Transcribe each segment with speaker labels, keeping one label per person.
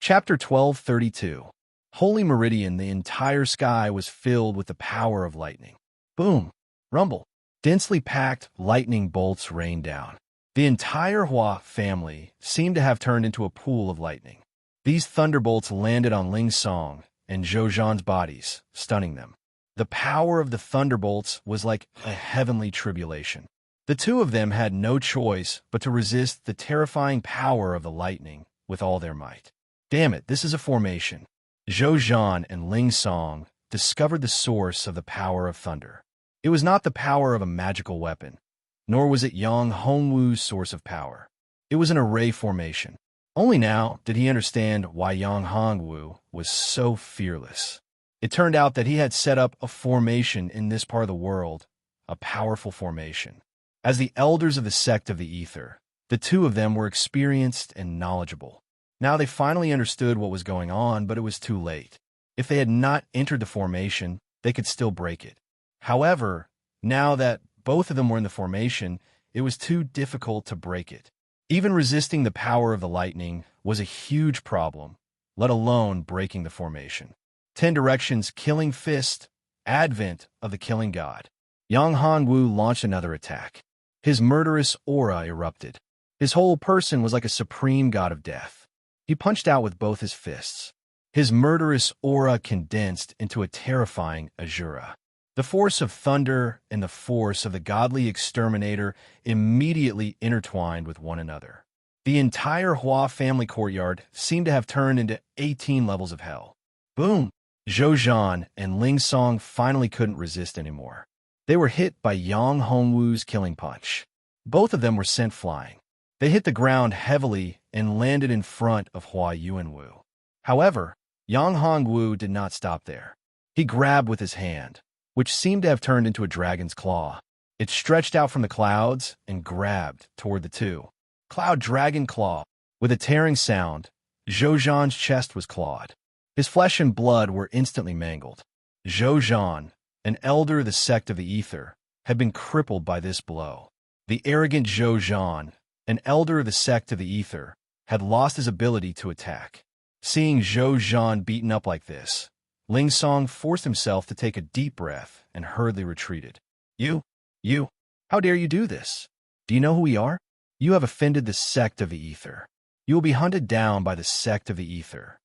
Speaker 1: Chapter 1232. Holy Meridian. The entire sky was filled with the power of lightning. Boom! Rumble! Densely packed lightning bolts rained down. The entire Hua family seemed to have turned into a pool of lightning. These thunderbolts landed on Ling Song and Zhou Zhan's bodies, stunning them. The power of the thunderbolts was like a heavenly tribulation. The two of them had no choice but to resist the terrifying power of the lightning with all their might. Damn it, this is a formation. Zhou Zhan and Ling Song discovered the source of the power of thunder. It was not the power of a magical weapon, nor was it Yang Hongwu's source of power. It was an array formation. Only now did he understand why Yang Hongwu was so fearless. It turned out that he had set up a formation in this part of the world, a powerful formation. As the elders of the sect of the Ether, the two of them were experienced and knowledgeable. Now they finally understood what was going on, but it was too late. If they had not entered the formation, they could still break it. However, now that both of them were in the formation, it was too difficult to break it. Even resisting the power of the lightning was a huge problem, let alone breaking the formation. 10 directions, killing fist, advent of the killing god. Yang Hongwu launched another attack. His murderous aura erupted. His whole person was like a supreme god of death. He punched out with both his fists. His murderous aura condensed into a terrifying azura. The force of thunder and the force of the godly exterminator immediately intertwined with one another. The entire Hua family courtyard seemed to have turned into 18 levels of hell. Boom! Zhou Zhan and Ling Song finally couldn't resist anymore. They were hit by Yang Hongwu's killing punch. Both of them were sent flying. They hit the ground heavily and landed in front of Hua Yuanwu. However, Yang Hongwu did not stop there. He grabbed with his hand, which seemed to have turned into a dragon's claw. It stretched out from the clouds and grabbed toward the two. Cloud dragon claw. With a tearing sound, Zhou Zhan's chest was clawed. His flesh and blood were instantly mangled. Zhou Zhan, an elder of the sect of the Ether, had been crippled by this blow. The arrogant Zhou Zhan, an elder of the sect of the Ether, had lost his ability to attack. Seeing Zhou Zhan beaten up like this, Ling Song forced himself to take a deep breath and hurriedly retreated. You, how dare you do this? Do you know who we are? You have offended the sect of the Ether. You will be hunted down by the sect of the Ether.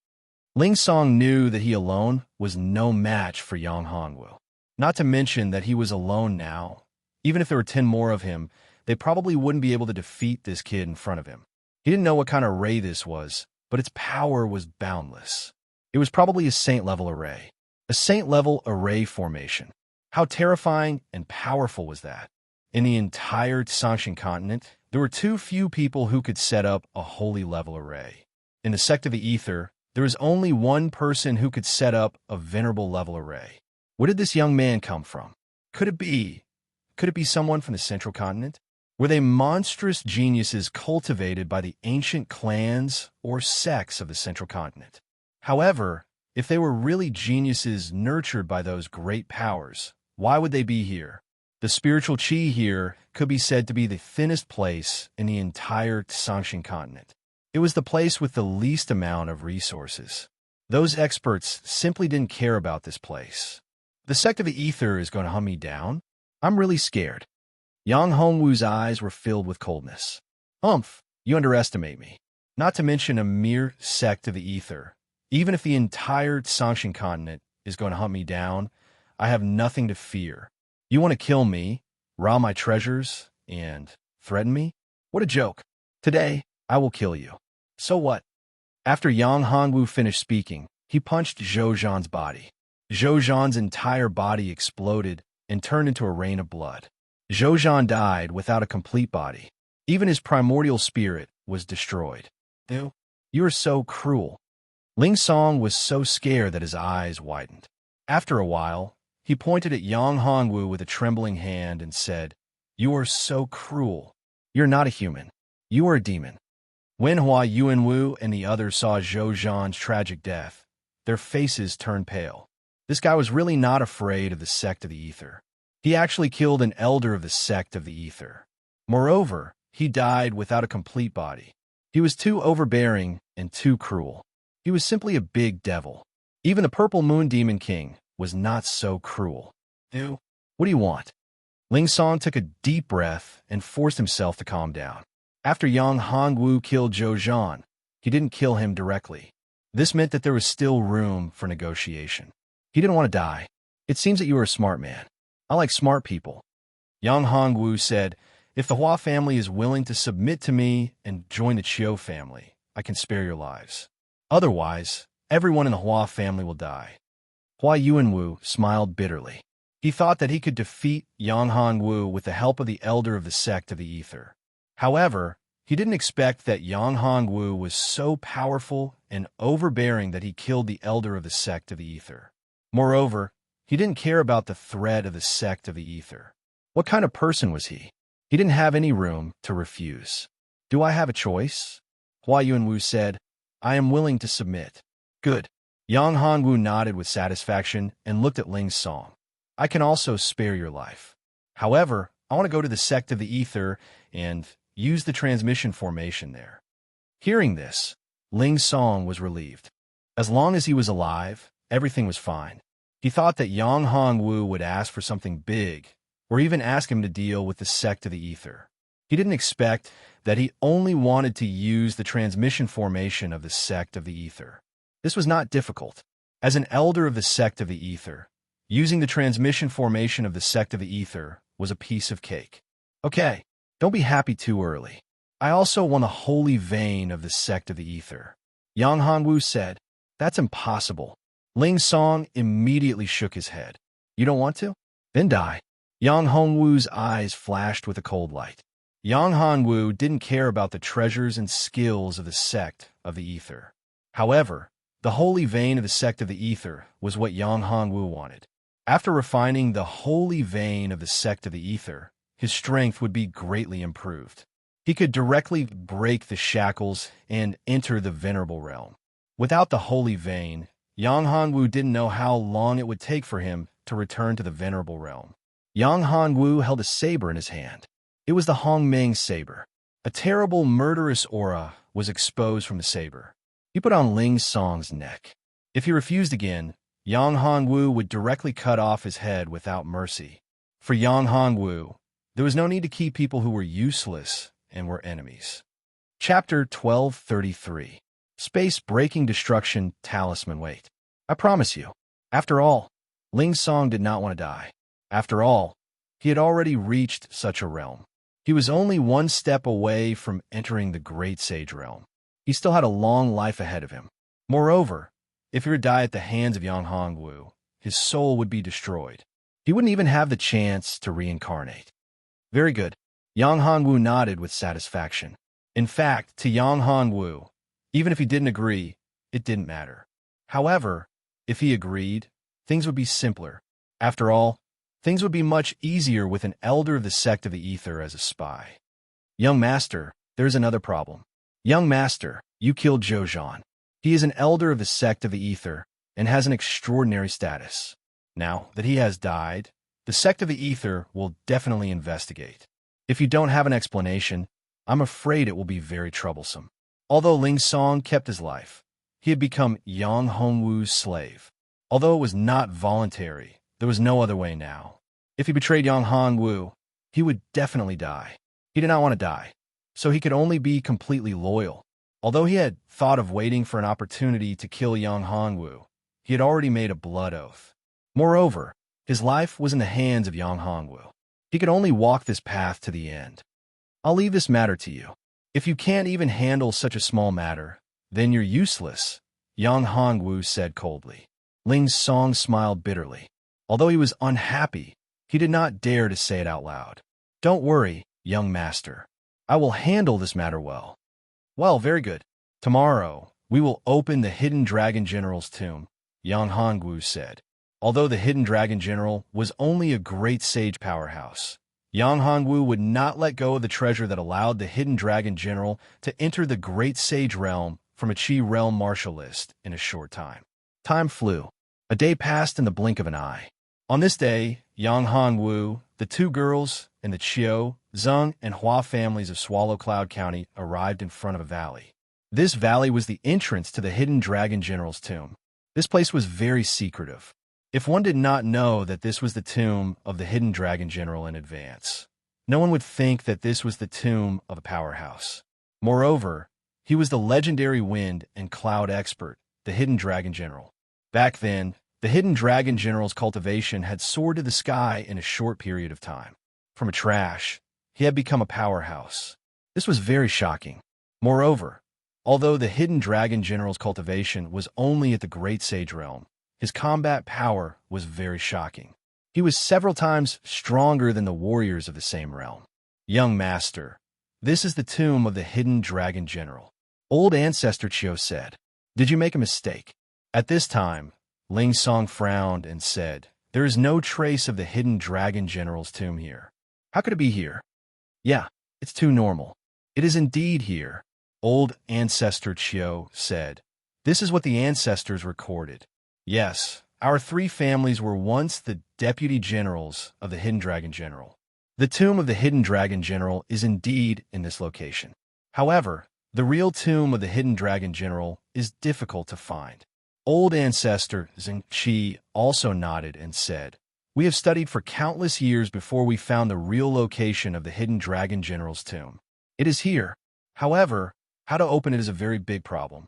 Speaker 1: Ling Song knew that he alone was no match for Yang Hongwu. Not to mention that he was alone now. Even if there were 10 more of him, they probably wouldn't be able to defeat this kid in front of him. He didn't know what kind of array this was, but its power was boundless. It was probably a saint-level array. A saint-level array formation. How terrifying and powerful was that? In the entire Sangshan continent, there were too few people who could set up a holy-level array. In the sect of the Ether, there was only one person who could set up a venerable-level array. Where did this young man come from? Could it be someone from the central continent? Were they monstrous geniuses cultivated by the ancient clans or sects of the central continent? However, if they were really geniuses nurtured by those great powers, why would they be here? The spiritual qi here could be said to be the thinnest place in the entire Sangshan continent. It was the place with the least amount of resources. Those experts simply didn't care about this place. The sect of the Ether is going to hunt me down? I'm really scared. Yang Hongwu's eyes were filled with coldness. You underestimate me. Not to mention a mere sect of the Ether. Even if the entire Sangshan continent is going to hunt me down, I have nothing to fear. You want to kill me, rob my treasures, and threaten me? What a joke. Today, I will kill you. So what? After Yang Hongwu finished speaking, he punched Zhou Zhan's body. Zhou Zhan's entire body exploded and turned into a rain of blood. Zhou Zhan died without a complete body. Even his primordial spirit was destroyed. You are so cruel. Ling Song was so scared that his eyes widened. After a while, he pointed at Yang Hongwu with a trembling hand and said, "You are so cruel. You're not a human. You are a demon." When Hua Yuanwu and the others saw Zhou Zhan's tragic death, their faces turned pale. This guy was really not afraid of the sect of the Ether. He actually killed an elder of the sect of the Ether. Moreover, he died without a complete body. He was too overbearing and too cruel. He was simply a big devil. Even the Purple Moon Demon King was not so cruel. Ew. What do you want? Ling Song took a deep breath and forced himself to calm down. After Yang Hongwu killed Zhou Zhan, he didn't kill him directly. This meant that there was still room for negotiation. He didn't want to die. It seems that you are a smart man. I like smart people. Yang Hongwu said, if the Hua family is willing to submit to me and join the Qiu family, I can spare your lives. Otherwise, everyone in the Hua family will die. Hua Yuanwu smiled bitterly. He thought that he could defeat Yang Hongwu with the help of the elder of the sect of the Ether. However, he didn't expect that Yang Hongwu was so powerful and overbearing that he killed the elder of the sect of the Ether. Moreover, he didn't care about the threat of the sect of the Ether. What kind of person was he? He didn't have any room to refuse. Do I have a choice? Hua Yuanwu said, I am willing to submit. Good. Yang Hongwu nodded with satisfaction and looked at Ling Song. I can also spare your life. However, I want to go to the sect of the Ether and use the transmission formation there. Hearing this, Ling Song was relieved. As long as he was alive, everything was fine. He thought that Yang Hongwu would ask for something big, or even ask him to deal with the sect of the Ether. He didn't expect that he only wanted to use the transmission formation of the sect of the Ether. This was not difficult. As an elder of the sect of the Ether, using the transmission formation of the sect of the Ether was a piece of cake. Okay, don't be happy too early. I also want the holy vein of the sect of the Ether. Yang Hongwu said, that's impossible. Ling Song immediately shook his head. You don't want to? Then die. Yang Hongwu's eyes flashed with a cold light. Yang Hongwu didn't care about the treasures and skills of the sect of the Ether. However, the holy vein of the sect of the Ether was what Yang Hongwu wanted. After refining the holy vein of the sect of the Ether, his strength would be greatly improved. He could directly break the shackles and enter the venerable realm. Without the holy vein, Yang Hongwu didn't know how long it would take for him to return to the venerable realm. Yang Hongwu held a saber in his hand. It was the Hongmeng saber. A terrible, murderous aura was exposed from the saber. He put on Ling Song's neck. If he refused again, Yang Hongwu would directly cut off his head without mercy. For Yang Hongwu, there was no need to keep people who were useless and were enemies. Chapter 1233. Space-breaking destruction talisman. Wait. I promise you. After all, Ling Song did not want to die. After all, he had already reached such a realm. He was only one step away from entering the Great Sage realm. He still had a long life ahead of him. Moreover, if he were to die at the hands of Yang Hongwu, his soul would be destroyed. He wouldn't even have the chance to reincarnate. Very good. Yang Hongwu nodded with satisfaction. In fact, to Yang Hongwu, even if he didn't agree, it didn't matter. However, if he agreed, things would be simpler. After all, things would be much easier with an elder of the sect of the Ether as a spy. Young Master, there's another problem. Young Master, you killed Zhou Zhan. He is an elder of the sect of the Ether and has an extraordinary status. Now that he has died, the sect of the Ether will definitely investigate. If you don't have an explanation, I'm afraid it will be very troublesome. Although Ling Song kept his life, he had become Yang Hongwu's slave. Although it was not voluntary, there was no other way now. If he betrayed Yang Hongwu, he would definitely die. He did not want to die, so he could only be completely loyal. Although he had thought of waiting for an opportunity to kill Yang Hongwu, he had already made a blood oath. Moreover, his life was in the hands of Yang Hongwu. He could only walk this path to the end. I'll leave this matter to you. If you can't even handle such a small matter, then you're useless, Yang Hongwu said coldly. Ling Song smiled bitterly. Although he was unhappy, he did not dare to say it out loud. Don't worry, young master. I will handle this matter well. Well, very good. Tomorrow, we will open the Hidden Dragon General's tomb, Yang Hongwu said. Although the Hidden Dragon General was only a great sage powerhouse, Yang Hongwu would not let go of the treasure that allowed the Hidden Dragon General to enter the Great Sage realm from a Qi realm martial list in a short time. Time flew. A day passed in the blink of an eye. On this day, Yang Hongwu, the two girls, and the Qiu, Zheng, and Hua families of Swallow Cloud County arrived in front of a valley. This valley was the entrance to the hidden dragon general's tomb. This place was very secretive. If one did not know that this was the tomb of the hidden dragon general in advance, no one would think that this was the tomb of a powerhouse. Moreover, he was the legendary wind and cloud expert, the hidden dragon general. Back then, the hidden dragon general's cultivation had soared to the sky in a short period of time. From a trash, he had become a powerhouse. This was very shocking. Moreover, although the hidden dragon general's cultivation was only at the Great Sage realm, his combat power was very shocking. He was several times stronger than the warriors of the same realm. Young master, this is the tomb of the hidden dragon general. Old ancestor Chio said. Did you make a mistake? At this time, Ling Song frowned and said, there is no trace of the hidden dragon general's tomb here. How could it be here? Yeah, it's too normal. It is indeed here. Old ancestor Chio said. This is what the ancestors recorded. Yes, our three families were once the deputy generals of the hidden dragon general. The tomb of the hidden dragon general is indeed in this location. However, the real tomb of the hidden dragon general is difficult to find. Old ancestor Zheng Qi also nodded and said, we have studied for countless years before we found the real location of the hidden dragon general's tomb. It is here. However, how to open it is a very big problem.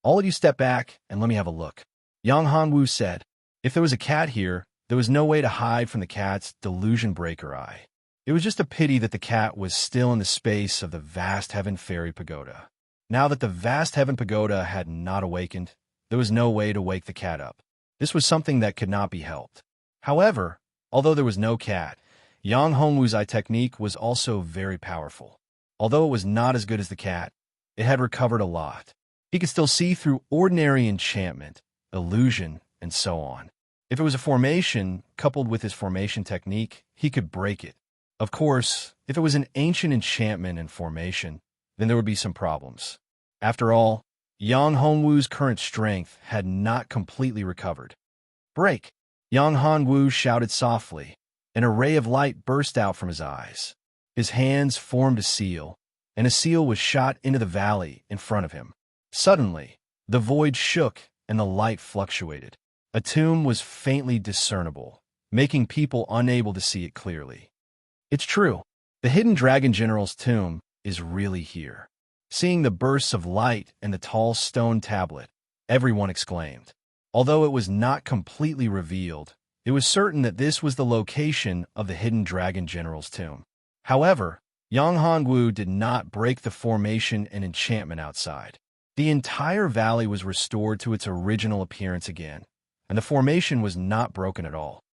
Speaker 1: All of you step back and let me have a look. Yang Hanwu said, if there was a cat here, there was no way to hide from the cat's delusion breaker eye. It was just a pity that the cat was still in the space of the vast heaven fairy pagoda. Now that the vast heaven pagoda had not awakened, there was no way to wake the cat up. This was something that could not be helped. However, although there was no cat, Yang Hongwu's eye technique was also very powerful. Although it was not as good as the cat, it had recovered a lot. He could still see through ordinary enchantment, illusion, and so on. If it was a formation, coupled with his formation technique, he could break it. Of course, if it was an ancient enchantment and formation, then there would be some problems. After all, Yang Hongwu's current strength had not completely recovered. Break! Yang Hongwu shouted softly. An array of light burst out from his eyes. His hands formed a seal, and a seal was shot into the valley in front of him. Suddenly, the void shook and the light fluctuated. A tomb was faintly discernible, making people unable to see it clearly. It's true. The hidden dragon general's tomb is really here. Seeing the bursts of light and the tall stone tablet, everyone exclaimed. Although it was not completely revealed, it was certain that this was the location of the hidden dragon general's tomb. However, Yang Hongwu did not break the formation and enchantment outside. The entire valley was restored to its original appearance again, and the formation was not broken at all.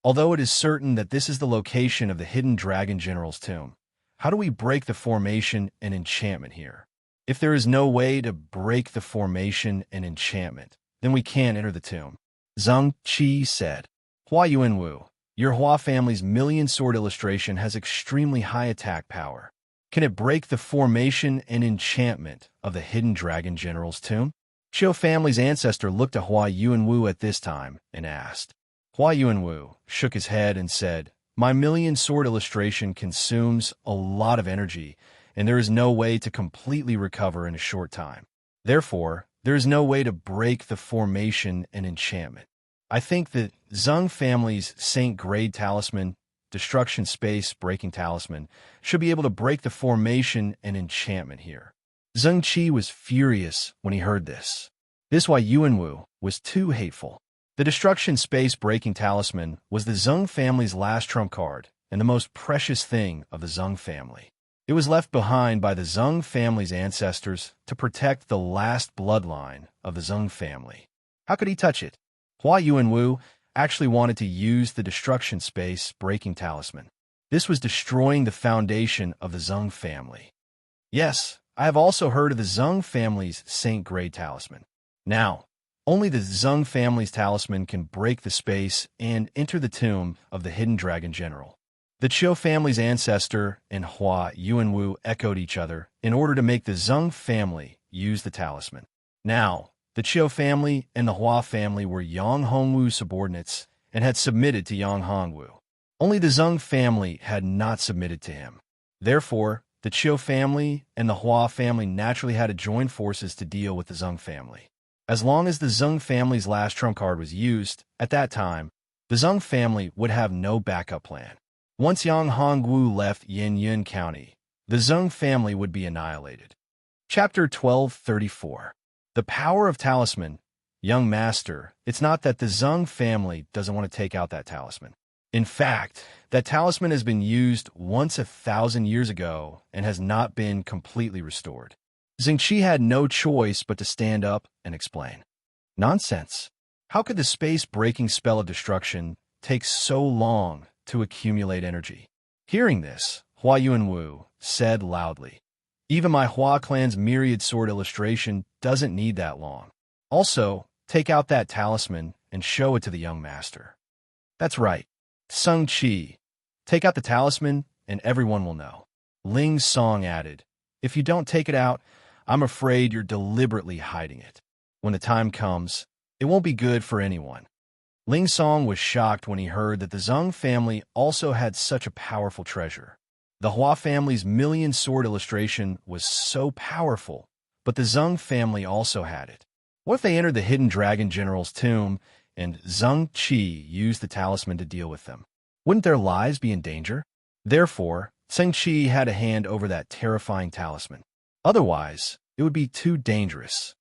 Speaker 1: Although it is certain that this is the location of the hidden dragon general's tomb, how do we break the formation and enchantment here? If there is no way to break the formation and enchantment, then we can't enter the tomb. Zheng Qi said, Hua Yuanwu, your Hua family's million sword illustration has extremely high attack power. Can it break the formation and enchantment of the hidden dragon general's tomb? Qiu family's ancestor looked at Hua Yuanwu at this time and asked. Hua Yuanwu shook his head and said, my million sword illustration consumes a lot of energy, and there is no way to completely recover in a short time. Therefore, there is no way to break the formation and enchantment. I think that Zheng family's Saint Grade Talisman, Destruction Space Breaking Talisman, should be able to break the formation and enchantment here. Zheng Qi was furious when he heard this. This why Yuanwu was too hateful. The Destruction Space Breaking Talisman was the Zheng family's last trump card and the most precious thing of the Zheng family. It was left behind by the Zheng family's ancestors to protect the last bloodline of the Zheng family. How could he touch it? Hua Yuanwu actually wanted to use the Destruction Space Breaking Talisman. This was destroying the foundation of the Zheng family. Yes, I have also heard of the Zheng family's Saint Grade Talisman. Now, only the Zheng family's talisman can break the space and enter the tomb of the hidden dragon general. The Qiu family's ancestor and Hua Yuanwu echoed each other in order to make the Zheng family use the talisman. Now, the Qiu family and the Hua family were Yang Hongwu's subordinates and had submitted to Yang Hongwu. Only the Zheng family had not submitted to him. Therefore, The Chiu family and the Hua family naturally had to join forces to deal with the Zheng family. As long as the Zheng family's last trump card was used, at that time, the Zheng family would have no backup plan. Once Yang Hongwu left Yin County, the Zheng family would be annihilated. Chapter 1234. The Power of Talisman. Young Master, it's not that the Zheng family doesn't want to take out that talisman. In fact, that talisman has been used once 1,000 years ago and has not been completely restored. Xingqi had no choice but to stand up and explain. Nonsense. How could the space-breaking spell of destruction take so long to accumulate energy? Hearing this, Hua Yuanwu said loudly, even my Hua clan's myriad sword illustration doesn't need that long. Also, take out that talisman and show it to the young master. That's right. Sung Chi. Take out the talisman and everyone will know. Ling Song added, if you don't take it out, I'm afraid you're deliberately hiding it. When the time comes, it won't be good for anyone. Ling Song was shocked when he heard that the Zheng family also had such a powerful treasure. The Hua family's million sword illustration was so powerful, but the Zheng family also had it. What if they entered the hidden dragon general's tomb and Zheng Qi used the talisman to deal with them? Wouldn't their lives be in danger? Therefore, Zheng Qi had to hand over that terrifying talisman. Otherwise, it would be too dangerous.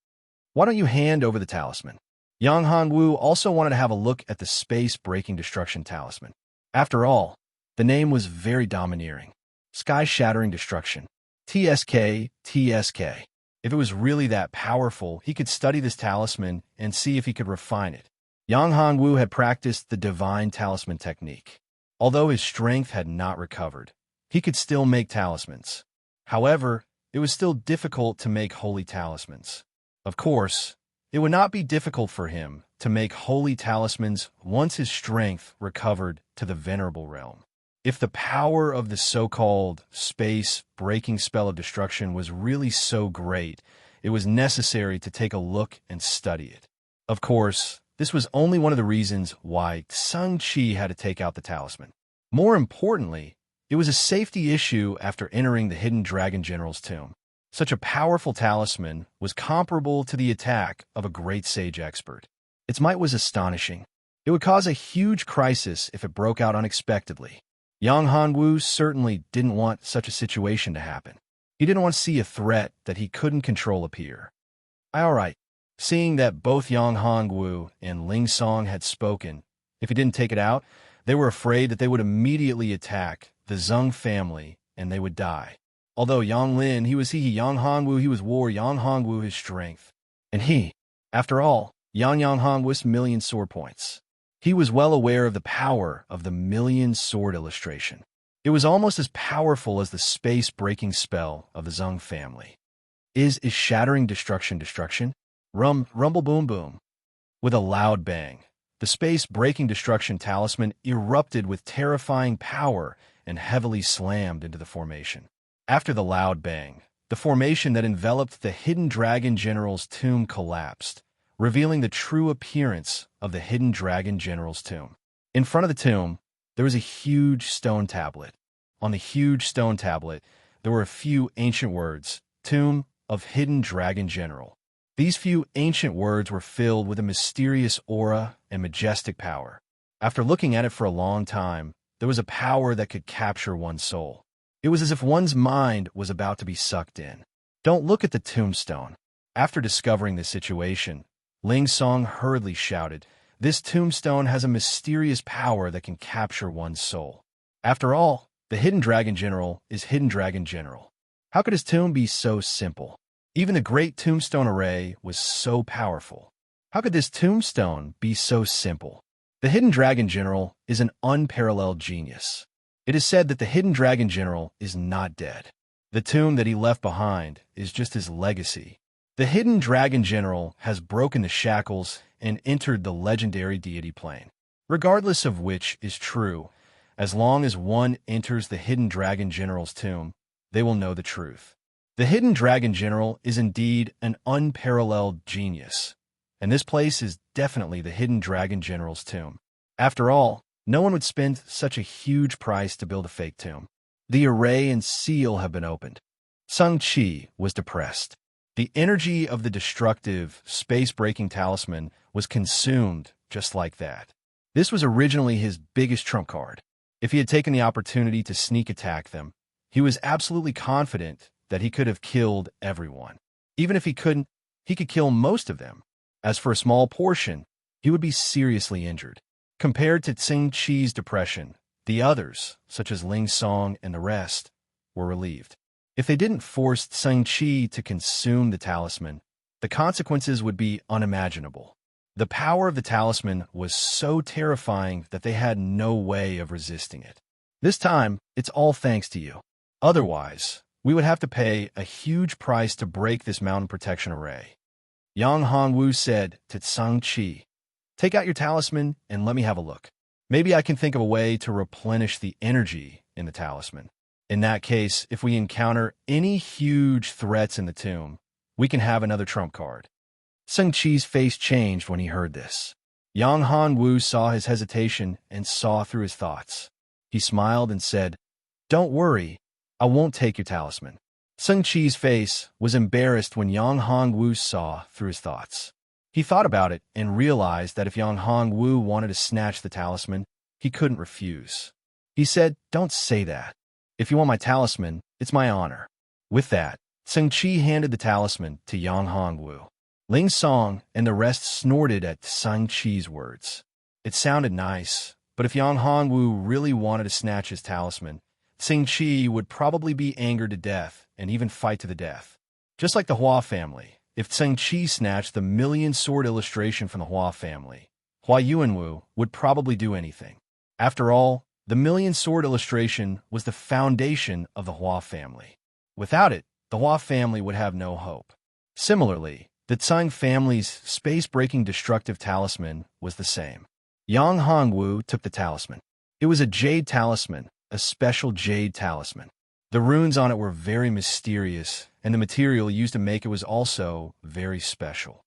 Speaker 1: Why don't you hand over the talisman? Yang Hongwu also wanted to have a look at the space-breaking destruction talisman. After all, the name was very domineering. Sky-shattering destruction. TSK. If it was really that powerful, he could study this talisman and see if he could refine it. Yang Hongwu had practiced the divine talisman technique. Although his strength had not recovered, he could still make talismans. However, it was still difficult to make holy talismans. Of course, it would not be difficult for him to make holy talismans once his strength recovered to the venerable realm. If the power of the so-called space-breaking spell of destruction was really so great, it was necessary to take a look and study it. Of course, this was only one of the reasons why Zheng Qi had to take out the talisman. More importantly, it was a safety issue after entering the hidden dragon general's tomb. Such a powerful talisman was comparable to the attack of a great sage expert. Its might was astonishing. It would cause a huge crisis if it broke out unexpectedly. Yang Hongwu certainly didn't want such a situation to happen. He didn't want to see a threat that he couldn't control appear. All right. Seeing that both Yang Hongwu and Ling Song had spoken, if he didn't take it out, they were afraid that they would immediately attack the Zheng family and they would die. Although Yang Lin, he was Yang Hongwu, he was war, Yang Hongwu, his strength. And he, after all, Yang Hongwu's million sword points. He was well aware of the power of the million sword illustration. It was almost as powerful as the space-breaking spell of the Zheng family. Is shattering destruction? Rumble boom boom. With a loud bang, the space-breaking destruction talisman erupted with terrifying power and heavily slammed into the formation. After the loud bang, the formation that enveloped the hidden dragon general's tomb collapsed, revealing the true appearance of the hidden dragon general's tomb. In front of the tomb, there was a huge stone tablet. On the huge stone tablet, there were a few ancient words, Tomb of Hidden Dragon General. These few ancient words were filled with a mysterious aura and majestic power. After looking at it for a long time, there was a power that could capture one's soul. It was as if one's mind was about to be sucked in. Don't look at the tombstone. After discovering the situation, Ling Song hurriedly shouted, this tombstone has a mysterious power that can capture one's soul. After all, the Hidden Dragon General is Hidden Dragon General. How could his tomb be so simple? Even the great tombstone array was so powerful. How could this tombstone be so simple? The Hidden Dragon General is an unparalleled genius. It is said that the Hidden Dragon General is not dead. The tomb that he left behind is just his legacy. The Hidden Dragon General has broken the shackles and entered the legendary deity plane. Regardless of which is true, as long as one enters the Hidden Dragon General's tomb, they will know the truth. The Hidden Dragon General is indeed an unparalleled genius, and this place is definitely the Hidden Dragon General's tomb. After all, no one would spend such a huge price to build a fake tomb. The array and seal have been opened. Shang-Chi was depressed. The energy of the destructive, space-breaking talisman was consumed just like that. This was originally his biggest trump card. If he had taken the opportunity to sneak attack them, he was absolutely confident that he could have killed everyone. Even if he couldn't, he could kill most of them. As for a small portion, he would be seriously injured. Compared to Shang-Chi's depression, the others, such as Ling Song and the rest, were relieved. If they didn't force Shang-Chi to consume the talisman, the consequences would be unimaginable. The power of the talisman was so terrifying that they had no way of resisting it. This time, it's all thanks to you. Otherwise, we would have to pay a huge price to break this mountain protection array. Yang Hongwu said to Shang-Chi, "Take out your talisman and let me have a look. Maybe I can think of a way to replenish the energy in the talisman. In that case, if we encounter any huge threats in the tomb, we can have another trump card." Shang-Chi's face changed when he heard this. Yang Hongwu saw his hesitation and saw through his thoughts. He smiled and said, "Don't worry, I won't take your talisman." Shang-Chi's face was embarrassed when Yang Hongwu saw through his thoughts. He thought about it and realized that if Yang Hongwu wanted to snatch the talisman, he couldn't refuse. He said, "Don't say that. If you want my talisman, it's my honor." With that, Shang-Chi handed the talisman to Yang Hongwu. Ling Song and the rest snorted at Shang-Chi's words. It sounded nice, but if Yang Hongwu really wanted to snatch his talisman, Shang-Chi would probably be angered to death and even fight to the death. Just like the Hua family, if Shang-Chi snatched the million-sword illustration from the Hua family, Hua Yuanwu would probably do anything. After all, the million-sword illustration was the foundation of the Hua family. Without it, the Hua family would have no hope. Similarly, the Tsang family's space-breaking destructive talisman was the same. Yang Hongwu took the talisman. It was a jade talisman, a special jade talisman. The runes on it were very mysterious, and the material used to make it was also very special.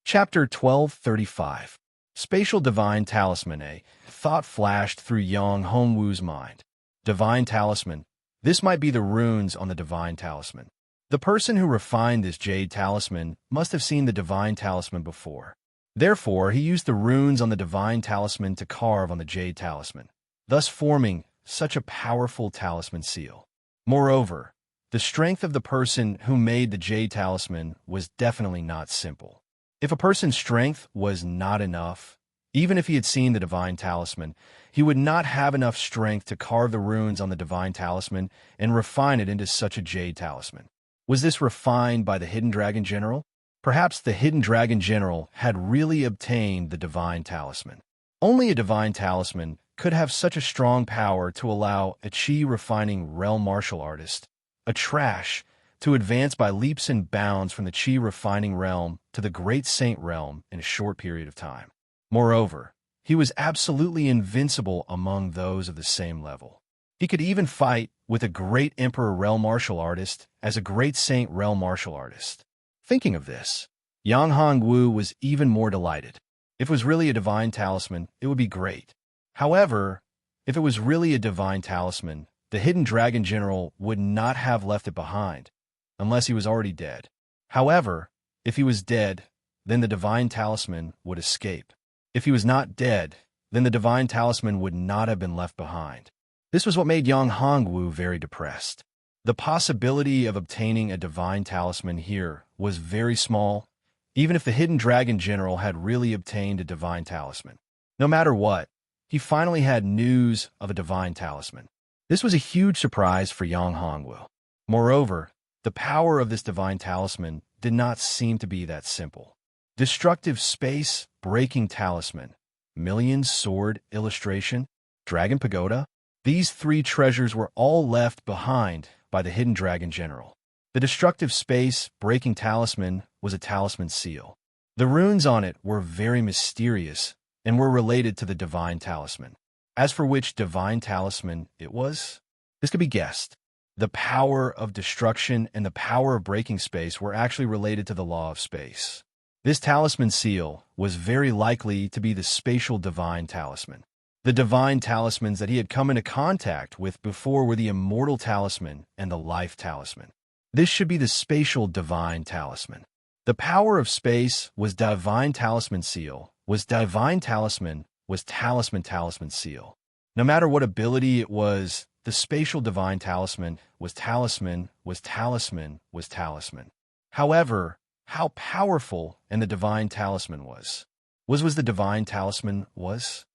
Speaker 1: Chapter 1235. Spatial Divine Talisman. A thought flashed through Yang Hongwu's mind. Divine Talisman. This might be the runes on the Divine Talisman. The person who refined this jade talisman must have seen the Divine Talisman before. Therefore, he used the runes on the Divine Talisman to carve on the jade talisman, thus forming such a powerful talisman seal. Moreover, the strength of the person who made the jade talisman was definitely not simple. If a person's strength was not enough, even if he had seen the Divine Talisman, he would not have enough strength to carve the runes on the Divine Talisman and refine it into such a jade talisman. Was this refined by the Hidden Dragon General? Perhaps the Hidden Dragon General had really obtained the Divine Talisman. Only a Divine Talisman could have such a strong power to allow a chi-refining realm martial artist, a trash, to advance by leaps and bounds from the chi-refining realm to the Great Saint realm in a short period of time. Moreover, he was absolutely invincible among those of the same level. He could even fight with a Great Emperor realm martial artist as a Great Saint realm martial artist. Thinking of this, Yang Hongwu was even more delighted. If it was really a divine talisman, it would be great. However, if it was really a divine talisman, the Hidden Dragon General would not have left it behind, unless he was already dead. However, if he was dead, then the divine talisman would escape. If he was not dead, then the divine talisman would not have been left behind. This was what made Yang Hongwu very depressed. The possibility of obtaining a divine talisman here was very small, even if the Hidden Dragon General had really obtained a divine talisman. No matter what, he finally had news of a divine talisman. This was a huge surprise for Yang Hongwu. Moreover, the power of this divine talisman did not seem to be that simple. Destructive space breaking talisman, million sword illustration, dragon pagoda. These three treasures were all left behind by the Hidden Dragon General. The destructive space breaking talisman was a talisman seal. The runes on it were very mysterious and were related to the divine talisman. As for which divine talisman it was, this could be guessed. The power of destruction and the power of breaking space were actually related to the law of space. This talisman seal was very likely to be the spatial divine talisman. The divine talismans that he had come into contact with before were the immortal talisman and the life talisman. This should be the spatial divine talisman. The power of space was divine talisman seal, was divine talisman, was talisman seal. No matter what ability it was, the spatial divine talisman was talisman, was talisman, was talisman. However, how powerful and the divine talisman was the divine talisman was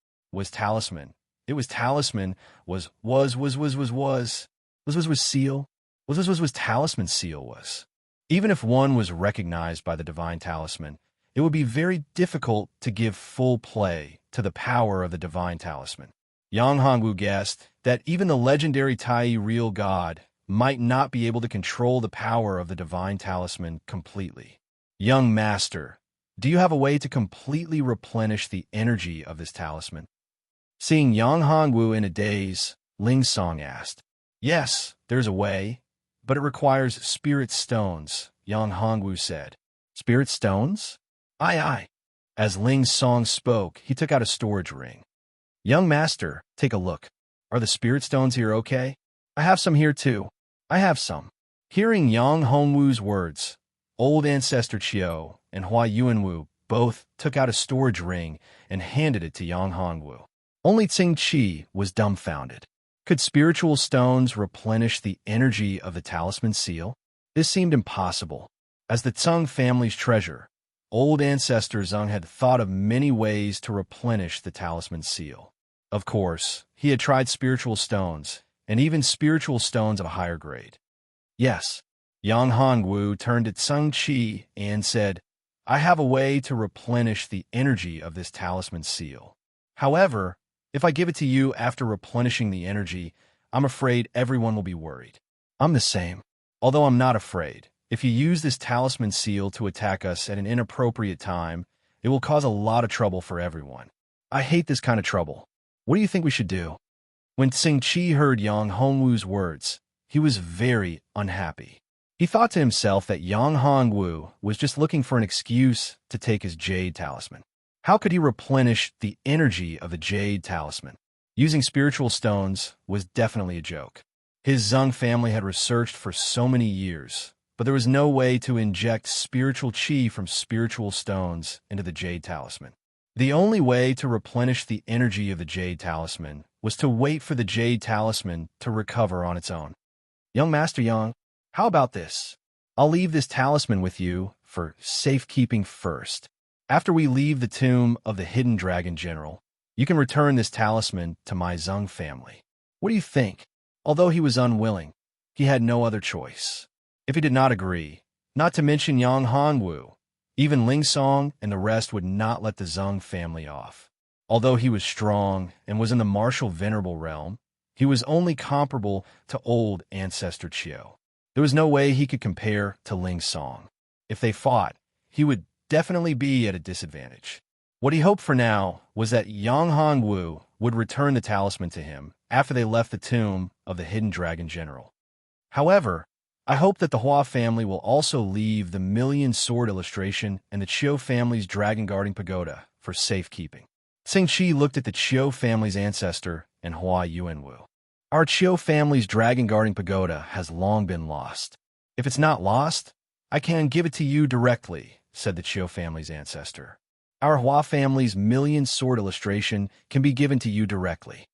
Speaker 1: talisman. It was talisman, was seal, was talisman seal was. Even if one was recognized by the divine talisman, it would be very difficult to give full play to the power of the divine talisman. Yang Hongwu guessed that even the legendary Tai real god might not be able to control the power of the divine talisman completely. Young master, do you have a way to completely replenish the energy of this talisman? Seeing Yang Hongwu in a daze, Ling Song asked. Yes, there's a way, but it requires spirit stones, Yang Hongwu said. Spirit stones? Aye. As Ling Song spoke, he took out a storage ring. Young master, take a look. Are the spirit stones here okay? I have some here too. I have some. Hearing Yang Hongwu's words, old ancestor Qiu and Hua Yuanwu both took out a storage ring and handed it to Yang Hongwu. Only Tsing Qi was dumbfounded. Could spiritual stones replenish the energy of the talisman seal? This seemed impossible. As the Tsung family's treasure, old ancestor Zheng had thought of many ways to replenish the talisman seal. Of course, he had tried spiritual stones, and even spiritual stones of a higher grade. Yes, Yang Hongwu turned to Tsung Qi and said, I have a way to replenish the energy of this talisman seal. However, if I give it to you after replenishing the energy, I'm afraid everyone will be worried. I'm the same. Although I'm not afraid, if you use this talisman seal to attack us at an inappropriate time, it will cause a lot of trouble for everyone. I hate this kind of trouble. What do you think we should do? When Tsing Qi heard Yang Hongwu's words, he was very unhappy. He thought to himself that Yang Hongwu was just looking for an excuse to take his jade talisman. How could he replenish the energy of the jade talisman? Using spiritual stones was definitely a joke. His Zheng family had researched for so many years, but there was no way to inject spiritual qi from spiritual stones into the jade talisman. The only way to replenish the energy of the jade talisman was to wait for the jade talisman to recover on its own. Young Master Yang, how about this? I'll leave this talisman with you for safekeeping first. After we leave the tomb of the hidden dragon general, you can return this talisman to my Zheng family. What do you think? Although he was unwilling, he had no other choice. If he did not agree, not to mention Yang Hongwu, even Ling Song and the rest would not let the Zheng family off. Although he was strong and was in the martial venerable realm, he was only comparable to old ancestor Qiu. There was no way he could compare to Ling Song. If they fought, he would definitely be at a disadvantage. What he hoped for now was that Yang Hongwu would return the talisman to him after they left the tomb of the hidden dragon general. However, I hope that the Hua family will also leave the million sword illustration and the Qiu family's dragon guarding pagoda for safekeeping. Tsing Qi looked at the Qiu family's ancestor and Hua Yuanwu. Our Qiu family's dragon guarding pagoda has long been lost. If it's not lost, I can give it to you directly, said the Qiu family's ancestor. Our Hua family's million sword illustration can be given to you directly.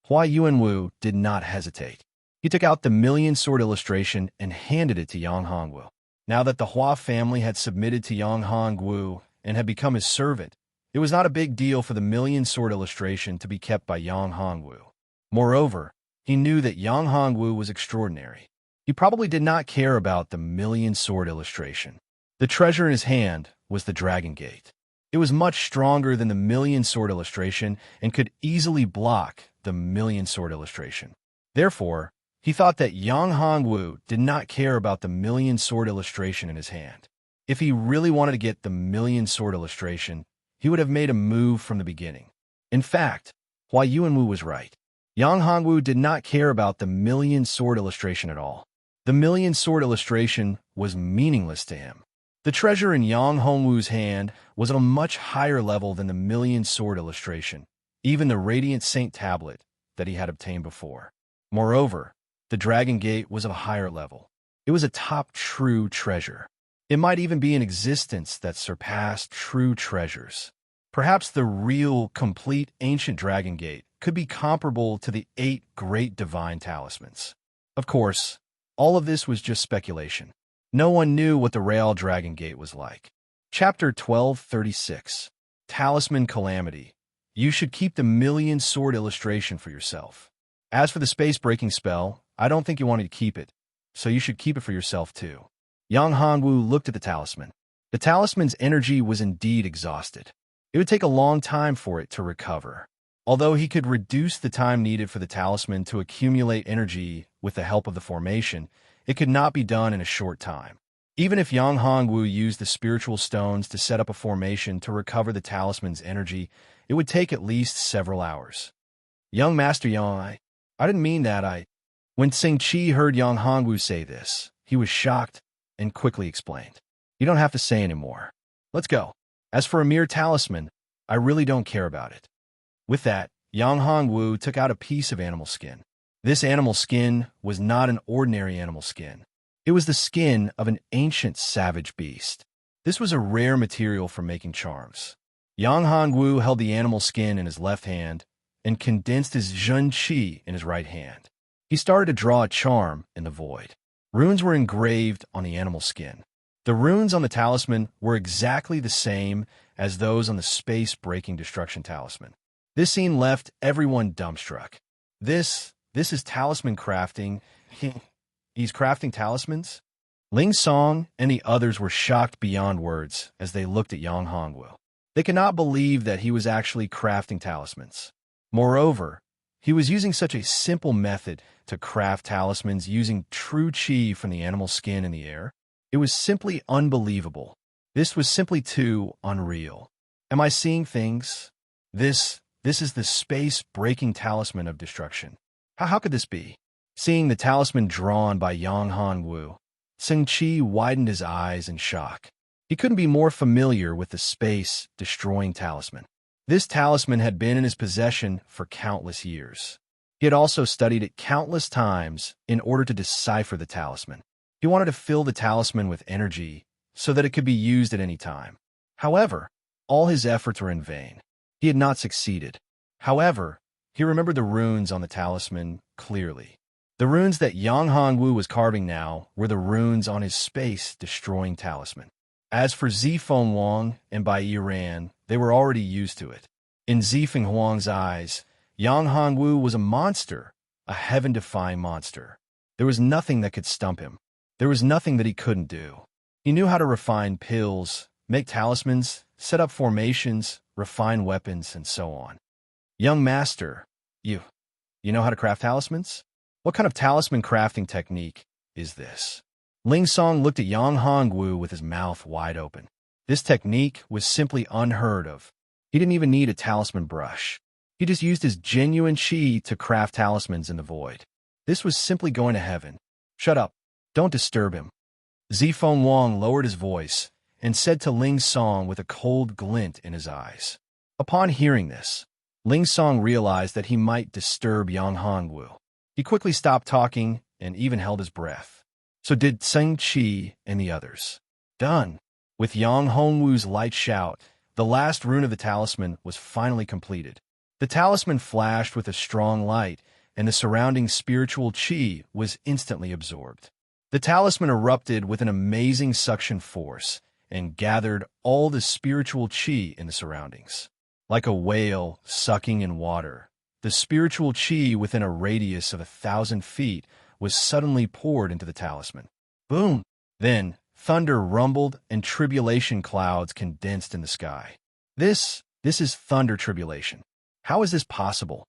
Speaker 1: Hua Yuanwu did not hesitate. He took out the million sword illustration and handed it to Yang Hongwu. Now that the Hua family had submitted to Yang Hongwu and had become his servant, it was not a big deal for the million sword illustration to be kept by Yang Hongwu. Moreover, he knew that Yang Hongwu was extraordinary. He probably did not care about the million sword illustration. The treasure in his hand was the Dragon Gate. It was much stronger than the million sword illustration and could easily block the million sword illustration. Therefore, he thought that Yang Hongwu did not care about the million sword illustration in his hand. If he really wanted to get the million sword illustration, he would have made a move from the beginning. In fact, Hua Yuanwu was right. Yang Hongwu did not care about the million sword illustration at all. The million sword illustration was meaningless to him. The treasure in Yang Hongwu's hand was at a much higher level than the million sword illustration, even the radiant saint tablet that he had obtained before. Moreover, the Dragon Gate was of a higher level. It was a top true treasure. It might even be an existence that surpassed true treasures. Perhaps the real, complete ancient Dragon Gate could be comparable to the 8 great divine talismans. Of course, all of this was just speculation. No one knew what the real Dragon Gate was like. Chapter 1236. Talisman Calamity. You should keep the million sword illustration for yourself. As for the space-breaking spell, I don't think you wanted to keep it, so you should keep it for yourself too. Yang Hongwu looked at the talisman. The talisman's energy was indeed exhausted. It would take a long time for it to recover. Although he could reduce the time needed for the talisman to accumulate energy with the help of the formation, it could not be done in a short time. Even if Yang Hongwu used the spiritual stones to set up a formation to recover the talisman's energy, it would take at least several hours. Young Master Yang, I didn't mean that. When Sing Chi heard Yang Hongwu say this, he was shocked and quickly explained. You don't have to say anymore. Let's go. As for a mere talisman, I really don't care about it. With that, Yang Hongwu took out a piece of animal skin. This animal skin was not an ordinary animal skin. It was the skin of an ancient savage beast. This was a rare material for making charms. Yang Hongwu held the animal skin in his left hand and condensed his Zhen Qi in his right hand. He started to draw a charm in the void. Runes were engraved on the animal skin. The runes on the talisman were exactly the same as those on the space-breaking destruction talisman. This scene left everyone dumbstruck. This is talisman crafting. He's crafting talismans? Ling Song and the others were shocked beyond words as they looked at Yang Hongwu. They could not believe that he was actually crafting talismans. Moreover, he was using such a simple method to craft talismans using true chi from the animal skin in the air. It was simply unbelievable. This was simply too unreal. Am I seeing things? This is the space-breaking talisman of destruction. How could this be? Seeing the talisman drawn by Yang Hongwu, Sing Chi widened his eyes in shock. He couldn't be more familiar with the space-destroying talisman. This talisman had been in his possession for countless years. He had also studied it countless times in order to decipher the talisman. He wanted to fill the talisman with energy so that it could be used at any time. However, all his efforts were in vain. He had not succeeded. However, he remembered the runes on the talisman clearly. The runes that Yang Hongwu was carving now were the runes on his space-destroying talisman. As for Zifeng Huang and Bai Yiran, they were already used to it. In Zifeng Huang's eyes, Yang Hongwu was a monster, a heaven-defying monster. There was nothing that could stump him. There was nothing that he couldn't do. He knew how to refine pills, make talismans, set up formations, refine weapons, and so on. Young master, you know how to craft talismans? What kind of talisman crafting technique is this? Ling Song looked at Yang Hongwu with his mouth wide open. This technique was simply unheard of. He didn't even need a talisman brush. He just used his genuine chi to craft talismans in the void. This was simply going to heaven. Shut up. Don't disturb him. Zifeng Huang lowered his voice and said to Ling Song with a cold glint in his eyes. Upon hearing this, Ling Song realized that he might disturb Yang Hongwu. He quickly stopped talking and even held his breath. So did Sing Chi and the others. Done. With Yang Hongwu's light shout, the last rune of the talisman was finally completed. The talisman flashed with a strong light, and the surrounding spiritual chi was instantly absorbed. The talisman erupted with an amazing suction force and gathered all the spiritual chi in the surroundings. Like a whale sucking in water, the spiritual chi within a radius of 1,000 feet was suddenly poured into the talisman. Boom! Then, thunder rumbled and tribulation clouds condensed in the sky. This is thunder tribulation. How is this possible?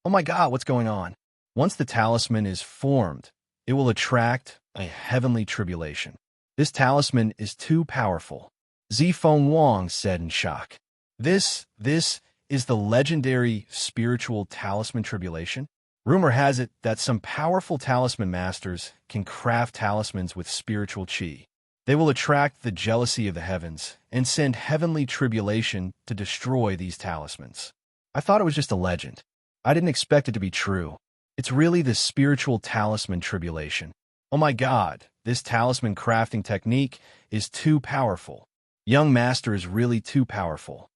Speaker 1: Oh my God, what's going on? Once the talisman is formed, it will attract a heavenly tribulation. This talisman is too powerful. Zifeng Huang said in shock. This is the legendary spiritual talisman tribulation? Rumor has it that some powerful talisman masters can craft talismans with spiritual chi. They will attract the jealousy of the heavens and send heavenly tribulation to destroy these talismans. I thought it was just a legend. I didn't expect it to be true. It's really the spiritual talisman tribulation. Oh my God, this talisman crafting technique is too powerful. Young master is really too powerful.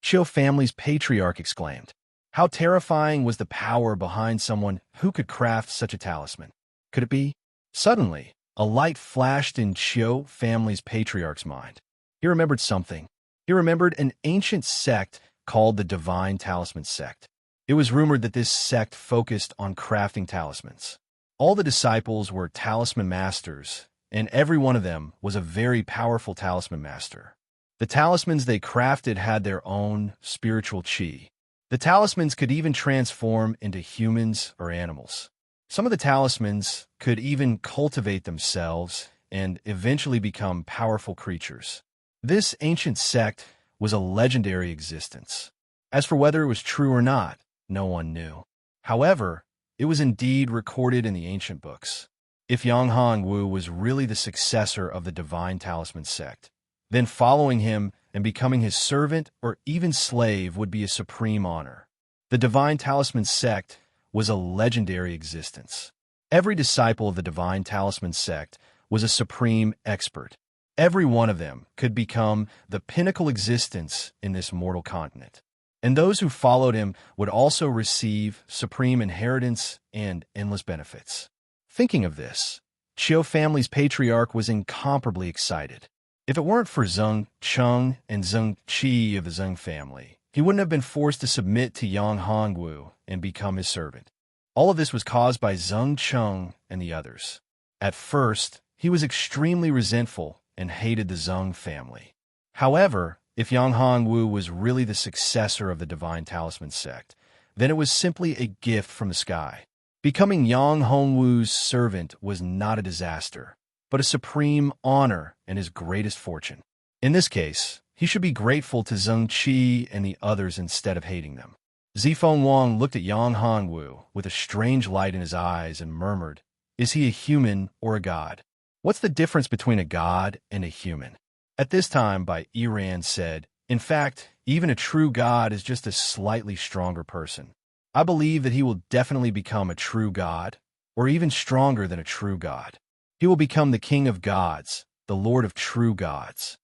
Speaker 1: Chiu family's patriarch exclaimed. How terrifying was the power behind someone who could craft such a talisman? Could it be? Suddenly, a light flashed in Chiu family's patriarch's mind. He remembered something. He remembered an ancient sect called the Divine Talisman Sect. It was rumored that this sect focused on crafting talismans. All the disciples were talisman masters, and every one of them was a very powerful talisman master. The talismans they crafted had their own spiritual chi. The talismans could even transform into humans or animals. Some of the talismans could even cultivate themselves and eventually become powerful creatures. This ancient sect was a legendary existence. As for whether it was true or not, no one knew. However, it was indeed recorded in the ancient books. If Yang Hongwu was really the successor of the Divine Talisman sect, then following him and becoming his servant or even slave would be a supreme honor. The Divine Talisman sect was a legendary existence. Every disciple of the Divine Talisman sect was a supreme expert. Every one of them could become the pinnacle existence in this mortal continent. And those who followed him would also receive supreme inheritance and endless benefits. Thinking of this, Chiu family's patriarch was incomparably excited. If it weren't for Zheng Cheng and Zheng Qi of the Zheng family, he wouldn't have been forced to submit to Yang Hongwu and become his servant. All of this was caused by Zheng Cheng and the others. At first, he was extremely resentful and hated the Zheng family. However, if Yang Hongwu was really the successor of the Divine Talisman sect, then it was simply a gift from the sky. Becoming Yang Hongwu's servant was not a disaster, but a supreme honor and his greatest fortune. In this case, he should be grateful to Zheng Qi and the others instead of hating them. Zifeng Wang looked at Yang Hongwu with a strange light in his eyes and murmured, "Is he a human or a god? What's the difference between a god and a human?" At this time, Bai Yiran said, "In fact, even a true god is just a slightly stronger person. I believe that he will definitely become a true god, or even stronger than a true god. He will become the king of gods, the lord of true gods."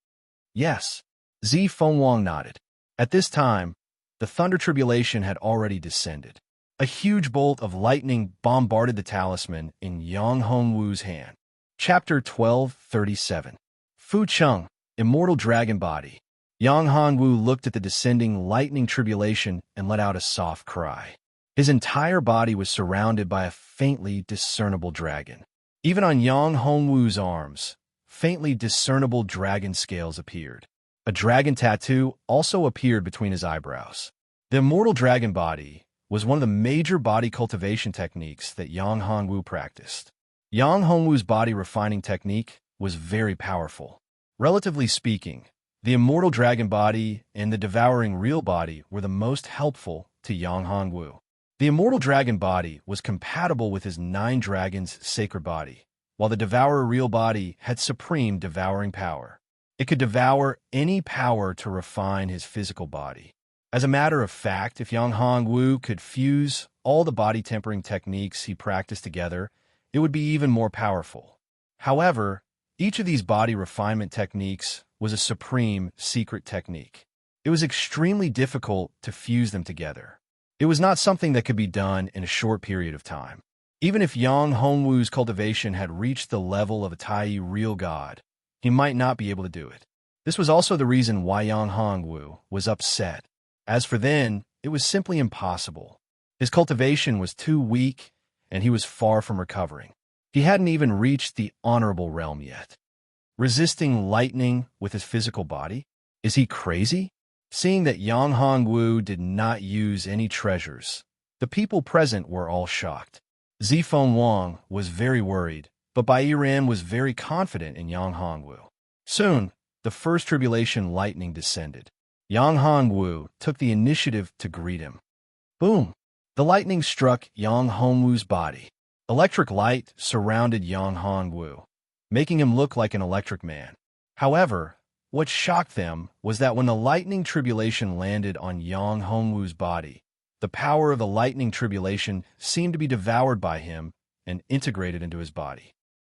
Speaker 1: Yes, Zifeng Wang nodded. At this time, the thunder tribulation had already descended. A huge bolt of lightning bombarded the talisman in Yang Hongwu's hand. Chapter 1237. Fu Cheng, Immortal Dragon Body. Yang Hongwu looked at the descending lightning tribulation and let out a soft cry. His entire body was surrounded by a faintly discernible dragon. Even on Yang Hongwu's arms, faintly discernible dragon scales appeared. A dragon tattoo also appeared between his eyebrows. The immortal dragon body was one of the major body cultivation techniques that Yang Hongwu practiced. Yang Hongwu's body refining technique was very powerful. Relatively speaking, the immortal dragon body and the devouring real body were the most helpful to Yang Hongwu. The immortal dragon body was compatible with his 9 dragons' sacred body, while the devourer real body had supreme devouring power. It could devour any power to refine his physical body. As a matter of fact, if Yang Hongwu could fuse all the body tempering techniques he practiced together, it would be even more powerful. However, each of these body refinement techniques was a supreme secret technique. It was extremely difficult to fuse them together. It was not something that could be done in a short period of time. Even if Yang Hongwu's cultivation had reached the level of a Tai real god, he might not be able to do it. This was also the reason why Yang Hongwu was upset. As for then, it was simply impossible. His cultivation was too weak, and he was far from recovering. He hadn't even reached the honorable realm yet. Resisting lightning with his physical body? Is he crazy? Seeing that Yang Hongwu did not use any treasures, the people present were all shocked. Zifeng Wang was very worried, but Bai Yiran was very confident in Yang Hongwu. Soon, the first tribulation lightning descended. Yang Hongwu took the initiative to greet him. Boom! The lightning struck Yang Hongwu's body. Electric light surrounded Yang Hongwu, making him look like an electric man. However, what shocked them was that when the lightning tribulation landed on Yang Hongwu's body, the power of the lightning tribulation seemed to be devoured by him and integrated into his body.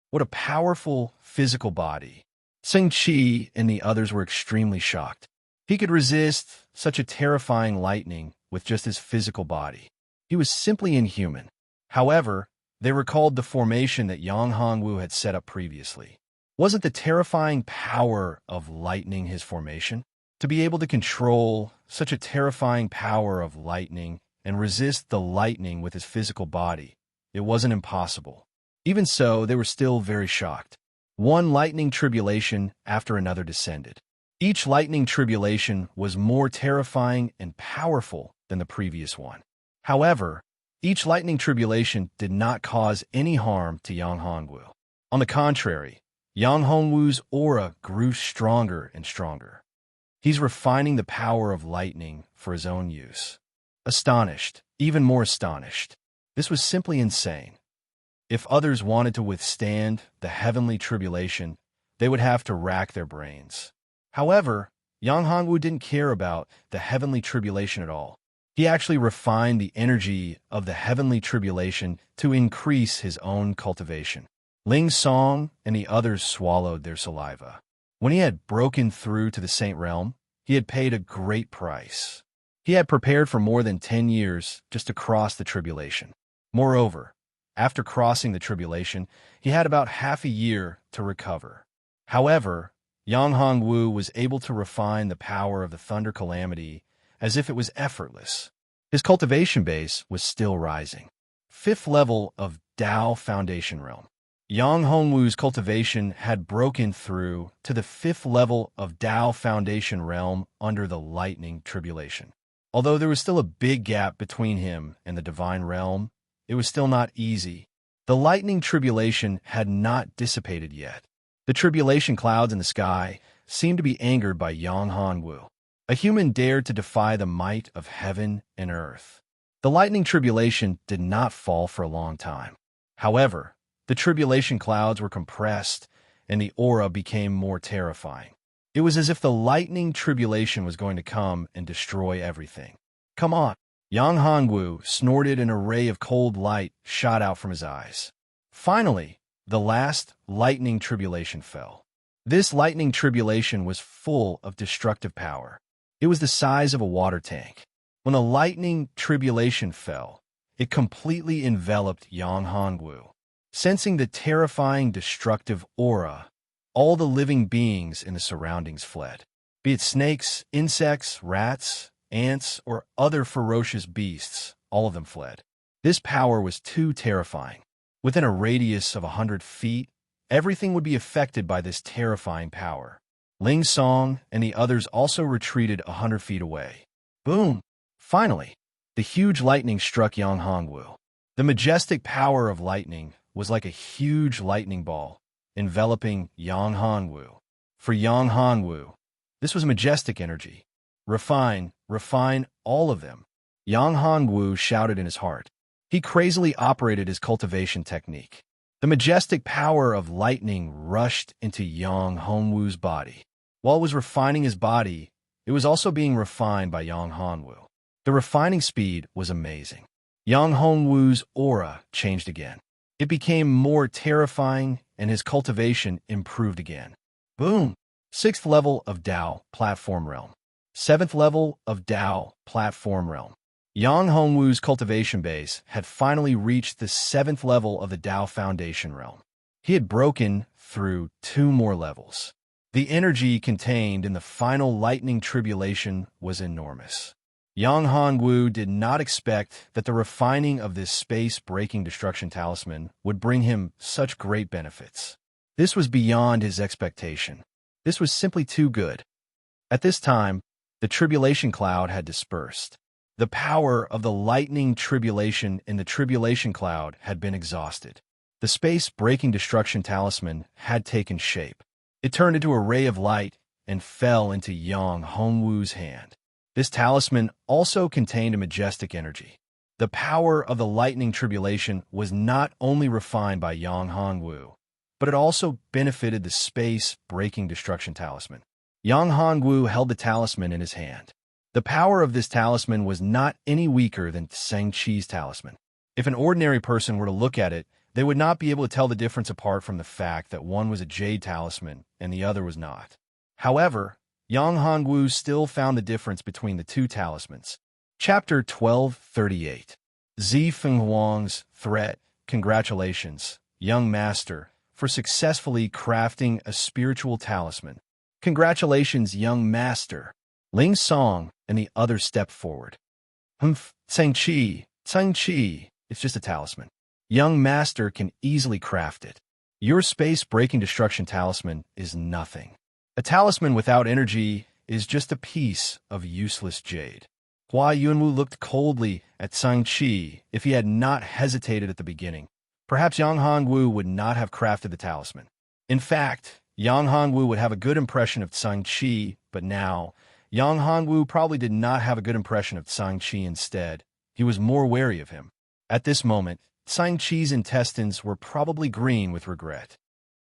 Speaker 1: What a powerful physical body. Sing Chi and the others were extremely shocked. He could resist such a terrifying lightning with just his physical body. He was simply inhuman. However, they recalled the formation that Yang Hongwu had set up previously. Wasn't the terrifying power of lightning his formation? To be able to control such a terrifying power of lightning and resist the lightning with his physical body, it wasn't impossible. Even so, they were still very shocked. One lightning tribulation after another descended. Each lightning tribulation was more terrifying and powerful than the previous one. However, each lightning tribulation did not cause any harm to Yang Hongwu. On the contrary, Yang Hongwu's aura grew stronger and stronger. He's refining the power of lightning for his own use. Astonished, even more astonished. This was simply insane. If others wanted to withstand the heavenly tribulation, they would have to rack their brains. However, Yang Hongwu didn't care about the heavenly tribulation at all. He actually refined the energy of the heavenly tribulation to increase his own cultivation. Ling Song and the others swallowed their saliva. When he had broken through to the Saint Realm, he had paid a great price. He had prepared for more than 10 years just to cross the tribulation. Moreover, after crossing the tribulation, he had about half a year to recover. However, Yang Hongwu was able to refine the power of the thunder calamity as if it was effortless. His cultivation base was still rising. 5th level of Tao Foundation Realm. Yang Hongwu's cultivation had broken through to the 5th level of Tao Foundation Realm under the lightning tribulation. Although there was still a big gap between him and the divine realm, it was still not easy. The lightning tribulation had not dissipated yet. The tribulation clouds in the sky seemed to be angered by Yang Hongwu. A human dared to defy the might of heaven and earth. The lightning tribulation did not fall for a long time. However, the tribulation clouds were compressed and the aura became more terrifying. It was as if the lightning tribulation was going to come and destroy everything. Come on! Yang Hongwu snorted, and an array of cold light shot out from his eyes. Finally, the last lightning tribulation fell. This lightning tribulation was full of destructive power. It was the size of a water tank. When the lightning tribulation fell, it completely enveloped Yang Hongwu. Sensing the terrifying destructive aura, all the living beings in the surroundings fled. Be it snakes, insects, rats, ants, or other ferocious beasts, all of them fled. This power was too terrifying. Within a radius of 100 feet, everything would be affected by this terrifying power. Ling Song and the others also retreated 100 feet away. Boom! Finally, the huge lightning struck Yang Hongwu. The majestic power of lightning was like a huge lightning ball, enveloping Yang Hongwu. For Yang Hongwu, this was majestic energy. Refine, all of them. Yang Hongwu shouted in his heart. He crazily operated his cultivation technique. The majestic power of lightning rushed into Yang Hongwu's body. While it was refining his body, it was also being refined by Yang Hongwu. The refining speed was amazing. Yang Hongwu's aura changed again. It became more terrifying, and his cultivation improved again. Boom! 6th level of Tao Platform Realm. 7th level of Tao Platform Realm. Yang Hongwu's cultivation base had finally reached the 7th level of the Tao Foundation Realm. He had broken through 2 more levels. The energy contained in the final lightning tribulation was enormous. Yang Hongwu did not expect that the refining of this space-breaking destruction talisman would bring him such great benefits. This was beyond his expectation. This was simply too good. At this time, the tribulation cloud had dispersed. The power of the lightning tribulation in the tribulation cloud had been exhausted. The space-breaking destruction talisman had taken shape. It turned into a ray of light and fell into Yang Hongwu's hand. This talisman also contained a majestic energy. The power of the lightning tribulation was not only refined by Yang Hongwu, but it also benefited the space-breaking destruction talisman. Yang Hongwu held the talisman in his hand. The power of this talisman was not any weaker than Shang-Chi's talisman. If an ordinary person were to look at it, they would not be able to tell the difference apart from the fact that one was a jade talisman and the other was not. However, Yang Hongwu still found the difference between the two talismans. Chapter 1238. Zi Fenghuang's Threat. Congratulations, young master, for successfully crafting a spiritual talisman. Congratulations, young master. Ling Song and the others stepped forward. Shang-Chi, it's just a talisman. Young master can easily craft it. Your space-breaking destruction talisman is nothing. A talisman without energy is just a piece of useless jade. Hua Yunwu looked coldly at Shang-Chi. If he had not hesitated at the beginning, perhaps Yang Hongwu would not have crafted the talisman. In fact, Yang Hongwu would have a good impression of Shang-Chi, but now, Yang Hongwu probably did not have a good impression of Shang-Chi instead. He was more wary of him. At this moment, Shang-Chi's intestines were probably green with regret.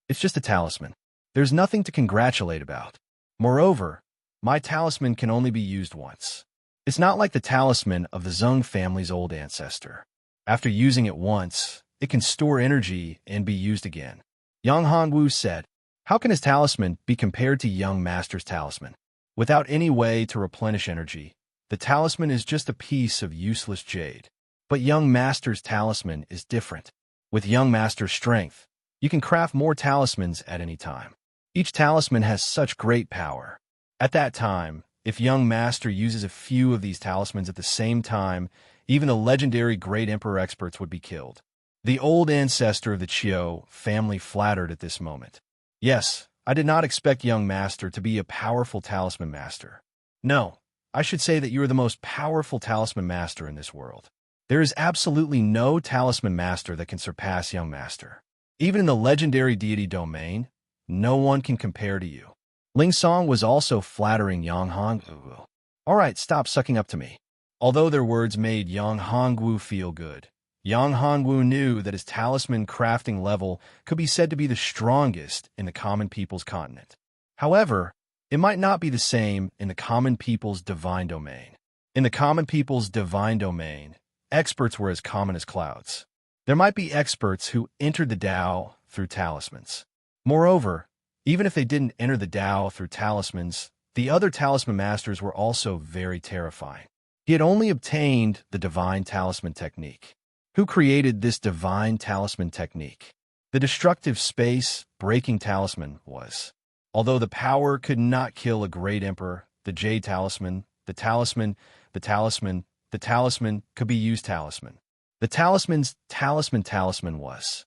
Speaker 1: It's just a talisman. There's nothing to congratulate about. Moreover, my talisman can only be used once. It's not like the talisman of the Zheng family's old ancestor. After using it once, it can store energy and be used again. Yang Hongwu said, how can his talisman be compared to young master's talisman? Without any way to replenish energy, the talisman is just a piece of useless jade. But young master's talisman is different. With young master's strength, you can craft more talismans at any time. Each talisman has such great power. At that time, if young master uses a few of these talismans at the same time, even the legendary great emperor experts would be killed. The old ancestor of the Qiu family flattered at this moment. Yes, I did not expect young master to be a powerful talisman master. No, I should say that you are the most powerful talisman master in this world. There is absolutely no talisman master that can surpass young master. Even in the legendary deity domain, no one can compare to you. Ling Song was also flattering Yang Hongwu. All right, stop sucking up to me. Although their words made Yang Hongwu feel good, Yang Hongwu knew that his talisman crafting level could be said to be the strongest in the common people's continent. However, it might not be the same in the common people's divine domain. In the common people's divine domain, experts were as common as clouds. There might be experts who entered the Tao through talismans. Moreover, even if they didn't enter the Tao through talismans, the other talisman masters were also very terrifying. He had only obtained the divine talisman technique. Who created this divine talisman technique? The destructive space-breaking talisman was. Although the power could not kill a great emperor, the jade talisman, the talisman could be used talisman. The talisman's talisman was.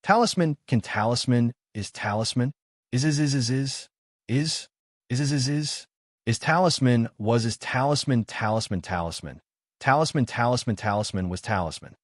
Speaker 1: Talisman can talisman is talisman. Is talisman was talisman was talisman.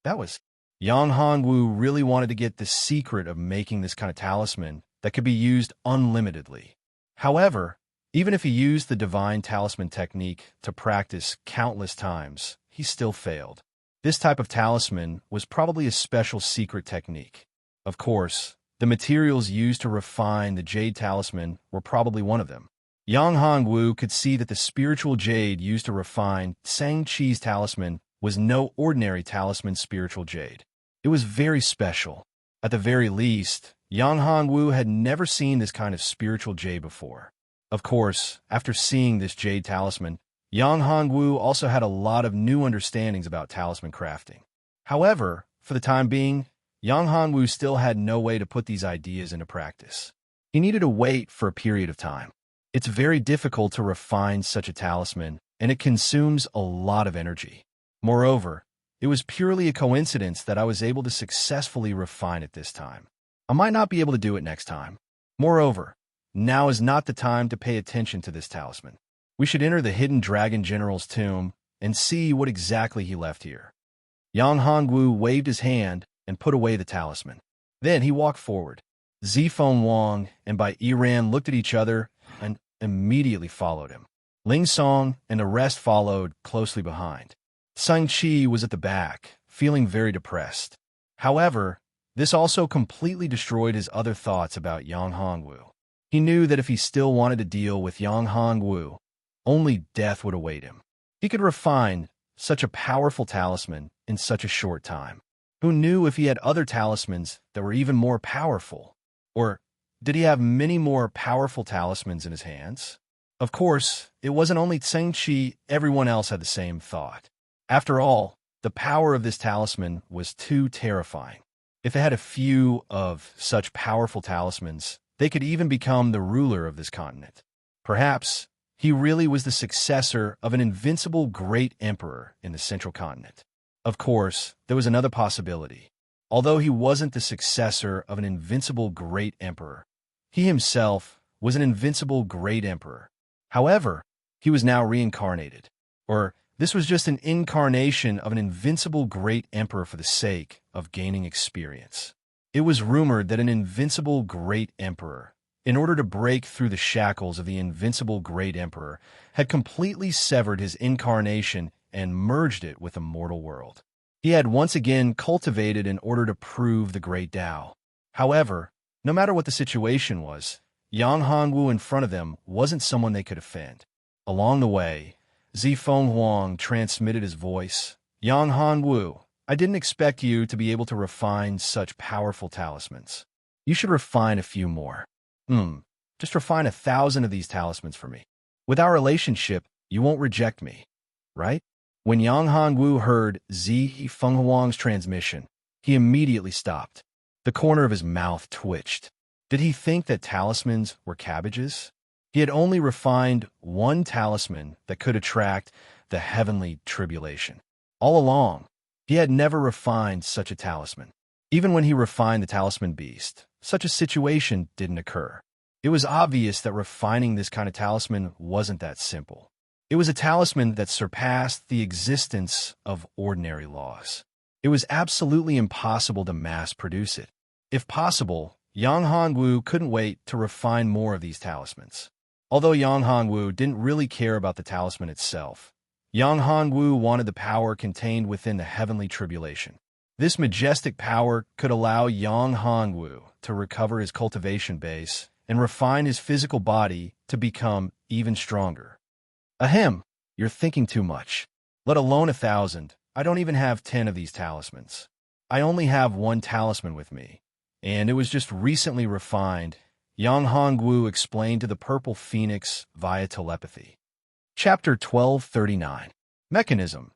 Speaker 1: That was. Yang Hongwu really wanted to get the secret of making this kind of talisman that could be used unlimitedly. However, even if he used the divine talisman technique to practice countless times, he still failed. This type of talisman was probably a special secret technique. Of course, the materials used to refine the jade talisman were probably one of them. Yang Hongwu could see that the spiritual jade used to refine Shang-Chi's talisman was no ordinary talisman spiritual jade. It was very special. At the very least, Yang Hongwu had never seen this kind of spiritual jade before. Of course, after seeing this jade talisman, Yang Hongwu also had a lot of new understandings about talisman crafting. However, for the time being, Yang Hongwu still had no way to put these ideas into practice. He needed to wait for a period of time. It's very difficult to refine such a talisman, and it consumes a lot of energy. Moreover, it was purely a coincidence that I was able to successfully refine it this time. I might not be able to do it next time. Moreover, now is not the time to pay attention to this talisman. We should enter the hidden dragon general's tomb and see what exactly he left here. Yang Hongwu waved his hand and put away the talisman. Then he walked forward. Zifeng Wang and Bai Yiran looked at each other and immediately followed him. Ling Song and the rest followed closely behind. Shang-Chi was at the back, feeling very depressed. However, This also completely destroyed his other thoughts about Yang Hongwu. He knew that if he still wanted to deal with Yang Hongwu, only death would await him. He could refine such a powerful talisman in such a short time. Who knew if he had other talismans that were even more powerful? Or did he have many more powerful talismans in his hands? Of course, it wasn't only Tseng-Chi, everyone else had the same thought. After all, the power of this talisman was too terrifying. If it had a few of such powerful talismans, they could even become the ruler of this continent. Perhaps he really was the successor of an invincible great emperor in the central continent. Of course, there was another possibility. Although he wasn't the successor of an invincible great emperor, he himself was an invincible great emperor. However, he was now reincarnated, or this was just an incarnation of an invincible great emperor for the sake of gaining experience. It was rumored that an invincible great emperor, in order to break through the shackles of the invincible great emperor, had completely severed his incarnation and merged it with the mortal world. He had once again cultivated in order to prove the great Tao. However, no matter what the situation was, Yang Hongwu in front of them wasn't someone they could offend. Along the way, Zifeng Huang transmitted his voice. Yang Hongwu, I didn't expect you to be able to refine such powerful talismans. You should refine a few more. Just refine 1,000 of these talismans for me. With our relationship, you won't reject me, right? When Yang Hongwu heard Zifeng Huang's transmission, he immediately stopped. The corner of his mouth twitched. Did he think that talismans were cabbages? He had only refined one talisman that could attract the heavenly tribulation. All along, he had never refined such a talisman. Even when he refined the talisman beast, such a situation didn't occur. It was obvious that refining this kind of talisman wasn't that simple. It was a talisman that surpassed the existence of ordinary laws. It was absolutely impossible to mass-produce it. If possible, Yang Hongwu couldn't wait to refine more of these talismans. Although Yang Hongwu didn't really care about the talisman itself, Yang Hongwu wanted the power contained within the heavenly tribulation. This majestic power could allow Yang Hongwu to recover his cultivation base and refine his physical body to become even stronger. Ahem, you're thinking too much. Let alone 1,000, I don't even have 10 of these talismans. I only have one talisman with me, and it was just recently refined, Yang Hongwu explained to the Purple Phoenix via telepathy. Chapter 1239. Mechanism.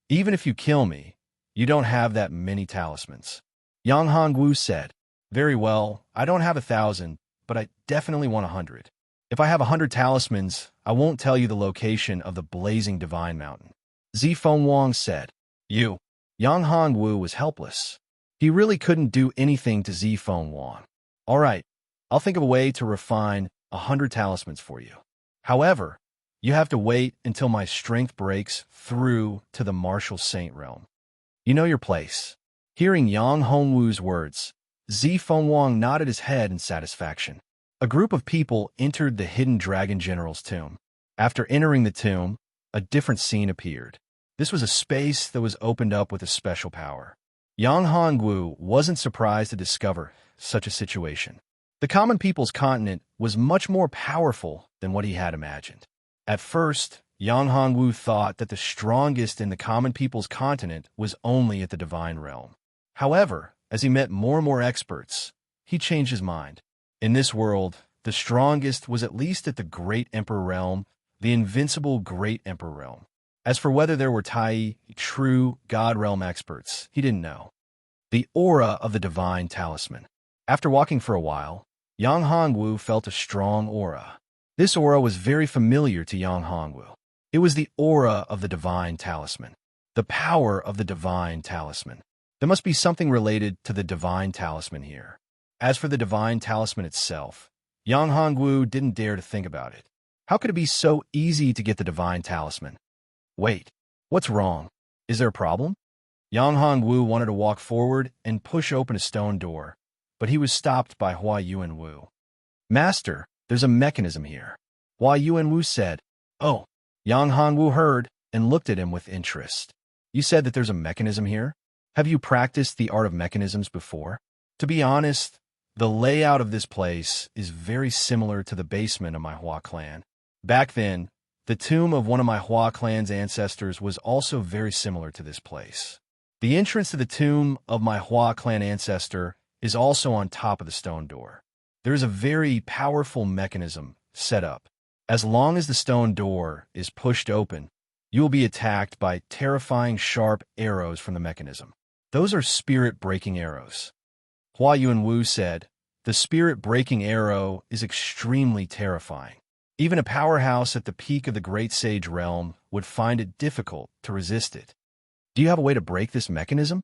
Speaker 1: Even if you kill me, you don't have that many talismans. Yang Hongwu said, Very well, I don't have 1,000, but I definitely want 100. If I have 100 talismans, I won't tell you the location of the blazing divine mountain. Zifeng Huang said, You. Yang Hongwu was helpless. He really couldn't do anything to Zifeng Huang. All right, I'll think of a way to refine 100 talismans for you. However, you have to wait until my strength breaks through to the martial saint realm. You know your place. Hearing Yang Hongwu's words, Zifeng Huang nodded his head in satisfaction. A group of people entered the hidden dragon general's tomb. After entering the tomb, a different scene appeared. This was a space that was opened up with a special power. Yang Hongwu wasn't surprised to discover such a situation. The common people's continent was much more powerful than what he had imagined. At first, Yang Hongwu thought that the strongest in the common people's continent was only at the divine realm. However, as he met more and more experts, he changed his mind. In this world, the strongest was at least at the Great Emperor realm, the invincible Great Emperor realm. As for whether there were Tai, true God realm experts, he didn't know. The aura of the divine talisman. After walking for a while, Yang Hongwu felt a strong aura. This aura was very familiar to Yang Hongwu. It was the aura of the divine talisman. The power of the divine talisman. There must be something related to the divine talisman here. As for the divine talisman itself, Yang Hongwu didn't dare to think about it. How could it be so easy to get the divine talisman? Wait, what's wrong? Is there a problem? Yang Hongwu wanted to walk forward and push open a stone door, but he was stopped by Hua Yuanwu. Master, there's a mechanism here. Hua Yuanwu said. Oh. Yang Hongwu heard and looked at him with interest. You said that there's a mechanism here? Have you practiced the art of mechanisms before? To be honest, the layout of this place is very similar to the basement of my Hua clan. Back then, the tomb of one of my Hua clan's ancestors was also very similar to this place. The entrance to the tomb of my Hua clan ancestor is also on top of the stone door. There is a very powerful mechanism set up. As long as the stone door is pushed open, you will be attacked by terrifying sharp arrows from the mechanism. Those are spirit-breaking arrows. Hua Yuanwu said, "The spirit-breaking arrow is extremely terrifying. Even a powerhouse at the peak of the Great Sage realm would find it difficult to resist it." "Do you have a way to break this mechanism?"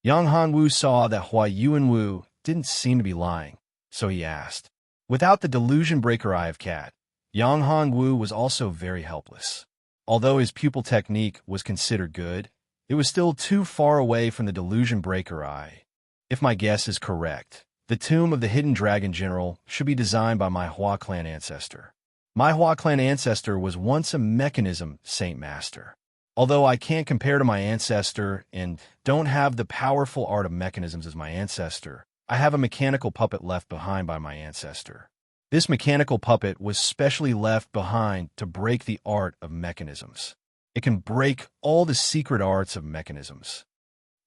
Speaker 1: Yang Hanwu saw that Hua Yuanwu didn't seem to be lying, so he asked. Without the delusion breaker Eye of Cat, Yang Hanwu was also very helpless. Although his pupil technique was considered good, it was still too far away from the delusion breaker Eye. If my guess is correct, the tomb of the hidden dragon general should be designed by my Hua clan ancestor. My Hua clan ancestor was once a mechanism saint master. Although I can't compare to my ancestor and don't have the powerful art of mechanisms as my ancestor, I have a mechanical puppet left behind by my ancestor. This mechanical puppet was specially left behind to break the art of mechanisms. It can break all the secret arts of mechanisms.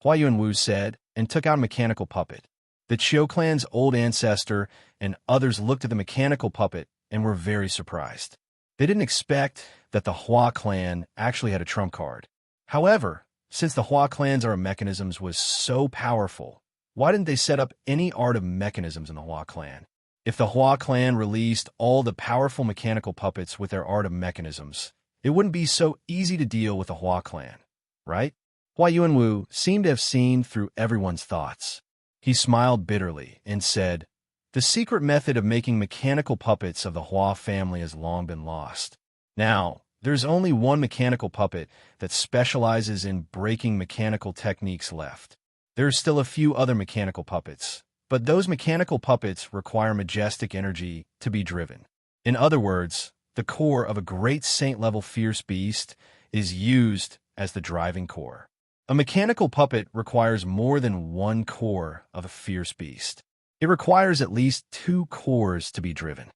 Speaker 1: Hua Yuanwu said, and took out a mechanical puppet. The Chiu clan's old ancestor and others looked at the mechanical puppet and were very surprised. They didn't expect that the Hua clan actually had a trump card. However, since the Hua clan's art of mechanisms was so powerful, why didn't they set up any art of mechanisms in the Hua clan? If the Hua clan released all the powerful mechanical puppets with their art of mechanisms, it wouldn't be so easy to deal with the Hua clan, right? Hua Yuanwu seemed to have seen through everyone's thoughts. He smiled bitterly and said, "The secret method of making mechanical puppets of the Hua family has long been lost. Now, there's only one mechanical puppet that specializes in breaking mechanical techniques left. There are still a few other mechanical puppets, but those mechanical puppets require majestic energy to be driven. In other words, the core of a great saint-level fierce beast is used as the driving core. A mechanical puppet requires more than one core of a fierce beast. It requires at least 2 cores to be driven.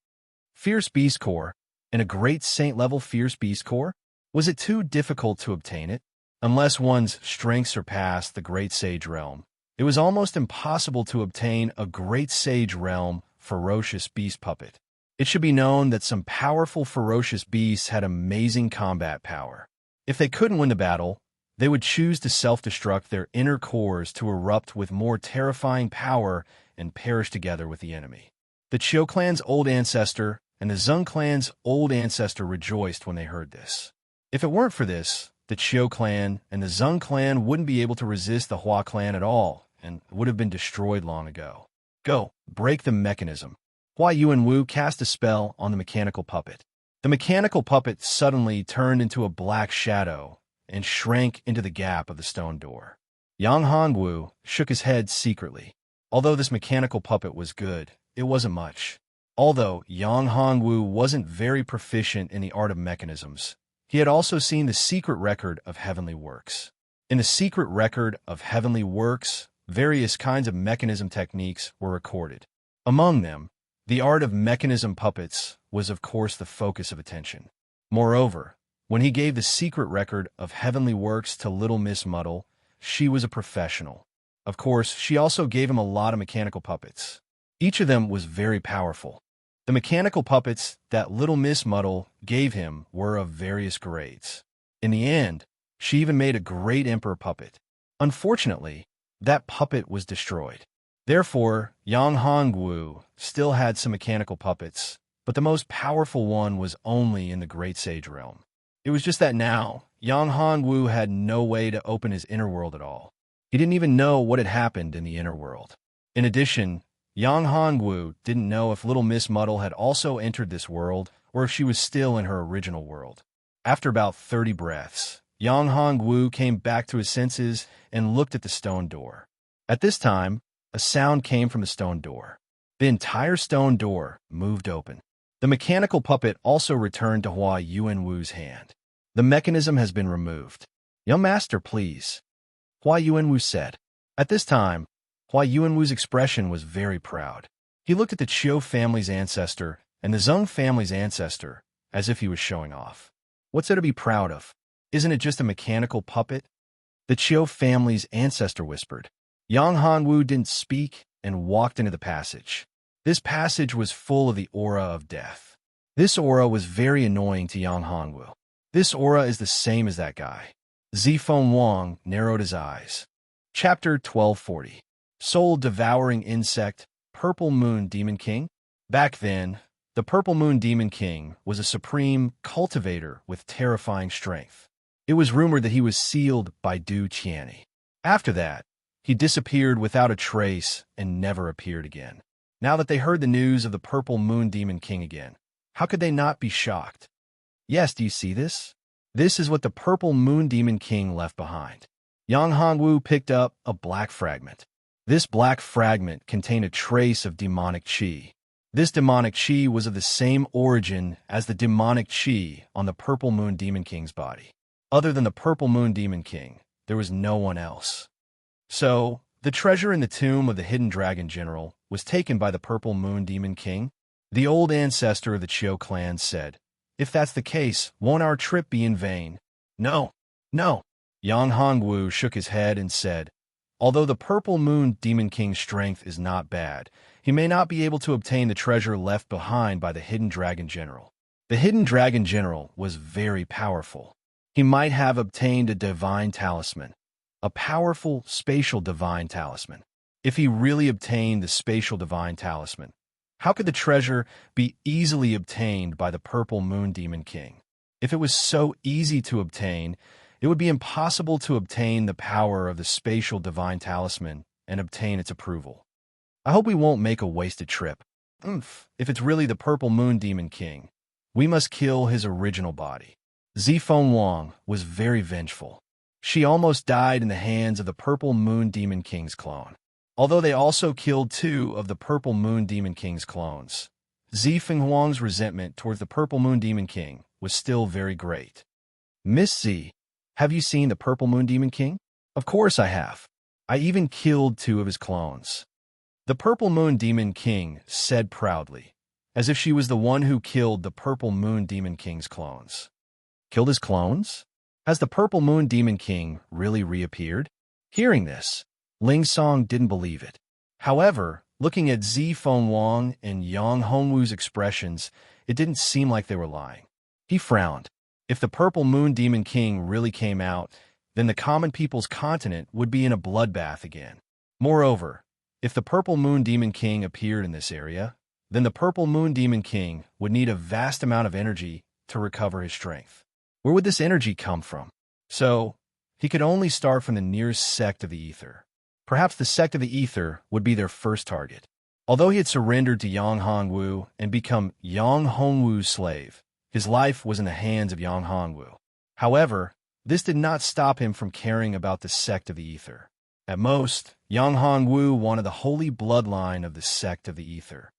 Speaker 1: Fierce beast core and a great saint-level fierce beast core? Was it too difficult to obtain it? Unless one's strength surpassed the Great Sage realm, it was almost impossible to obtain a Great Sage realm ferocious beast puppet. It should be known that some powerful ferocious beasts had amazing combat power. If they couldn't win the battle, they would choose to self-destruct their inner cores to erupt with more terrifying power and perish together with the enemy. The Chiu clan's old ancestor and the Zheng clan's old ancestor rejoiced when they heard this. If it weren't for this, the Chiu clan and the Zheng clan wouldn't be able to resist the Hua clan at all and would have been destroyed long ago. Go, break the mechanism. Hua Yuanwu cast a spell on the mechanical puppet. The mechanical puppet suddenly turned into a black shadow and shrank into the gap of the stone door. Yang Hanwu shook his head secretly. Although this mechanical puppet was good, it wasn't much. Although Yang Hanwu wasn't very proficient in the art of mechanisms, he had also seen the secret record of heavenly works. In the secret record of heavenly works, various kinds of mechanism techniques were recorded. Among them, the art of mechanism puppets was of course the focus of attention. Moreover, when he gave the secret record of heavenly works to Little Miss Muddle, she was a professional. Of course, she also gave him a lot of mechanical puppets. Each of them was very powerful. The mechanical puppets that Little Miss Muddle gave him were of various grades. In the end, she even made a great emperor puppet. Unfortunately, that puppet was destroyed. Therefore, Yang Hongwu still had some mechanical puppets, but the most powerful one was only in the Great Sage realm. It was just that now, Yang Hongwu had no way to open his inner world at all. He didn't even know what had happened in the inner world. In addition, Yang Hongwu didn't know if Little Miss Muddle had also entered this world or if she was still in her original world. After about 30 breaths, Yang Hongwu came back to his senses and looked at the stone door. At this time, a sound came from the stone door. The entire stone door moved open. The mechanical puppet also returned to Hua Yuanwu's hand. The mechanism has been removed. Young master, please, Hua Yuanwu said. At this time, while Yuanwu's expression was very proud. He looked at the Chiu family's ancestor and the Zheng family's ancestor as if he was showing off. What's there to be proud of? Isn't it just a mechanical puppet? The Chiu family's ancestor whispered. Yang Hanwu didn't speak and walked into the passage. This passage was full of the aura of death. This aura was very annoying to Yang Hanwu. This aura is the same as that guy. Zifeng Wang narrowed his eyes. Chapter 1240. Soul-devouring insect, Purple Moon Demon King? Back then, the Purple Moon Demon King was a supreme cultivator with terrifying strength. It was rumored that he was sealed by Du Qianni. After that, he disappeared without a trace and never appeared again. Now that they heard the news of the Purple Moon Demon King again, how could they not be shocked? Yes, do you see this? This is what the Purple Moon Demon King left behind. Yang Hanwu picked up a black fragment. This black fragment contained a trace of demonic qi. This demonic qi was of the same origin as the demonic qi on the Purple Moon Demon King's body. Other than the Purple Moon Demon King, there was no one else. So, the treasure in the tomb of the Hidden Dragon General was taken by the Purple Moon Demon King. The old ancestor of the Chiu clan said, "If that's the case, won't our trip be in vain?" No, no. Yang Hongwu shook his head and said, "Although the Purple Moon Demon King's strength is not bad, he may not be able to obtain the treasure left behind by the Hidden Dragon General. The Hidden Dragon General was very powerful. He might have obtained a divine talisman, a powerful spatial divine talisman. If he really obtained the spatial divine talisman, how could the treasure be easily obtained by the Purple Moon Demon King? If it was so easy to obtain, it would be impossible to obtain the power of the spatial divine talisman and obtain its approval. I hope we won't make a wasted trip. If it's really the Purple Moon Demon King, we must kill his original body." Zifeng Wang was very vengeful. She almost died in the hands of the Purple Moon Demon King's clone. Although they also killed 2 of the Purple Moon Demon King's clones, Zifeng Wang's resentment towards the Purple Moon Demon King was still very great. "Miss Z, have you seen the Purple Moon Demon King?" "Of course I have. I even killed 2 of his clones." The Purple Moon Demon King said proudly, as if she was the one who killed the Purple Moon Demon King's clones. Killed his clones? Has the Purple Moon Demon King really reappeared? Hearing this, Ling Song didn't believe it. However, looking at Zifeng Wang and Yang Hongwu's expressions, it didn't seem like they were lying. He frowned. If the Purple Moon Demon King really came out, then the common people's continent would be in a bloodbath again. Moreover, if the Purple Moon Demon King appeared in this area, then the Purple Moon Demon King would need a vast amount of energy to recover his strength. Where would this energy come from? So, he could only start from the nearest sect of the Ether. Perhaps the sect of the Ether would be their first target. Although he had surrendered to Yang Hongwu and become Yang Hongwu's slave, his life was in the hands of Yang Hongwu. However, this did not stop him from caring about the sect of the Ether. At most, Yang Hongwu wanted the holy bloodline of the sect of the Ether.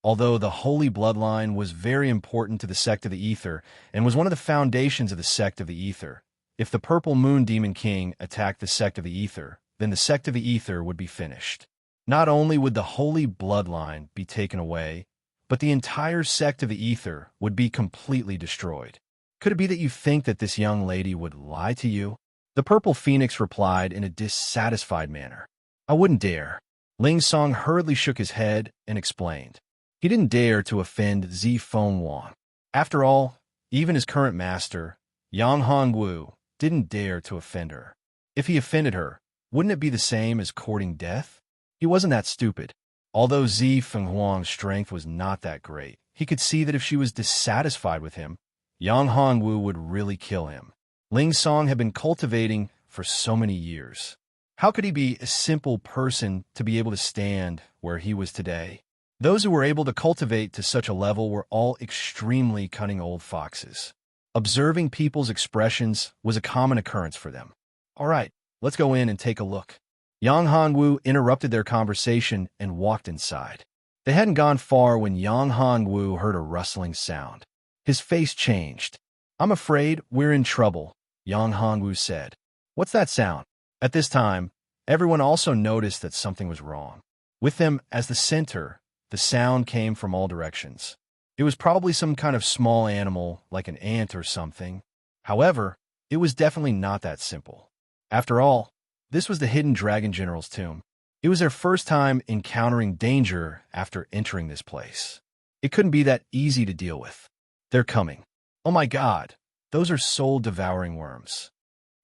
Speaker 1: Although the holy bloodline was very important to the sect of the Ether and was one of the foundations of the sect of the Ether, if the Purple Moon Demon King attacked the sect of the Ether, then the sect of the Ether would be finished. Not only would the holy bloodline be taken away, but the entire sect of the Ether would be completely destroyed. Could it be that you think that this young lady would lie to you? The Purple Phoenix replied in a dissatisfied manner. "I wouldn't dare." Ling Song hurriedly shook his head and explained. He didn't dare to offend Zifeng Wang. After all, even his current master, Yang Hongwu, didn't dare to offend her. If he offended her, wouldn't it be the same as courting death? He wasn't that stupid. Although Zifeng Wang's strength was not that great, he could see that if she was dissatisfied with him, Yang Hongwu would really kill him. Ling Song had been cultivating for so many years. How could he be a simple person to be able to stand where he was today? Those who were able to cultivate to such a level were all extremely cunning old foxes. Observing people's expressions was a common occurrence for them. "All right, let's go in and take a look." Yang Hongwu interrupted their conversation and walked inside. They hadn't gone far when Yang Hongwu heard a rustling sound. His face changed. "I'm afraid we're in trouble," Yang Hongwu said. "What's that sound?" At this time, Everyone also noticed that something was wrong. With them as the center, the sound came from all directions. It was probably some kind of small animal, like an ant or something. However, it was definitely not that simple. After all, this was the hidden dragon general's tomb. It was their first time encountering danger after entering this place. It couldn't be that easy to deal with. They're coming. Oh my God, those are soul-devouring worms.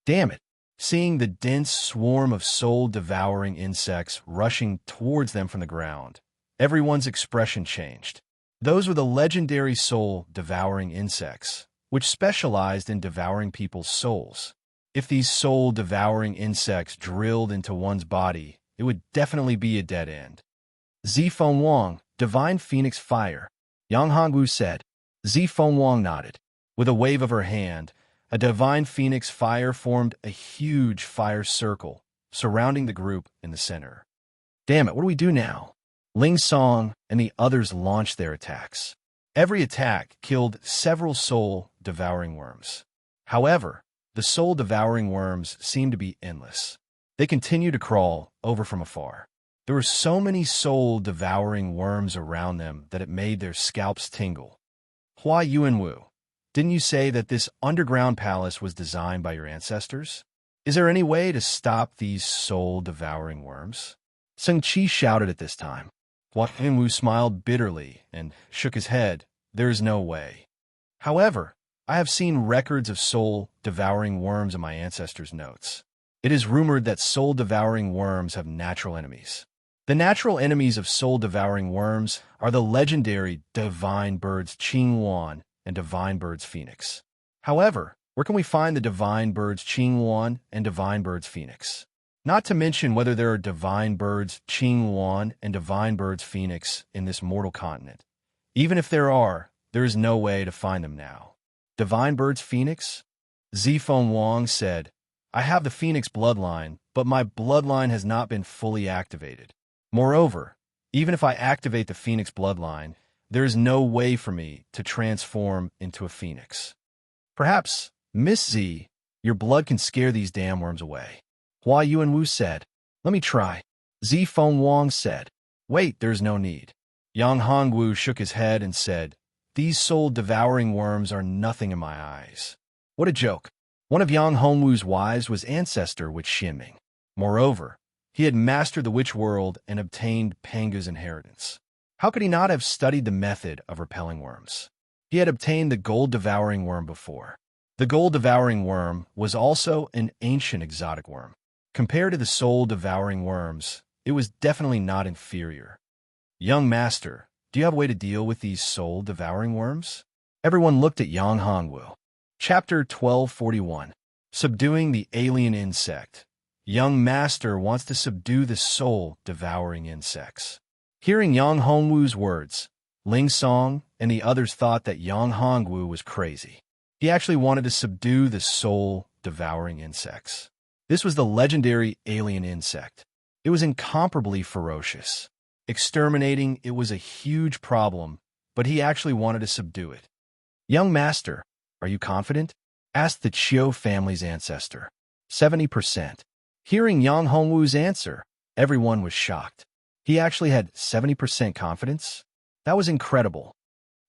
Speaker 1: Damn it. Seeing the dense swarm of soul-devouring insects rushing towards them from the ground, everyone's expression changed. Those were the legendary soul-devouring insects, which specialized in devouring people's souls. If these soul-devouring insects drilled into one's body, it would definitely be a dead end. Zifeng Wang, Divine Phoenix Fire, Yang Hongwu said. Zifeng Wang nodded. With a wave of her hand, a divine phoenix fire formed a huge fire circle, surrounding the group in the center. Damn it, what do we do now? Ling Song and the others launched their attacks. Every attack killed several soul-devouring worms. However, the soul-devouring worms seemed to be endless. They continued to crawl over from afar. There were so many soul-devouring worms around them that it made their scalps tingle. Hua Yuanwu, didn't you say that this underground palace was designed by your ancestors? Is there any way to stop these soul-devouring worms? Seng Qi shouted at this time. Hua Yuanwu smiled bitterly and shook his head. There is no way. However, I have seen records of soul-devouring worms in my ancestors' notes. It is rumored that soul-devouring worms have natural enemies. The natural enemies of soul-devouring worms are the legendary divine birds Qingwan and divine birds Phoenix. However, where can we find the divine birds Qingwan and divine birds Phoenix? Not to mention whether there are divine birds Qingwan and divine birds Phoenix in this mortal continent. Even if there are, there is no way to find them now. Divine birds Phoenix? Zifeng Wang said, I have the Phoenix bloodline, but my bloodline has not been fully activated. Moreover, even if I activate the Phoenix bloodline, there is no way for me to transform into a phoenix. Perhaps, Miss Z, your blood can scare these damn worms away. Hua Yuanwu said, Let me try. Zifeng Wang said, Wait, there's no need. Yang Hongwu shook his head and said, These soul-devouring worms are nothing in my eyes. What a joke. One of Yang Hongwu's wives was ancestor with Xianming. Moreover, he had mastered the witch world and obtained Panga's inheritance. How could he not have studied the method of repelling worms? He had obtained the gold-devouring worm before. The gold-devouring worm was also an ancient exotic worm. Compared to the soul-devouring worms, it was definitely not inferior. Young master, do you have a way to deal with these soul-devouring worms? Everyone looked at Yang Hongwu. Chapter 1241. Subduing the alien insect. Young master wants to subdue the soul-devouring insects. Hearing Yang Hongwu's words, Ling Song and the others thought that Yang Hongwu was crazy. He actually wanted to subdue the soul-devouring insects. This was the legendary alien insect. It was incomparably ferocious. Exterminating it was a huge problem, but he actually wanted to subdue it. Young master, are you confident? Asked the Chiu family's ancestor. 70%. Hearing Yang Hongwu's answer, everyone was shocked. He actually had 70% confidence? That was incredible.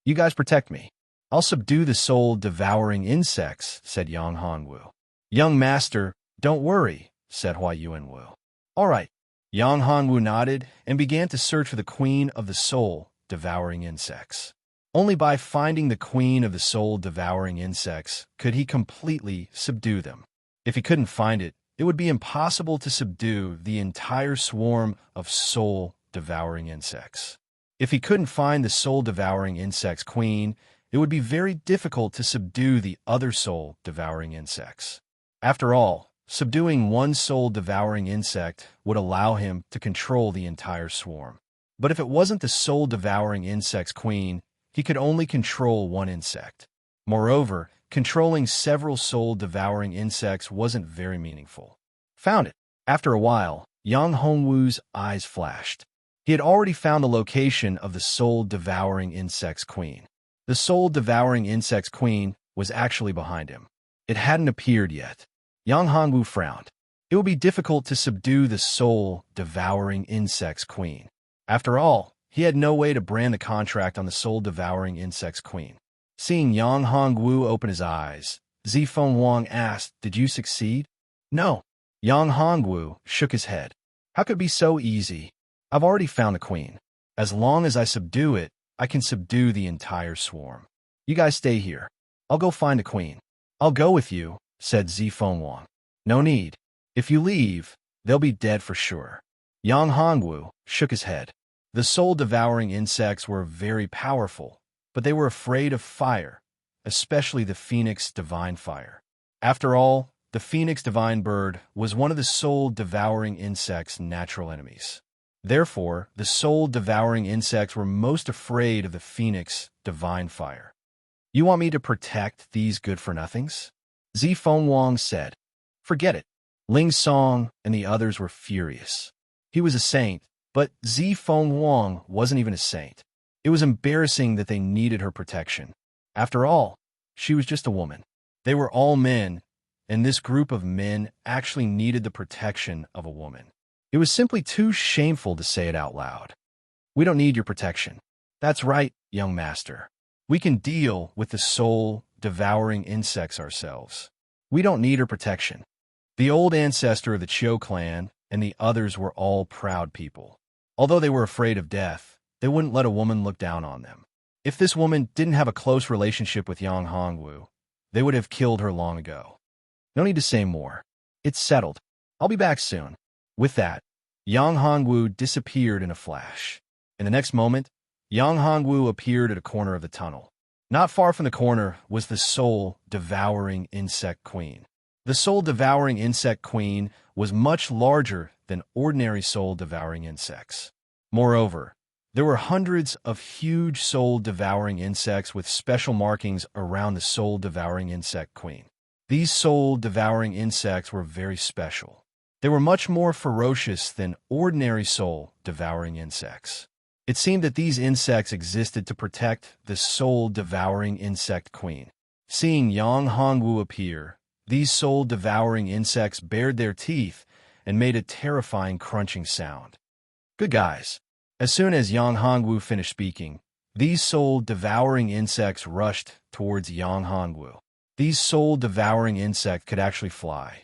Speaker 1: You guys protect me. I'll subdue the soul-devouring insects, said Yang Hongwu. Young master, don't worry, said Hua Yuanwu. All right. Yang Hongwu nodded and began to search for the queen of the soul-devouring insects. Only by finding the queen of the soul-devouring insects could he completely subdue them. If he couldn't find it, it would be impossible to subdue the entire swarm of soul-devouring insects. If he couldn't find the soul-devouring insect's queen, it would be very difficult to subdue the other soul-devouring insects. After all, subduing one soul-devouring insect would allow him to control the entire swarm. But if it wasn't the soul-devouring insect's queen, he could only control one insect. Moreover, controlling several soul-devouring insects wasn't very meaningful. Found it. After a while, Yang Hongwu's eyes flashed. He had already found the location of the soul-devouring insect's queen. The soul-devouring insect's queen was actually behind him. It hadn't appeared yet. Yang Hongwu frowned. It would be difficult to subdue the soul-devouring insects queen. After all, he had no way to brand the contract on the soul-devouring insects queen. Seeing Yang Hongwu open his eyes, Zifeng Wang asked, "Did you succeed?" "No." Yang Hongwu shook his head. "How could it be so easy? I've already found the queen. As long as I subdue it, I can subdue the entire swarm. You guys stay here. I'll go find a queen." "I'll go with you," said Zifeng Wang. "No need. If you leave, they'll be dead for sure." Yang Hongwu shook his head. The soul-devouring insects were very powerful, but they were afraid of fire, especially the phoenix divine fire. After all, the phoenix divine bird was one of the soul-devouring insects' natural enemies. Therefore, the soul-devouring insects were most afraid of the phoenix divine fire. "You want me to protect these good-for-nothings?" Zifeng Wang said. "Forget it." Ling Song and the others were furious. He was a saint, but Zifeng Wang wasn't even a saint. It was embarrassing that they needed her protection. After all, she was just a woman. They were all men, and this group of men actually needed the protection of a woman. It was simply too shameful to say it out loud. "We don't need your protection." "That's right, young master. We can deal with the soul-devouring insects ourselves. We don't need her protection." The old ancestor of the Chiu clan and the others were all proud people. Although they were afraid of death, they wouldn't let a woman look down on them. If this woman didn't have a close relationship with Yang Hongwu, they would have killed her long ago. No need to say more. It's settled. I'll be back soon. With that, Yang Hongwu disappeared in a flash. In the next moment, Yang Hongwu appeared at a corner of the tunnel. Not far from the corner was the soul-devouring insect queen. The soul-devouring insect queen was much larger than ordinary soul-devouring insects. Moreover, there were hundreds of huge soul-devouring insects with special markings around the soul-devouring insect queen. These soul-devouring insects were very special. They were much more ferocious than ordinary soul-devouring insects. It seemed that these insects existed to protect the soul-devouring insect queen. Seeing Yang Hongwu appear, these soul-devouring insects bared their teeth and made a terrifying crunching sound. "Good guys." As soon as Yang Hongwu finished speaking, these soul-devouring insects rushed towards Yang Hongwu. These soul-devouring insects could actually fly.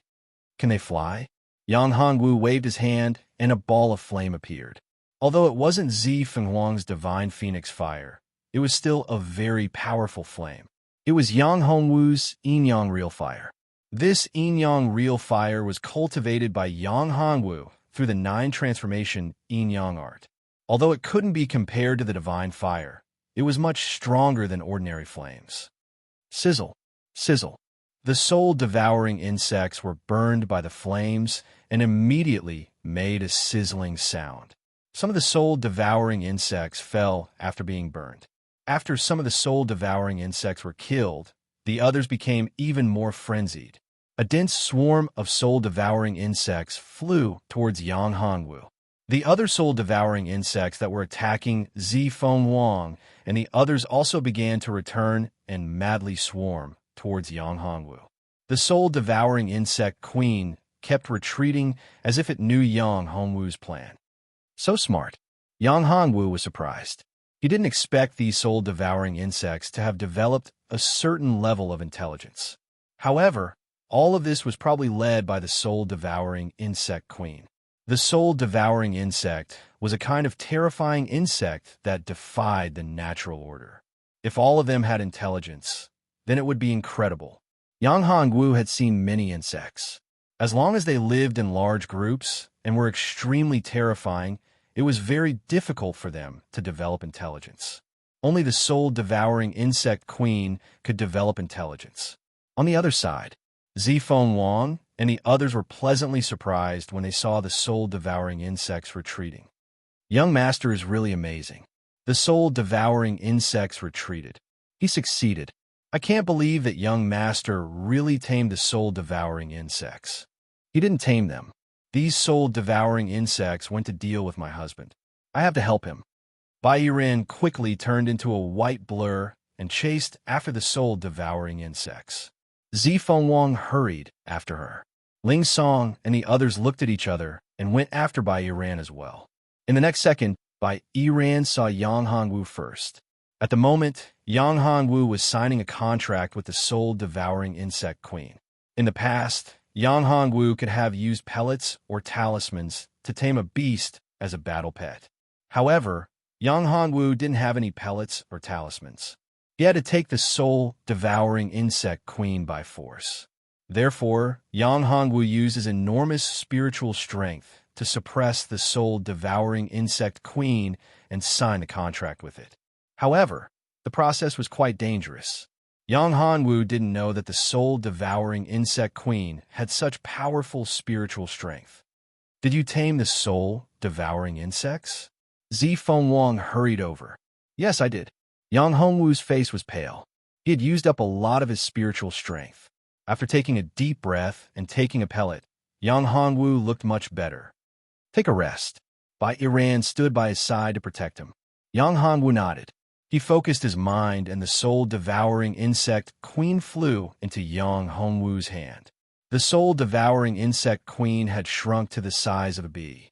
Speaker 1: "Can they fly?" Yang Hongwu waved his hand, and a ball of flame appeared. Although it wasn't Zifeng Wang's divine phoenix fire, it was still a very powerful flame. It was Yang Hongwu's yin-yang real fire. This yin-yang real fire was cultivated by Yang Hongwu through the 9 transformation yin-yang art. Although it couldn't be compared to the divine fire, it was much stronger than ordinary flames. Sizzle, sizzle. The soul-devouring insects were burned by the flames and immediately made a sizzling sound. Some of the soul-devouring insects fell after being burned. After some of the soul-devouring insects were killed, the others became even more frenzied. A dense swarm of soul-devouring insects flew towards Yang Hongwu. The other soul-devouring insects that were attacking Zifeng Wang and the others also began to return and madly swarm towards Yang Hongwu. The soul-devouring insect queen kept retreating as if it knew Yang Hongwu's plan. So smart. Yang Hongwu was surprised. He didn't expect these soul-devouring insects to have developed a certain level of intelligence. However, all of this was probably led by the soul-devouring insect queen. The soul-devouring insect was a kind of terrifying insect that defied the natural order. If all of them had intelligence, then it would be incredible. Yang Hongwu had seen many insects. As long as they lived in large groups and were extremely terrifying, it was very difficult for them to develop intelligence. Only the soul-devouring insect queen could develop intelligence. On the other side, Zifeng Wang and the others were pleasantly surprised when they saw the soul-devouring insects retreating. Young Master is really amazing. The soul-devouring insects retreated. He succeeded. I can't believe that Young Master really tamed the soul-devouring insects. He didn't tame them. These soul-devouring insects went to deal with my husband. I have to help him. Bai Yiren quickly turned into a white blur and chased after the soul-devouring insects. Zifeng Wang hurried after her. Ling Song and the others looked at each other and went after Bai Yiran as well. In the next second, Bai Yiran saw Yang Hongwu first. At the moment, Yang Hongwu was signing a contract with the soul-devouring insect queen. In the past, Yang Hongwu could have used pellets or talismans to tame a beast as a battle pet. However, Yang Hongwu didn't have any pellets or talismans. He had to take the soul-devouring insect queen by force. Therefore, Yang Hongwu used his enormous spiritual strength to suppress the soul-devouring insect queen and sign the contract with it. However, the process was quite dangerous. Yang Hongwu didn't know that the soul-devouring insect queen had such powerful spiritual strength. Did you tame the soul-devouring insects? Zi Fengwang hurried over. Yes, I did. Yang Hongwu's face was pale. He had used up a lot of his spiritual strength. After taking a deep breath and taking a pellet, Yang Hongwu looked much better. Take a rest. Bai Yiran stood by his side to protect him. Yang Hongwu nodded. He focused his mind, and the soul-devouring insect queen flew into Yang Hongwu's hand. The soul-devouring insect queen had shrunk to the size of a bee.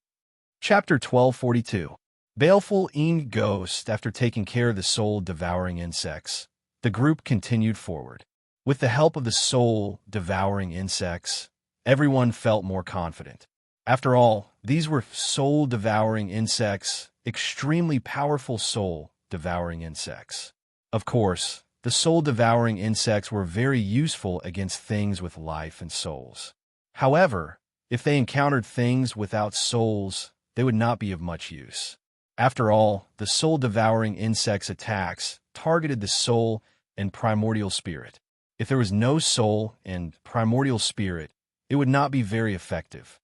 Speaker 1: Chapter 1242. Baleful Ing Ghost. After taking care of the soul-devouring insects, the group continued forward. With the help of the soul-devouring insects, everyone felt more confident. After all, these were soul-devouring insects, extremely powerful soul-devouring insects. Of course, the soul-devouring insects were very useful against things with life and souls. However, if they encountered things without souls, they would not be of much use. After all, the soul-devouring insects' attacks targeted the soul and primordial spirit. If there was no soul and primordial spirit, it would not be very effective.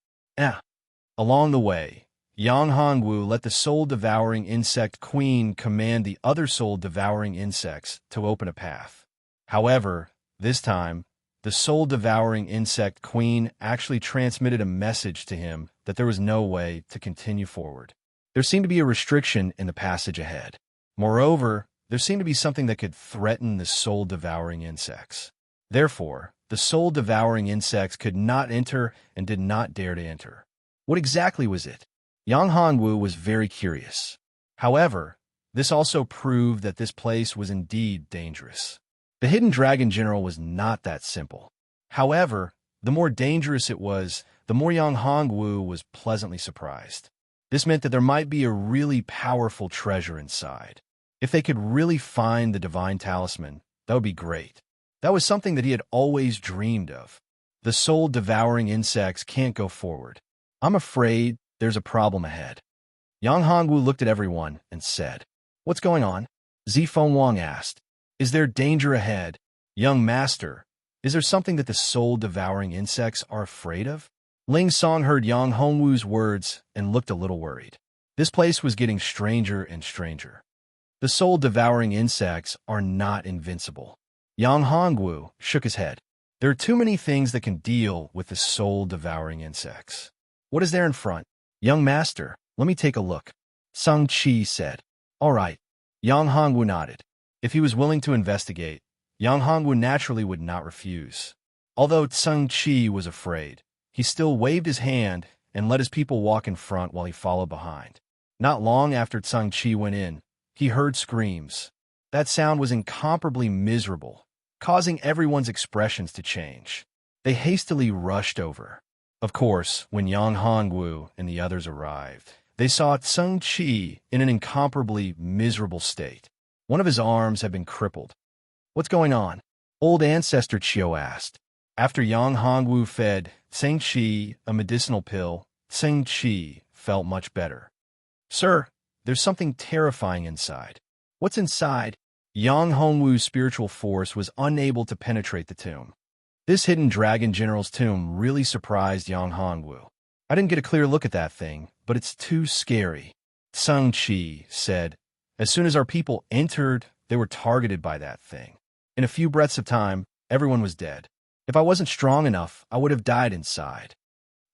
Speaker 1: Along the way, Yang Hongwu let the soul-devouring insect queen command the other soul-devouring insects to open a path. However, this time, the soul-devouring insect queen actually transmitted a message to him that there was no way to continue forward. There seemed to be a restriction in the passage ahead. Moreover, there seemed to be something that could threaten the soul-devouring insects. Therefore, the soul-devouring insects could not enter and did not dare to enter. What exactly was it? Yang Hongwu was very curious. However, this also proved that this place was indeed dangerous. The hidden dragon general was not that simple. However, the more dangerous it was, the more Yang Hongwu was pleasantly surprised. This meant that there might be a really powerful treasure inside. If they could really find the divine talisman, that would be great. That was something that he had always dreamed of. The soul-devouring insects can't go forward. I'm afraid there's a problem ahead. Yang Hongwu looked at everyone and said, What's going on? Zi Fengwang asked. Is there danger ahead? Young master, is there something that the soul-devouring insects are afraid of? Ling Song heard Yang Hongwu's words and looked a little worried. This place was getting stranger and stranger. The soul-devouring insects are not invincible. Yang Hongwu shook his head. There are too many things that can deal with the soul-devouring insects. What is there in front? Young master, let me take a look. Sung Chi said. All right. Yang Hongwu nodded. If he was willing to investigate, Yang Hongwu naturally would not refuse. Although Sung Chi was afraid, he still waved his hand and let his people walk in front while he followed behind. Not long after Sung Chi went in, he heard screams. That sound was incomparably miserable, causing everyone's expressions to change. They hastily rushed over. Of course, when Yang Hongwu and the others arrived, they saw Sung Chi in an incomparably miserable state. One of his arms had been crippled. What's going on? Old ancestor Chiu asked. After Yang Hongwu fed Sung Chi a medicinal pill, Sung Chi felt much better. Sir, there's something terrifying inside. What's inside? Yang Hongwu's spiritual force was unable to penetrate the tomb. This hidden dragon general's tomb really surprised Yang Hongwu. I didn't get a clear look at that thing, but it's too scary. Sung Chi said, As soon as our people entered, they were targeted by that thing. In a few breaths of time, everyone was dead. If I wasn't strong enough, I would have died inside.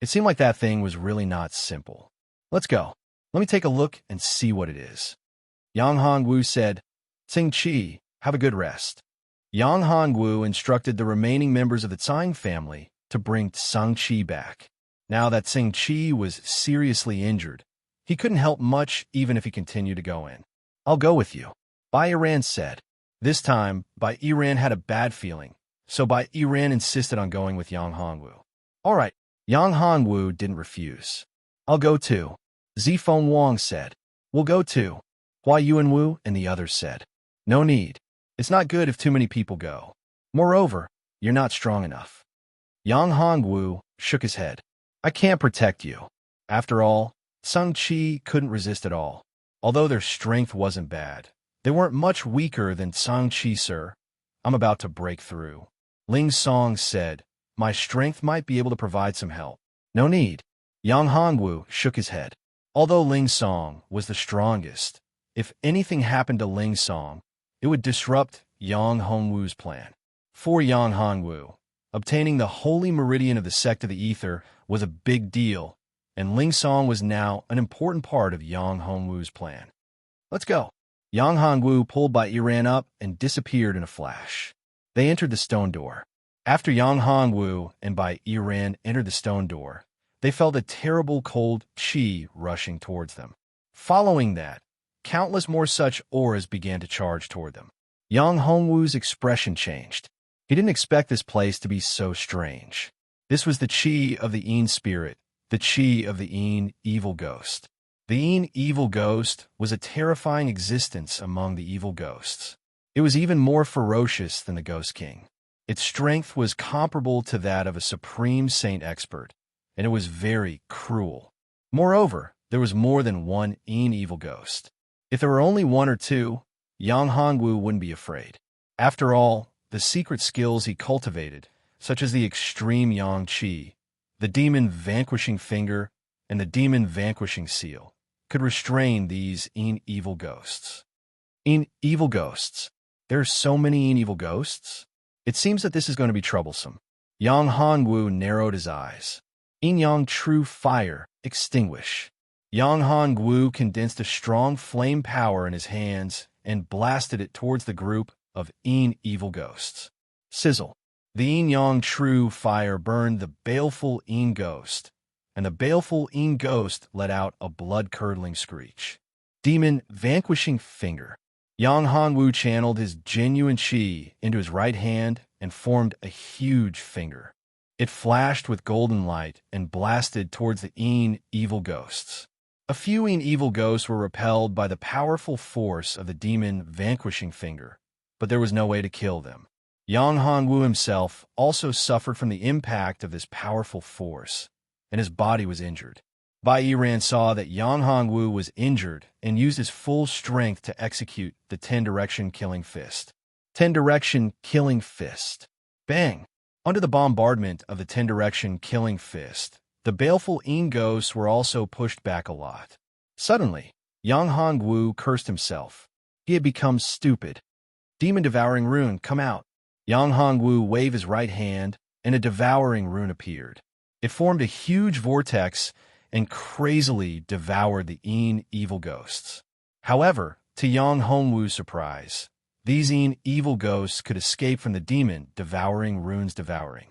Speaker 1: It seemed like that thing was really not simple. Let's go. Let me take a look and see what it is. Yang Hongwu said, Sing Chi, have a good rest. Yang Hongwu instructed the remaining members of the Tsang family to bring Shang-Chi back. Now that Shang-Chi was seriously injured, he couldn't help much even if he continued to go in. "I'll go with you," Bai Iran said. This time, Bai Iran had a bad feeling, so Bai Iran insisted on going with Yang Hongwu. "All right." Yang Hongwu didn't refuse. "I'll go too," Zifeng Wang said. "We'll go too," Hua Yuanwu and the others said. "No need. It's not good if too many people go. Moreover, you're not strong enough." Yang Hongwu shook his head. "I can't protect you." After all, Shang-Chi couldn't resist at all. Although their strength wasn't bad, they weren't much weaker than Shang-Chi, sir. "I'm about to break through," Ling Song said. "My strength might be able to provide some help." "No need." Yang Hongwu shook his head. Although Ling Song was the strongest, if anything happened to Ling Song, it would disrupt Yang Hongwu's plan. For Yang Hongwu, obtaining the holy meridian of the sect of the ether was a big deal, and Ling Song was now an important part of Yang Hongwu's plan. "Let's go." Yang Hongwu pulled Bai Iran up and disappeared in a flash. They entered the stone door. After Yang Hongwu and Bai Iran entered the stone door, they felt a terrible cold qi rushing towards them. Following that, countless more such auras began to charge toward them. Yang Hongwu's expression changed. He didn't expect this place to be so strange. This was the qi of the Yin spirit, the qi of the Yin evil ghost. The Yin evil ghost was a terrifying existence among the evil ghosts. It was even more ferocious than the Ghost King. Its strength was comparable to that of a supreme saint expert, and it was very cruel. Moreover, there was more than one Yin evil ghost. If there were only one or two, Yang Hongwu wouldn't be afraid. After all, the secret skills he cultivated, such as the extreme Yang Qi, the demon vanquishing finger, and the demon vanquishing seal, could restrain these Yin evil ghosts. Yin evil ghosts. There are so many Yin evil ghosts. It seems that this is going to be troublesome. Yang Hongwu narrowed his eyes. Yin Yang true fire, extinguish. Yang Hongwu condensed a strong flame power in his hands and blasted it towards the group of Yin evil ghosts. Sizzle. The Yin Yang true fire burned the baleful Yin ghost, and the baleful Yin ghost let out a blood-curdling screech. Demon vanquishing finger. Yang Hongwu channeled his genuine qi into his right hand and formed a huge finger. It flashed with golden light and blasted towards the Yin evil ghosts. A few Yin evil ghosts were repelled by the powerful force of the demon vanquishing finger, but there was no way to kill them. Yang Hongwu himself also suffered from the impact of this powerful force, and his body was injured. Bai Iran saw that Yang Hongwu was injured and used his full strength to execute the 10-direction killing fist. 10-direction killing fist. Bang! Under the bombardment of the 10-direction killing fist, the baleful Yin ghosts were also pushed back a lot. Suddenly, Yang Hongwu cursed himself. He had become stupid. Demon devouring rune, come out. Yang Hongwu waved his right hand, and a devouring rune appeared. It formed a huge vortex and crazily devoured the Yin evil ghosts. However, to Yang Hongwu's surprise, these Yin evil ghosts could escape from the demon devouring runes devouring.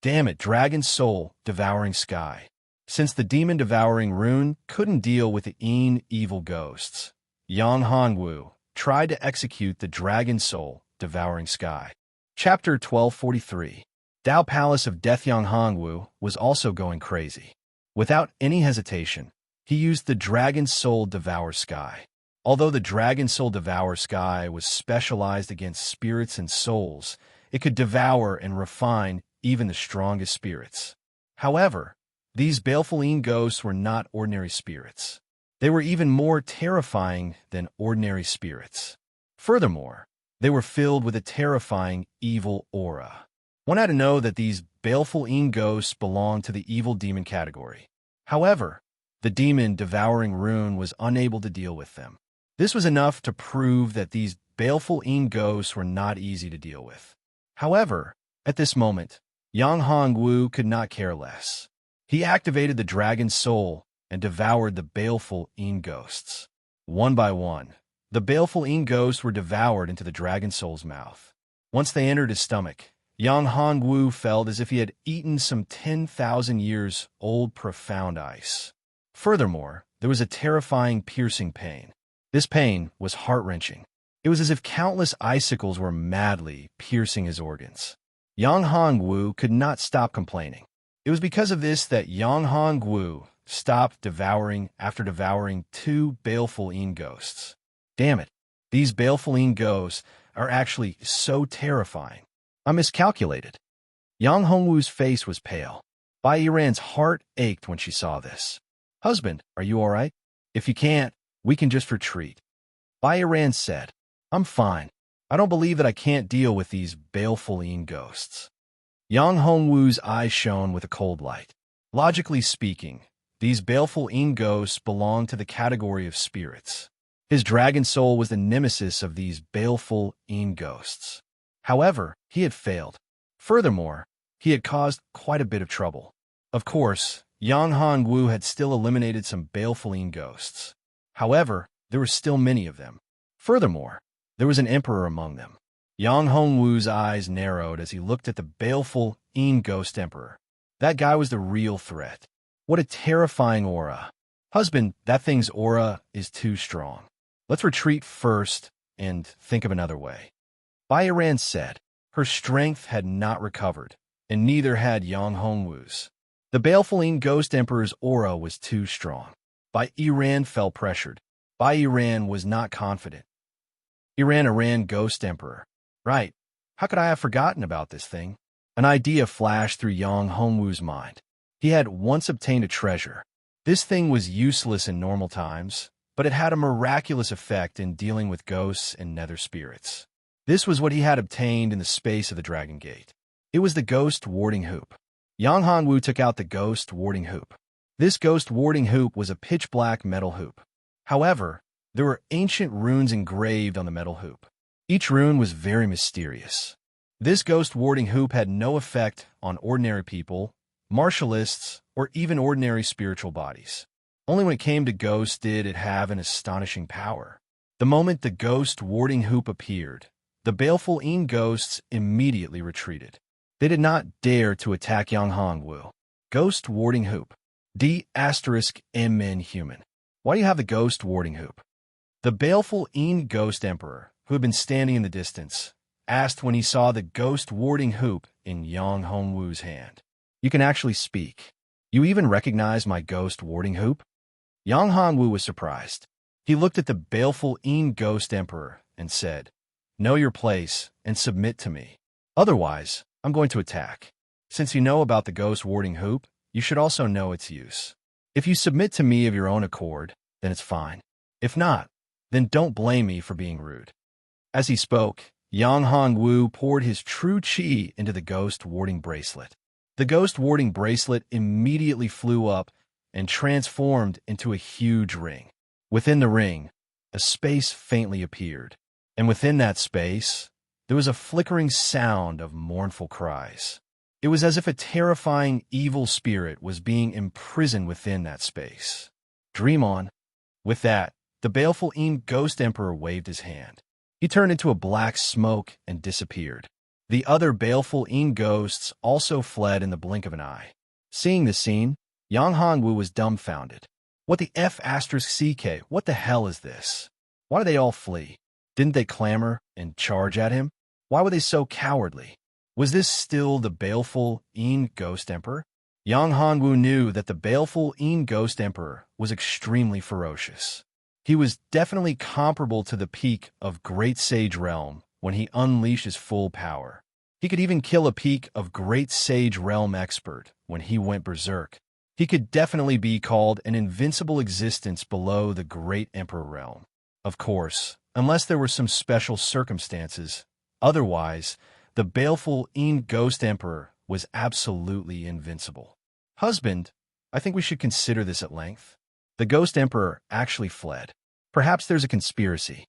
Speaker 1: Damn it, dragon soul devouring sky. Since the demon devouring rune couldn't deal with the Yin evil ghosts, Yang Hongwu tried to execute the dragon soul devouring sky. Chapter 1243. Dao Palace of Death. Yang Hongwu was also going crazy. Without any hesitation, he used the Dragon Soul Devour Sky. Although the Dragon Soul Devour Sky was specialized against spirits and souls, it could devour and refine even the strongest spirits. However, these baleful Yin ghosts were not ordinary spirits. They were even more terrifying than ordinary spirits. Furthermore, they were filled with a terrifying evil aura. One had to know that these baleful Yin ghosts belonged to the evil demon category. However, the demon devouring rune was unable to deal with them. This was enough to prove that these baleful Yin ghosts were not easy to deal with. However, at this moment, Yang Hongwu could not care less. He activated the Dragon Soul and devoured the baleful Yin ghosts. One by one, the baleful Yin ghosts were devoured into the Dragon Soul's mouth. Once they entered his stomach, Yang Hongwu felt as if he had eaten some 10,000 years old profound ice. Furthermore, there was a terrifying, piercing pain. This pain was heart-wrenching. It was as if countless icicles were madly piercing his organs. Yang Hongwu could not stop complaining. It was because of this that Yang Hongwu stopped devouring after devouring 2 baleful ghosts. Damn it, these baleful ghosts are actually so terrifying. I miscalculated. Yang Hongwu's face was pale. Bai Yiran's heart ached when she saw this. Husband, are you all right? If you can't, we can just retreat. Bai Yiran said, I'm fine. I don't believe that I can't deal with these baleful ghosts. Yang Hongwu's eyes shone with a cold light. Logically speaking, these baleful ghosts belong to the category of spirits. His dragon soul was the nemesis of these baleful ghosts. However, he had failed. Furthermore, he had caused quite a bit of trouble. Of course, Yang Hongwu had still eliminated some baleful ghosts. However, there were still many of them. Furthermore, there was an emperor among them. Yang Hongwu's eyes narrowed as he looked at the baleful ghost emperor. That guy was the real threat. What a terrifying aura. Husband, that thing's aura is too strong. Let's retreat first and think of another way. Bai Yiran said. Her strength had not recovered, and neither had Yang Hongwu's. The baleful ghost emperor's aura was too strong. Bai Yiran felt pressured. Bai Yiran was not confident. Iran ghost emperor. Right. How could I have forgotten about this thing? An idea flashed through Yang Hongwu's mind. He had once obtained a treasure. This thing was useless in normal times, but it had a miraculous effect in dealing with ghosts and nether spirits. This was what he had obtained in the space of the Dragon Gate. It was the ghost warding hoop. Yang Hongwu took out the ghost warding hoop. This ghost warding hoop was a pitch-black metal hoop. However, there were ancient runes engraved on the metal hoop. Each rune was very mysterious. This ghost warding hoop had no effect on ordinary people, martialists, or even ordinary spiritual bodies. Only when it came to ghosts did it have an astonishing power. The moment the ghost warding hoop appeared, the baleful ghosts immediately retreated. They did not dare to attack Yang Hongwu. Ghost warding hoop. D*MN human. Why do you have the ghost warding hoop? The baleful ghost emperor, who had been standing in the distance, asked when he saw the ghost warding hoop in Yang Hongwu's hand. You can actually speak. You even recognize my ghost warding hoop? Yang Hongwu was surprised. He looked at the baleful ghost emperor and said, Know your place and submit to me. Otherwise, I'm going to attack. Since you know about the ghost warding hoop, you should also know its use. If you submit to me of your own accord, then it's fine. If not, then don't blame me for being rude. As he spoke, Yang Hongwu poured his true qi into the ghost warding bracelet. The ghost warding bracelet immediately flew up and transformed into a huge ring. Within the ring, a space faintly appeared, and within that space, there was a flickering sound of mournful cries. It was as if a terrifying evil spirit was being imprisoned within that space. Dream on. With that, the baleful ghost emperor waved his hand. He turned into a black smoke and disappeared. The other baleful ghosts also fled in the blink of an eye. Seeing this scene, Yang Hongwu was dumbfounded. What the F***CK? What the hell is this? Why did they all flee? Didn't they clamor and charge at him? Why were they so cowardly? Was this still the baleful ghost emperor? Yang Hongwu knew that the baleful ghost emperor was extremely ferocious. He was definitely comparable to the peak of Great Sage Realm when he unleashed his full power. He could even kill a peak of Great Sage Realm expert when he went berserk. He could definitely be called an invincible existence below the Great Emperor realm. Of course, unless there were some special circumstances. Otherwise, the baleful ghost emperor was absolutely invincible. Husband, I think we should consider this at length. The ghost emperor actually fled. Perhaps there's a conspiracy.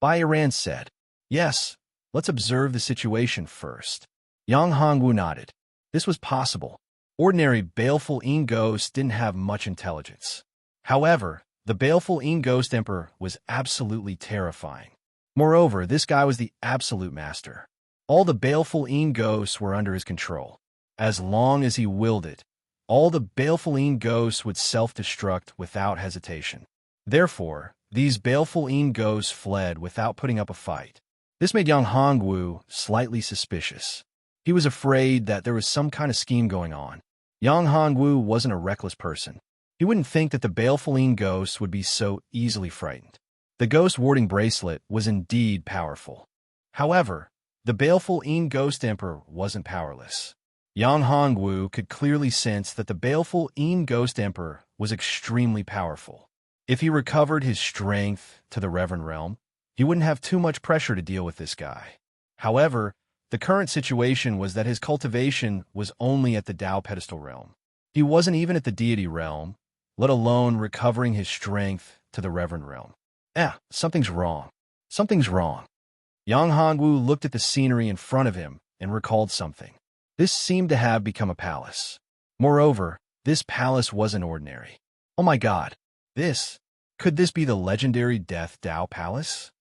Speaker 1: Bai Yiran said, Yes, let's observe the situation first. Yang Hongwu nodded. This was possible. Ordinary baleful ghosts didn't have much intelligence. However, the baleful ghost emperor was absolutely terrifying. Moreover, this guy was the absolute master. All the baleful ghosts were under his control. As long as he willed it, all the baleful ghosts would self-destruct without hesitation. Therefore, these baleful ghosts fled without putting up a fight. This made Yang Hongwu slightly suspicious. He was afraid that there was some kind of scheme going on. Yang Hongwu wasn't a reckless person. He wouldn't think that the baleful ghosts would be so easily frightened. The ghost warding bracelet was indeed powerful. However, the baleful ghost emperor wasn't powerless. Yang Hongwu could clearly sense that the baleful ghost emperor was extremely powerful. If he recovered his strength to the reverend realm, he wouldn't have too much pressure to deal with this guy. However, the current situation was that his cultivation was only at the Tao pedestal realm. He wasn't even at the deity realm, let alone recovering his strength to the reverend realm. Something's wrong. Something's wrong. Yang Hongwu looked at the scenery in front of him and recalled something. This seemed to have become a palace. Moreover, this palace wasn't ordinary. Oh my god, could this be the legendary Death Tao Palace?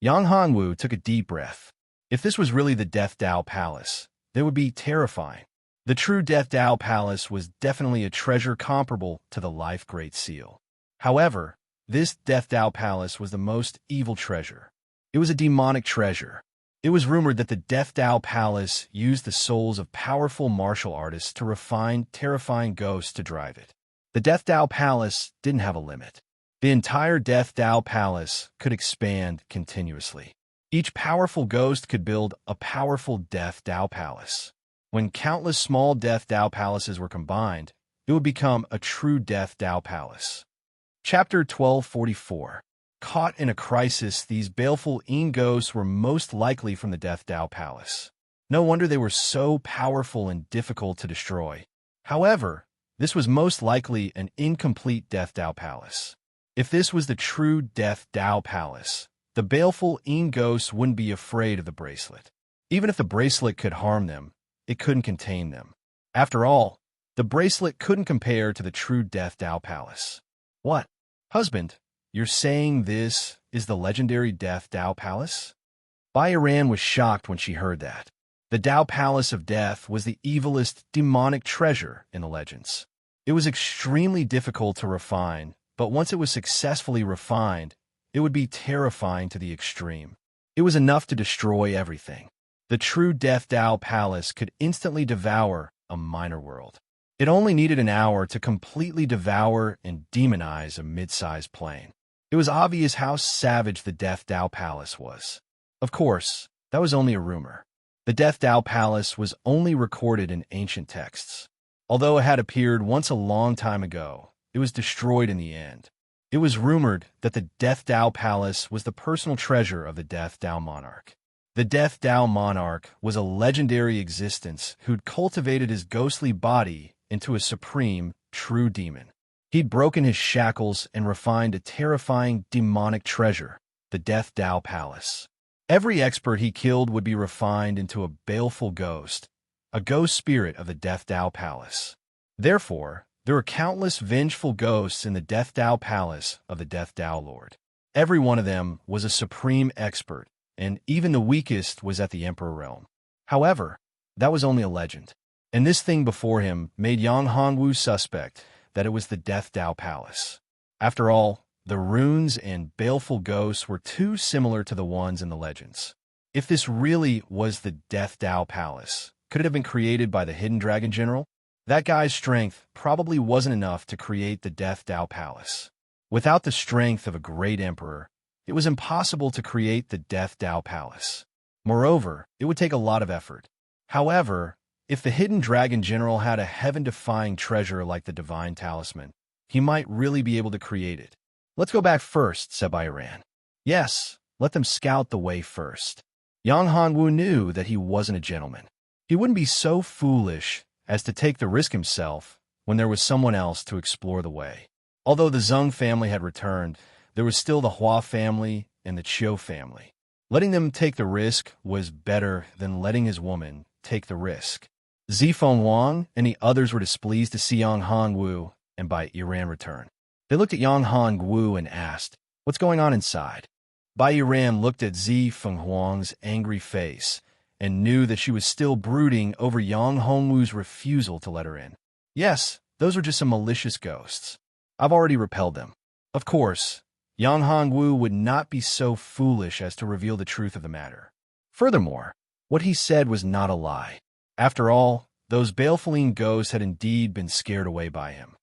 Speaker 1: Yang Hongwu took a deep breath. If this was really the Death Tao Palace, that would be terrifying. The true Death Tao Palace was definitely a treasure comparable to the Life Great Seal. However, this Death Tao Palace was the most evil treasure. It was a demonic treasure. It was rumored that the Death Tao Palace used the souls of powerful martial artists to refine terrifying ghosts to drive it. The Death Tao Palace didn't have a limit. The entire Death Tao Palace could expand continuously. Each powerful ghost could build a powerful Death Tao Palace. When countless small Death Tao Palaces were combined, it would become a true Death Tao Palace. Chapter 1244. Caught in a crisis, these baleful ghosts were most likely from the Death Tao Palace. No wonder they were so powerful and difficult to destroy. However, this was most likely an incomplete Death Tao Palace. If this was the true Death Tao Palace, the baleful ghosts wouldn't be afraid of the bracelet. Even if the bracelet could harm them, it couldn't contain them. After all, the bracelet couldn't compare to the true Death Tao Palace. What? Husband, you're saying this is the legendary Death Tao Palace? Bai Iran was shocked when she heard that. The Tao Palace of Death was the evilest demonic treasure in the legends. It was extremely difficult to refine, but once it was successfully refined, it would be terrifying to the extreme. It was enough to destroy everything. The true Death Tao Palace could instantly devour a minor world. It only needed an hour to completely devour and demonize a mid-sized plane. It was obvious how savage the Death Tao Palace was. Of course, that was only a rumor. The Death Tao Palace was only recorded in ancient texts. Although it had appeared once a long time ago, it was destroyed in the end. It was rumored that the Death Tao Palace was the personal treasure of the Death Tao monarch. The Death Tao monarch was a legendary existence who'd cultivated his ghostly body into a supreme, true demon. He'd broken his shackles and refined a terrifying demonic treasure, the Death Tao Palace. Every expert he killed would be refined into a baleful ghost, a ghost spirit of the Death Tao Palace. Therefore, there were countless vengeful ghosts in the Death Tao Palace of the Death Tao Lord. Every one of them was a supreme expert, and even the weakest was at the Emperor realm. However, that was only a legend, and this thing before him made Yang Hongwu suspect that it was the Death Tao Palace. After all, the runes and baleful ghosts were too similar to the ones in the legends. If this really was the Death Tao Palace, could it have been created by the Hidden Dragon General? That guy's strength probably wasn't enough to create the Death Tao Palace. Without the strength of a great emperor, it was impossible to create the Death Tao Palace. Moreover, it would take a lot of effort. However, if the Hidden Dragon General had a heaven-defying treasure like the Divine Talisman, he might really be able to create it. Let's go back first, said Bai Iran. Yes, let them scout the way first. Yang Hongwu knew that he wasn't a gentleman. He wouldn't be so foolish as to take the risk himself when there was someone else to explore the way. Although the Zheng family had returned, there was still the Hua family and the Qiu family. Letting them take the risk was better than letting his woman take the risk. Zifeng Wang and the others were displeased to see Yang Hongwu and Bai Iran return. They looked at Yang Hongwu and asked, "What's going on inside?" Bai Iran looked at Zifeng Wang's angry face and knew that she was still brooding over Yang Hongwu's refusal to let her in. Yes, those were just some malicious ghosts. I've already repelled them. Of course, Yang Hongwu would not be so foolish as to reveal the truth of the matter. Furthermore, what he said was not a lie. After all, those baleful ghosts had indeed been scared away by him.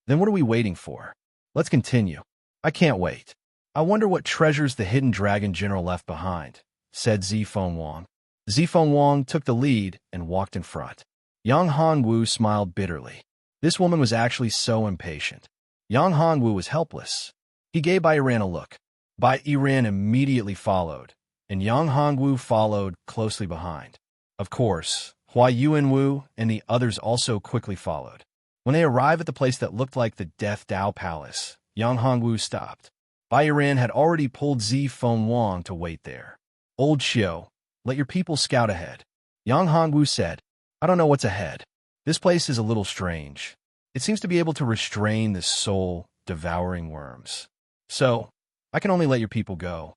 Speaker 1: Then what are we waiting for? Let's continue. I can't wait. I wonder what treasures the hidden dragon general left behind, said Zifeng Wang. Zifeng Wang took the lead and walked in front. Yang Hongwu smiled bitterly. This woman was actually so impatient. Yang Hongwu was helpless. He gave Bai Yiran a look. Bai Yiran immediately followed, and Yang Hongwu followed closely behind. Of course, Hua Yuanwu and the others also quickly followed. When they arrived at the place that looked like the Death Dao Palace, Yang Hongwu stopped. Bai Yiran had already pulled Zifeng Wang to wait there. Old Xiu, let your people scout ahead. Yang Hongwu said, I don't know what's ahead. This place is a little strange. It seems to be able to restrain the soul-devouring worms. So, I can only let your people go.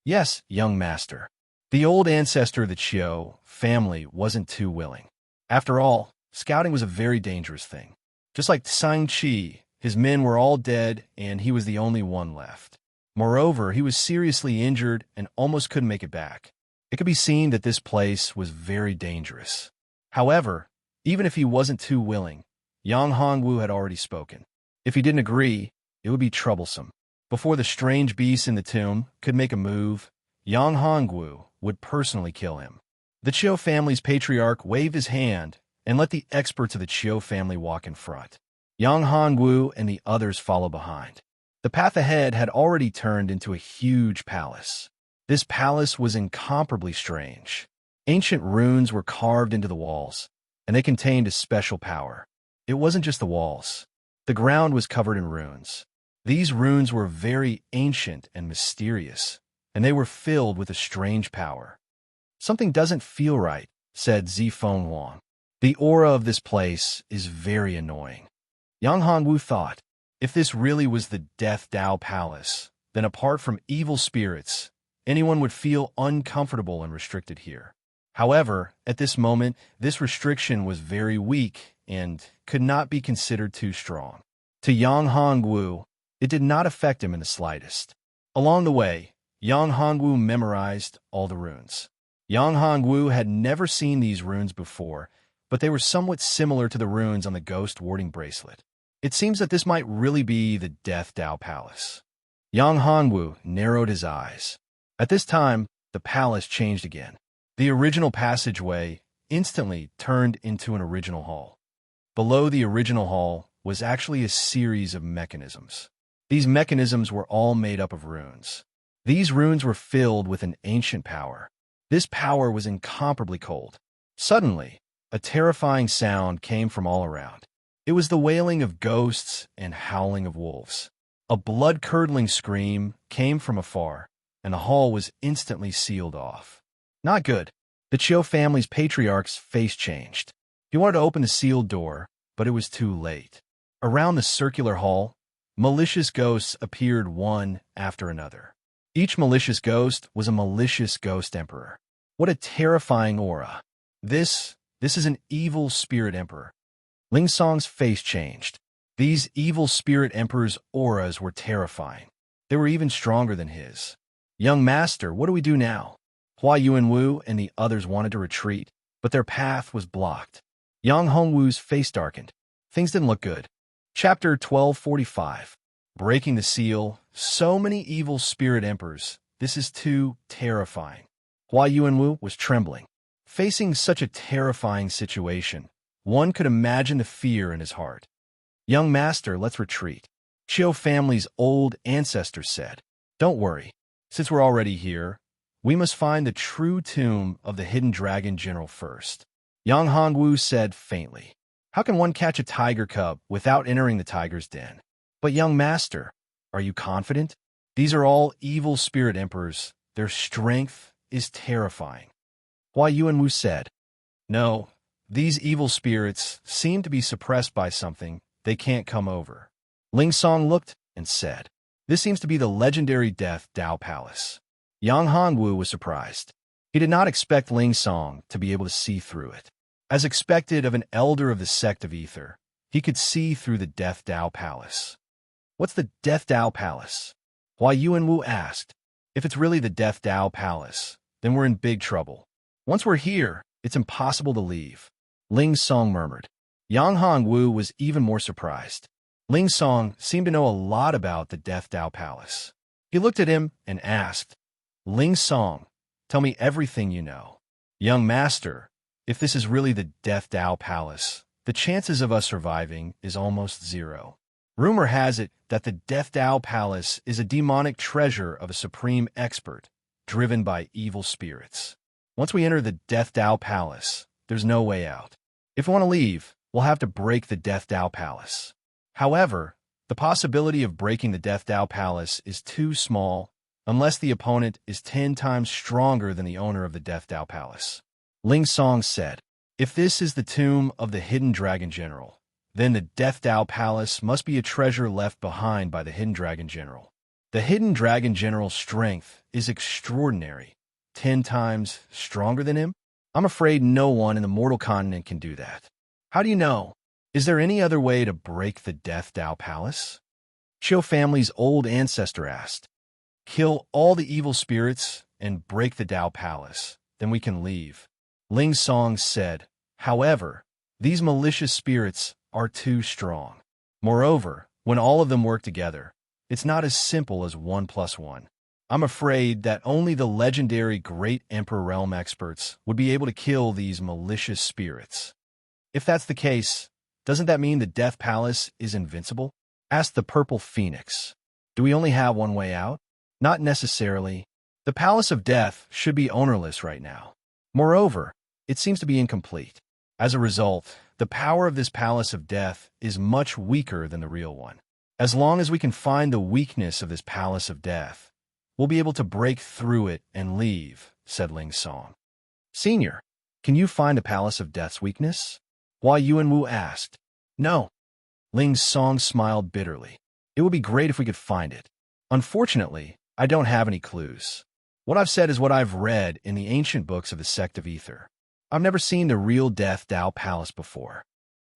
Speaker 1: Yes, young master. The old ancestor of the Qiu family wasn't too willing. After all, scouting was a very dangerous thing. Just like Tsang Qi, his men were all dead and he was the only one left. Moreover, he was seriously injured and almost couldn't make it back. It could be seen that this place was very dangerous. However, even if he wasn't too willing, Yang Hongwu had already spoken. If he didn't agree, it would be troublesome. Before the strange beast in the tomb could make a move, Yang Hongwu would personally kill him. The Qiu family's patriarch waved his hand and let the experts of the Qiu family walk in front. Yang Hongwu and the others follow behind. The path ahead had already turned into a huge palace. This palace was incomparably strange. Ancient runes were carved into the walls, and they contained a special power. It wasn't just the walls. The ground was covered in runes. These runes were very ancient and mysterious, and they were filled with a strange power. Something doesn't feel right, said Zifeng Wang. The aura of this place is very annoying. Yang Hongwu thought, if this really was the Death Dao Palace, then apart from evil spirits, anyone would feel uncomfortable and restricted here. However, at this moment, this restriction was very weak and could not be considered too strong. To Yang Hongwu, it did not affect him in the slightest. Along the way, Yang Hongwu memorized all the runes. Yang Hongwu had never seen these runes before, but they were somewhat similar to the runes on the ghost warding bracelet. It seems that this might really be the Death Dao Palace. Yang Hongwu narrowed his eyes. At this time, the palace changed again. The original passageway instantly turned into an original hall. Below the original hall was actually a series of mechanisms. These mechanisms were all made up of runes. These runes were filled with an ancient power. This power was incomparably cold. Suddenly, a terrifying sound came from all around. It was the wailing of ghosts and howling of wolves. A blood-curdling scream came from afar, and the hall was instantly sealed off. Not good. The Qiu family's patriarch's face changed. He wanted to open the sealed door, but it was too late. Around the circular hall, malicious ghosts appeared one after another. Each malicious ghost was a malicious ghost emperor. What a terrifying aura. This is an evil spirit emperor. Ling Song's face changed. These evil spirit emperors' auras were terrifying. They were even stronger than his. Young master, what do we do now? Hua Yuanwu and the others wanted to retreat, but their path was blocked. Yang Hongwu's face darkened. Things didn't look good. Chapter 1245. Breaking the seal. So many evil spirit emperors. This is too terrifying. Hua Yuanwu was trembling. Facing such a terrifying situation, one could imagine the fear in his heart. Young master, let's retreat. Qiu family's old ancestors said. Don't worry. Since we're already here, we must find the true tomb of the hidden dragon general first. Yang Hongwu said faintly. How can one catch a tiger cub without entering the tiger's den? But young master, are you confident? These are all evil spirit emperors. Their strength is terrifying. Hua Yuanwu said. No, these evil spirits seem to be suppressed by something they can't come over. Ling Song looked and said. This seems to be the legendary Death Dao Palace. Yang Hongwu was surprised. He did not expect Ling Song to be able to see through it. As expected of an elder of the sect of Ether, he could see through the Death Dao Palace. What's the Death Dao Palace? Hua Yuanwu asked. If it's really the Death Dao Palace, then we're in big trouble. Once we're here, it's impossible to leave. Ling Song murmured. Yang Hongwu was even more surprised. Ling Song seemed to know a lot about the Death Dao Palace. He looked at him and asked, Ling Song, tell me everything you know. Young master, if this is really the Death Dao Palace, the chances of us surviving is almost zero. Rumor has it that the Death Dao Palace is a demonic treasure of a supreme expert, driven by evil spirits. Once we enter the Death Dao Palace, there's no way out. If we want to leave, we'll have to break the Death Dao Palace. However, the possibility of breaking the Death Dao Palace is too small unless the opponent is 10 times stronger than the owner of the Death Dao Palace. Ling Song said, if this is the tomb of the Hidden Dragon General, then the Death Dao Palace must be a treasure left behind by the Hidden Dragon General. The Hidden Dragon General's strength is extraordinary, 10 times stronger than him? I'm afraid no one in the mortal continent can do that. How do you know? Is there any other way to break the Death Dao Palace? Qiu family's old ancestor asked. Kill all the evil spirits and break the Dao Palace, then we can leave. Ling Song said, however, these malicious spirits are too strong. Moreover, when all of them work together, it's not as simple as 1 + 1. I'm afraid that only the legendary Great Emperor Realm experts would be able to kill these malicious spirits. If that's the case, doesn't that mean the Death Palace is invincible? Asked the Purple Phoenix. Do we only have one way out? Not necessarily. The Palace of Death should be ownerless right now. Moreover, it seems to be incomplete. As a result, the power of this Palace of Death is much weaker than the real one. As long as we can find the weakness of this Palace of Death, we'll be able to break through it and leave, said Ling Song. Senior, can you find the Palace of Death's weakness? Hua Yuanwu asked. No. Ling Song smiled bitterly. It would be great if we could find it. Unfortunately, I don't have any clues. What I've said is what I've read in the ancient books of the sect of Ether. I've never seen the real Death Dao Palace before.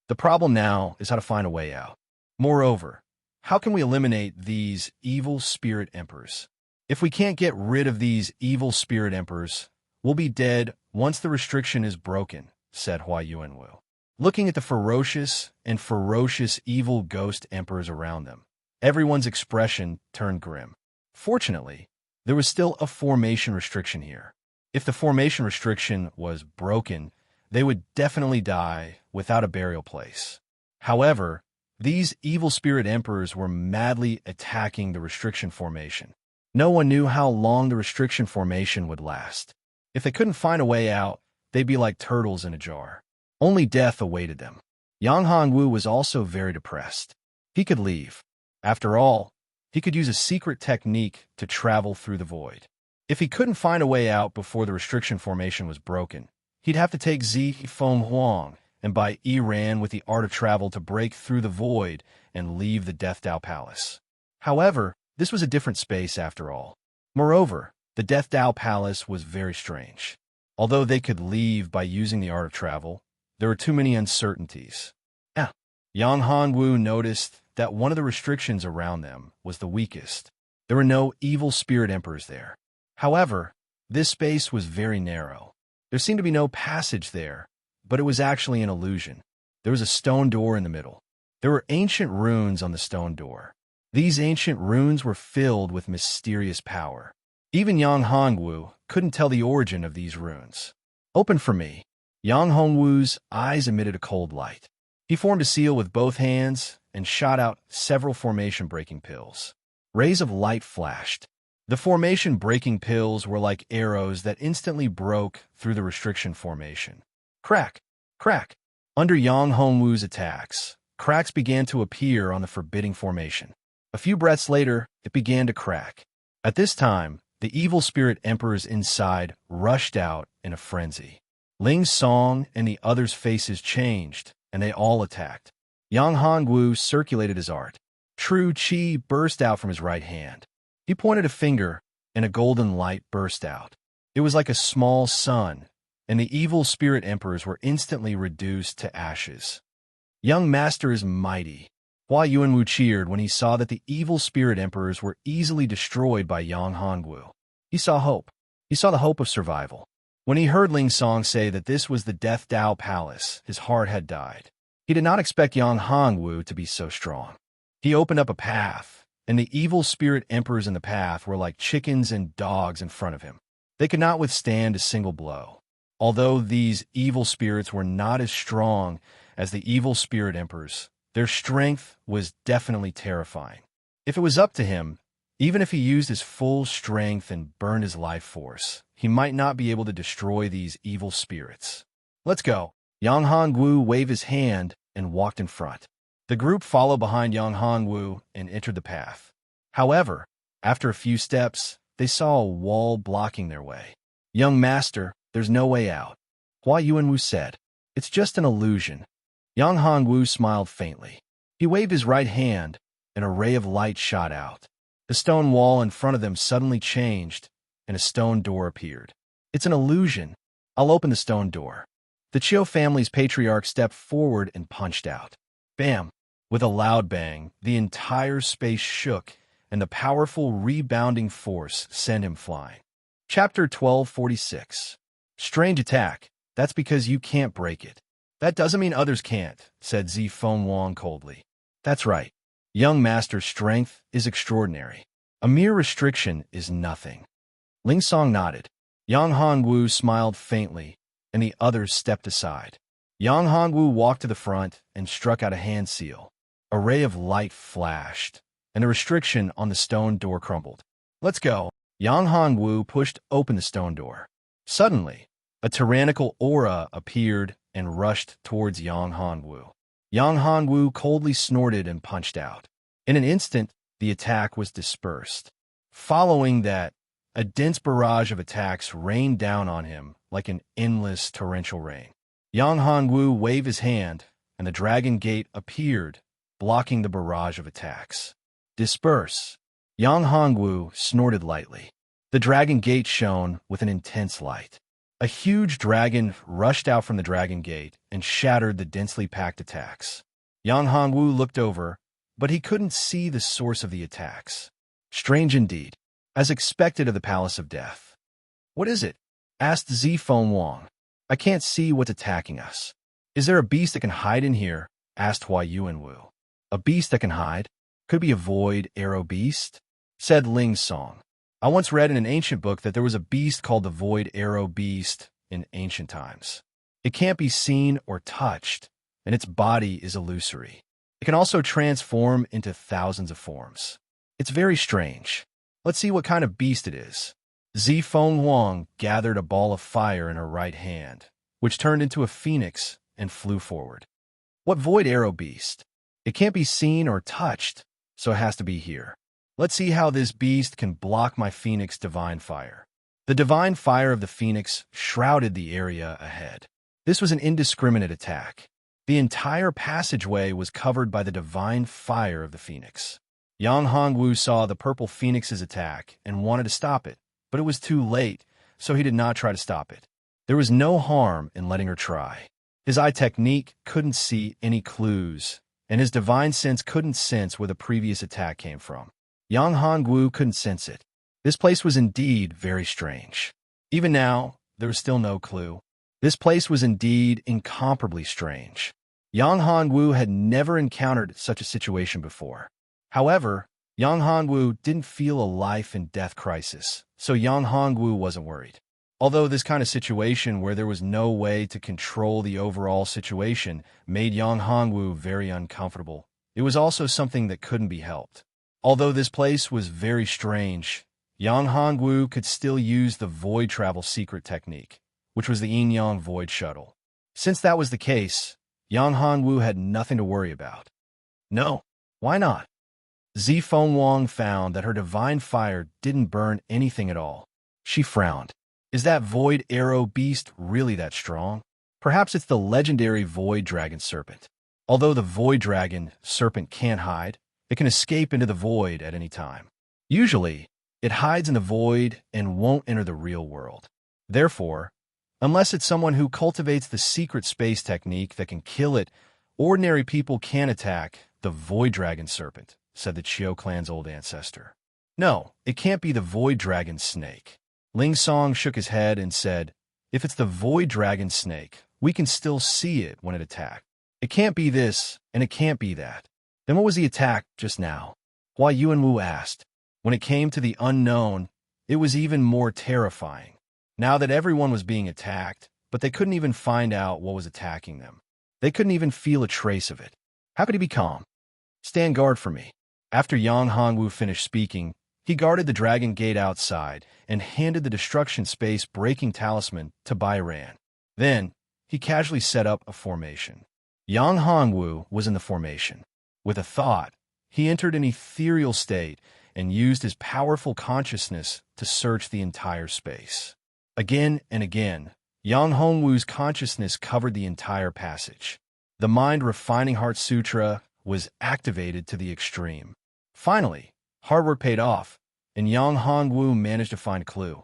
Speaker 1: The problem now is how to find a way out. Moreover, how can we eliminate these evil spirit emperors? If we can't get rid of these evil spirit emperors, we'll be dead once the restriction is broken, said Hua Yuanwu. Looking at the ferocious evil ghost emperors around them, everyone's expression turned grim. Fortunately, there was still a formation restriction here. If the formation restriction was broken, they would definitely die without a burial place. However, these evil spirit emperors were madly attacking the restriction formation. No one knew how long the restriction formation would last. If they couldn't find a way out, they'd be like turtles in a jar. Only death awaited them. Yang Hongwu was also very depressed. He could leave. After all, he could use a secret technique to travel through the void. If he couldn't find a way out before the restriction formation was broken, he'd have to take Zi Feng Huang and buy Iran with the art of travel to break through the void and leave the Death Dao Palace. However, this was a different space after all. Moreover, the Death Dao Palace was very strange. Although they could leave by using the art of travel, there were too many uncertainties. Yang Hongwu noticed that one of the restrictions around them was the weakest. There were no evil spirit emperors there. However, this space was very narrow. There seemed to be no passage there, but it was actually an illusion. There was a stone door in the middle. There were ancient runes on the stone door. These ancient runes were filled with mysterious power. Even Yang Hongwu couldn't tell the origin of these runes. Open for me. Yang Hongwu's eyes emitted a cold light. He formed a seal with both hands and shot out several formation-breaking pills. Rays of light flashed. The formation-breaking pills were like arrows that instantly broke through the restriction formation. Crack! Crack! Under Yang Hongwu's attacks, cracks began to appear on the forbidding formation. A few breaths later, it began to crack. At this time, the evil spirit emperors inside rushed out in a frenzy. Ling Song and the others' faces changed, and they all attacked. Yang Hongwu circulated his art. True Qi burst out from his right hand. He pointed a finger, and a golden light burst out. It was like a small sun, and the evil spirit emperors were instantly reduced to ashes. Young master is mighty. Hua Yuanwu cheered when he saw that the evil spirit emperors were easily destroyed by Yang Hongwu. He saw hope. He saw the hope of survival. When he heard Ling Song say that this was the Death Dao Palace, his heart had died. He did not expect Yang Hongwu to be so strong. He opened up a path, and the evil spirit emperors in the path were like chickens and dogs in front of him. They could not withstand a single blow. Although these evil spirits were not as strong as the evil spirit emperors, their strength was definitely terrifying. If it was up to him, even if he used his full strength and burned his life force, he might not be able to destroy these evil spirits. Let's go. Yang Hongwu waved his hand and walked in front. The group followed behind Yang Hongwu and entered the path. However, after a few steps, they saw a wall blocking their way. Young master, there's no way out. Hua Yuanwu said. It's just an illusion. Yang Hongwu smiled faintly. He waved his right hand, and a ray of light shot out. The stone wall in front of them suddenly changed, and a stone door appeared. It's an illusion. I'll open the stone door. The Chiu family's patriarch stepped forward and punched out. Bam! With a loud bang, the entire space shook, and the powerful rebounding force sent him flying. Chapter 1246. Strange attack. That's because you can't break it. That doesn't mean others can't, said Zifeng Wang coldly. That's right. Young master's strength is extraordinary. A mere restriction is nothing. Ling Song nodded. Yang Hongwu smiled faintly, and the others stepped aside. Yang Hongwu walked to the front and struck out a hand seal. A ray of light flashed, and the restriction on the stone door crumbled. Let's go. Yang Hongwu pushed open the stone door. Suddenly, a tyrannical aura appeared and rushed towards Yang Hongwu. Yang Hongwu coldly snorted and punched out. In an instant, the attack was dispersed. Following that, a dense barrage of attacks rained down on him like an endless torrential rain. Yang Hongwu waved his hand, and the dragon gate appeared, blocking the barrage of attacks. Disperse. Yang Hongwu snorted lightly. The dragon gate shone with an intense light. A huge dragon rushed out from the dragon gate and shattered the densely packed attacks. Yang Hongwu looked over, but he couldn't see the source of the attacks. Strange indeed, as expected of the Palace of Death. What is it? Asked Zifeng Wang. I can't see what's attacking us. Is there a beast that can hide in here? Asked Hua Yuanwu. A beast that can hide? Could be a void arrow beast? Said Ling Song. I once read in an ancient book that there was a beast called the void arrow beast in ancient times. It can't be seen or touched, and its body is illusory. It can also transform into thousands of forms. It's very strange. Let's see what kind of beast it is. Zifeng Wang gathered a ball of fire in her right hand, which turned into a phoenix and flew forward. What void arrow beast? It can't be seen or touched, so it has to be here. Let's see how this beast can block my phoenix divine fire. The divine fire of the phoenix shrouded the area ahead. This was an indiscriminate attack. The entire passageway was covered by the divine fire of the phoenix. Yang Hongwu saw the purple phoenix's attack and wanted to stop it, but it was too late, so he did not try to stop it. There was no harm in letting her try. His eye technique couldn't see any clues, and his divine sense couldn't sense where the previous attack came from. Yang Hongwu couldn't sense it. This place was indeed very strange. Even now, there was still no clue. This place was indeed incomparably strange. Yang Hongwu had never encountered such a situation before. However, Yang Hongwu didn't feel a life and death crisis, so Yang Hongwu wasn't worried. Although this kind of situation where there was no way to control the overall situation made Yang Hongwu very uncomfortable, it was also something that couldn't be helped. Although this place was very strange, Yang Hongwu could still use the void travel secret technique, which was the yin-yang void shuttle. Since that was the case, Yang Hongwu had nothing to worry about. No, why not? Zifeng Wang found that her divine fire didn't burn anything at all. She frowned. Is that void arrow beast really that strong? Perhaps it's the legendary void dragon serpent. Although the void dragon serpent can't hide, it can escape into the void at any time. Usually, it hides in the void and won't enter the real world. Therefore, unless it's someone who cultivates the secret space technique that can kill it, ordinary people can't attack the Void Dragon Serpent, said the Chiu clan's old ancestor. No, it can't be the Void Dragon Snake. Ling Song shook his head and said, if it's the Void Dragon Snake, we can still see it when it attacked. It can't be this, and it can't be that. Then what was the attack just now? Hua Yuanwu asked. When it came to the unknown, it was even more terrifying. Now that everyone was being attacked, but they couldn't even find out what was attacking them. They couldn't even feel a trace of it. How could he be calm? Stand guard for me. After Yang Hongwu finished speaking, he guarded the dragon gate outside and handed the destruction space breaking talisman to Bai Ran. Then, he casually set up a formation. Yang Hongwu was in the formation. With a thought, he entered an ethereal state and used his powerful consciousness to search the entire space. Again and again, Yang Hongwu's consciousness covered the entire passage. The mind-refining Heart Sutra was activated to the extreme. Finally, hard work paid off, and Yang Hongwu managed to find a clue.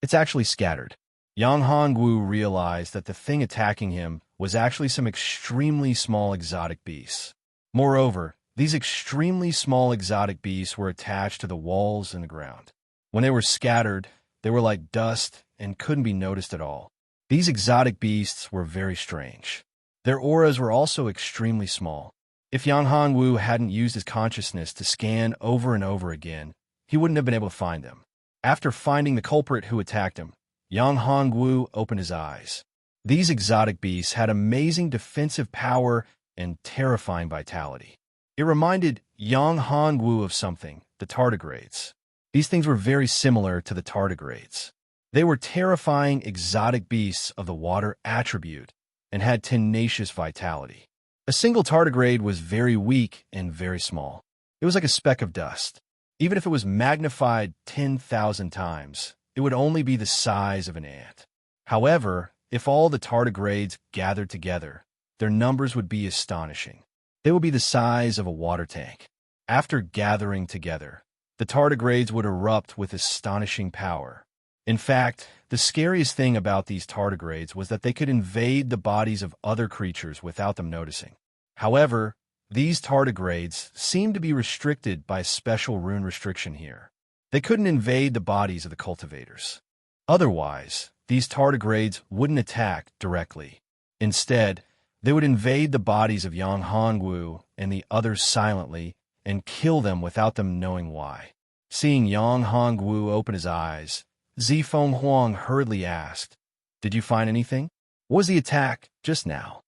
Speaker 1: It's actually scattered. Yang Hongwu realized that the thing attacking him was actually some extremely small exotic beasts. Moreover, these extremely small exotic beasts were attached to the walls and the ground. When they were scattered, they were like dust and couldn't be noticed at all. These exotic beasts were very strange. Their auras were also extremely small. If Yang Hongwu hadn't used his consciousness to scan over and over again, he wouldn't have been able to find them. After finding the culprit who attacked him, Yang Hongwu opened his eyes. These exotic beasts had amazing defensive power and terrifying vitality. It reminded Yang Hongwu of something, the tardigrades. These things were very similar to the tardigrades. They were terrifying exotic beasts of the water attribute and had tenacious vitality. A single tardigrade was very weak and very small. It was like a speck of dust. Even if it was magnified 10,000 times, it would only be the size of an ant. However, if all the tardigrades gathered together, their numbers would be astonishing. They would be the size of a water tank. After gathering together, the tardigrades would erupt with astonishing power. In fact, the scariest thing about these tardigrades was that they could invade the bodies of other creatures without them noticing. However, these tardigrades seemed to be restricted by a special rune restriction here. They couldn't invade the bodies of the cultivators. Otherwise, these tardigrades wouldn't attack directly. Instead, they would invade the bodies of Yang Hongwu and the others silently and kill them without them knowing why. Seeing Yang Hongwu open his eyes, Zifeng Huang hurriedly asked, "Did you find anything? What was the attack just now?"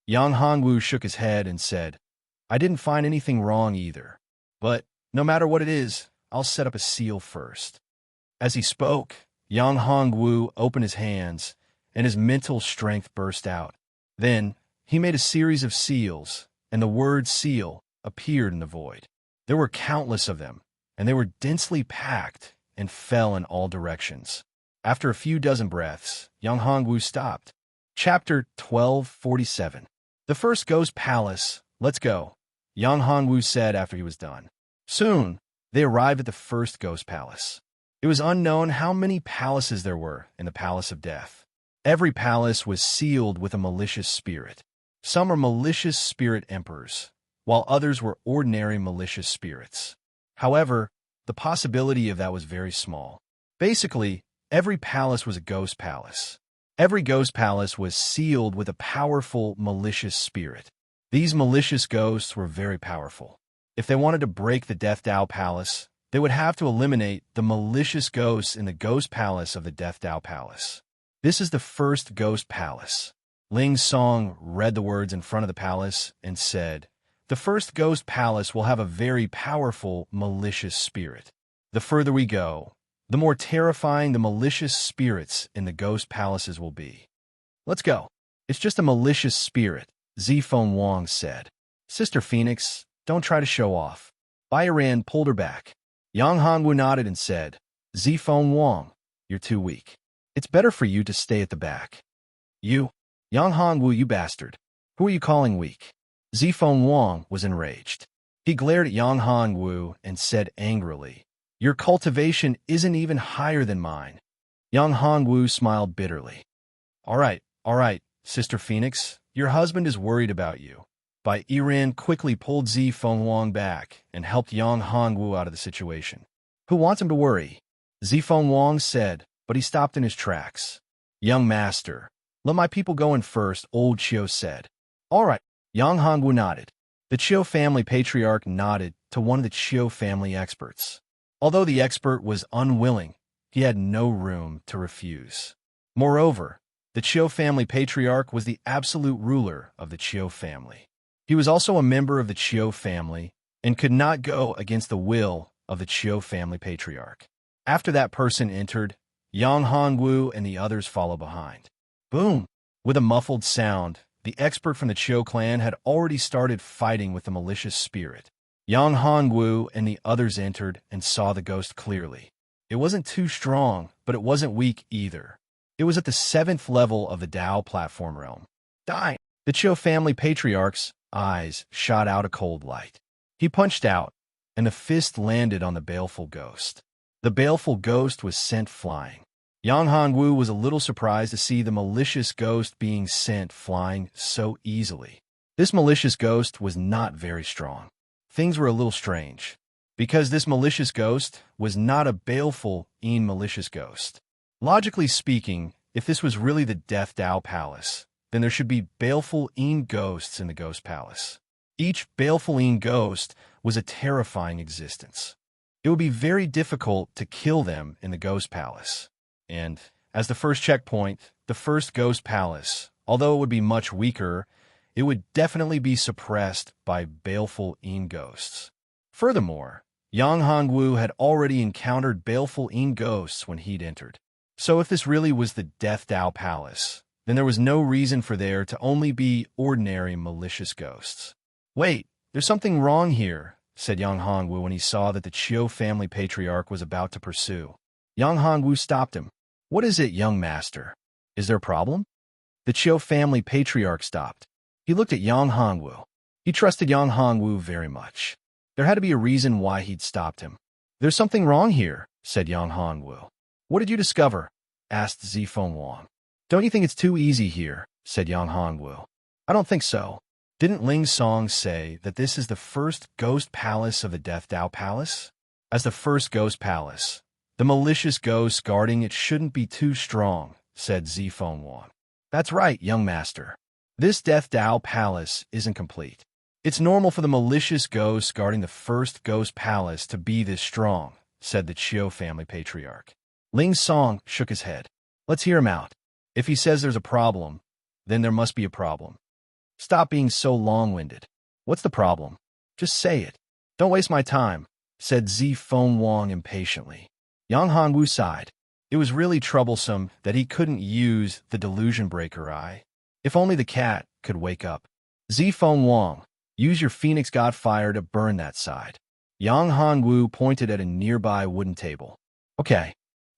Speaker 1: Yang Hongwu shook his head and said, "I didn't find anything wrong either. But no matter what it is, I'll set up a seal first." As he spoke, Yang Hongwu opened his hands, and his mental strength burst out. Then, he made a series of seals, and the word seal appeared in the void. There were countless of them, and they were densely packed and fell in all directions. After a few dozen breaths, Yang Hongwu stopped. Chapter 1247. The first ghost palace, let's go, Yang Hongwu said after he was done. Soon, they arrived at the first ghost palace. It was unknown how many palaces there were in the Palace of Death. Every palace was sealed with a malicious spirit. Some were malicious spirit emperors, while others were ordinary malicious spirits. However, the possibility of that was very small. Basically, every palace was a ghost palace. Every ghost palace was sealed with a powerful malicious spirit. These malicious ghosts were very powerful. If they wanted to break the Death Dao Palace, they would have to eliminate the malicious ghosts in the ghost palace of the Death Dao Palace. This is the first ghost palace. Ling Song read the words in front of the palace and said, "The first ghost palace will have a very powerful malicious spirit. The further we go, the more terrifying the malicious spirits in the ghost palaces will be. Let's go." "It's just a malicious spirit," Zifeng Wang said. "Sister Phoenix, don't try to show off." Bairan pulled her back. Yang Hongwu nodded and said, "Zifeng Wang, you're too weak. It's better for you to stay at the back." "You? Yang Hongwu, you bastard. Who are you calling weak?" Zifeng Wang was enraged. He glared at Yang Hongwu and said angrily, "Your cultivation isn't even higher than mine. Young Hongwu smiled bitterly. All right, Sister Phoenix, your husband is worried about you. Bai Yiran quickly pulled Zi Fenghuang back and helped Yang Hongwu out of the situation. Who wants him to worry? Zi Fenghuang said, but he stopped in his tracks. Young master, let my people go in first, old Qiu said. All right, Yang Hongwu nodded. The Qiu family patriarch nodded to one of the Qiu family experts. Although the expert was unwilling, he had no room to refuse. Moreover, the Qiu family patriarch was the absolute ruler of the Qiu family. He was also a member of the Qiu family and could not go against the will of the Qiu family patriarch. After that person entered, Yang Hongwu and the others followed behind. Boom! With a muffled sound, the expert from the Qiu clan had already started fighting with the malicious spirit. Yang Hongwu and the others entered and saw the ghost clearly. It wasn't too strong, but it wasn't weak either. It was at the 7th level of the Dao platform realm. Die! The Qiu family patriarch's eyes shot out a cold light. He punched out, and the fist landed on the baleful ghost. The baleful ghost was sent flying. Yang Hongwu was a little surprised to see the malicious ghost being sent flying so easily. This malicious ghost was not very strong. Things were a little strange, because this malicious ghost was not a baleful, malicious ghost. Logically speaking, if this was really the Death Dao Palace, then there should be baleful ghosts in the Ghost Palace. Each baleful ghost was a terrifying existence. It would be very difficult to kill them in the Ghost Palace. And, as the first checkpoint, the first Ghost Palace, although it would be much weaker, it would definitely be suppressed by baleful ghosts. Furthermore, Yang Hongwu had already encountered baleful ghosts when he'd entered. So if this really was the Death Dao Palace, then there was no reason for there to only be ordinary malicious ghosts. Wait, there's something wrong here, said Yang Hongwu when he saw that the Qiu family patriarch was about to pursue. Yang Hongwu stopped him. What is it, young master? Is there a problem? The Qiu family patriarch stopped. He looked at Yang Hongwu. He trusted Yang Hongwu very much. There had to be a reason why he'd stopped him. There's something wrong here, said Yang Hongwu. What did you discover? Asked Zi Fenghuang. Don't you think it's too easy here? Said Yang Hongwu. I don't think so. Didn't Ling Song say that this is the first ghost palace of the Death Dao Palace? As the first ghost palace, the malicious ghosts guarding it shouldn't be too strong, said Zi Fenghuang. That's right, young master. This Death Dao Palace isn't complete. It's normal for the malicious ghosts guarding the first ghost palace to be this strong, said the Qiu family patriarch. Ling Song shook his head. Let's hear him out. If he says there's a problem, then there must be a problem. Stop being so long-winded. What's the problem? Just say it. Don't waste my time, said Zi Fenghuang impatiently. Yang Hongwu sighed. It was really troublesome that he couldn't use the delusion breaker eye. If only the cat could wake up. Zi Fenghuang, use your Phoenix God Fire to burn that side. Yang Hongwu pointed at a nearby wooden table. Okay.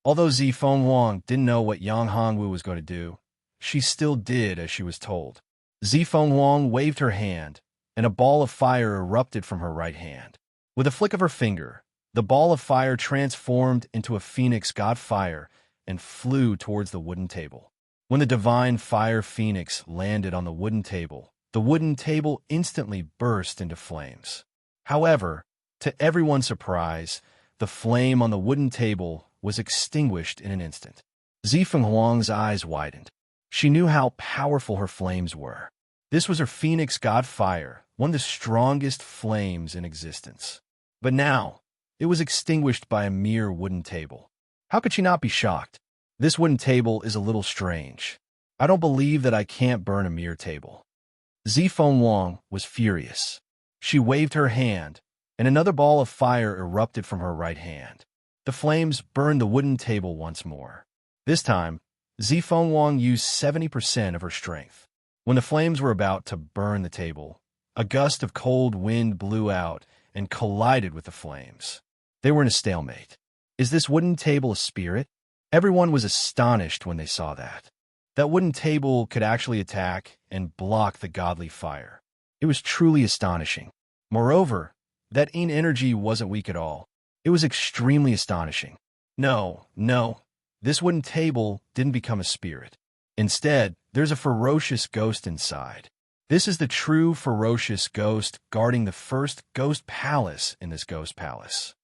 Speaker 1: Although Zi Fenghuang didn't know what Yang Hongwu was going to do, she still did as she was told. Zi Fenghuang waved her hand, and a ball of fire erupted from her right hand. With a flick of her finger, the ball of fire transformed into a Phoenix God Fire and flew towards the wooden table. When the divine fire phoenix landed on the wooden table instantly burst into flames. However, to everyone's surprise, the flame on the wooden table was extinguished in an instant. Zi Fenghuang's eyes widened. She knew how powerful her flames were. This was her Phoenix God Fire, one of the strongest flames in existence. But now, it was extinguished by a mere wooden table. How could she not be shocked? This wooden table is a little strange. I don't believe that I can't burn a mere table. Zi Fenghuang was furious. She waved her hand, and another ball of fire erupted from her right hand. The flames burned the wooden table once more. This time, Zi Fenghuang used 70% of her strength. When the flames were about to burn the table, a gust of cold wind blew out and collided with the flames. They were in a stalemate. Is this wooden table a spirit? Everyone was astonished when they saw that. That wooden table could actually attack and block the godly fire. It was truly astonishing. Moreover, that energy wasn't weak at all. It was extremely astonishing. No, This wooden table didn't become a spirit. Instead, there's a ferocious ghost inside. This is the true ferocious ghost guarding the first ghost palace in this ghost palace.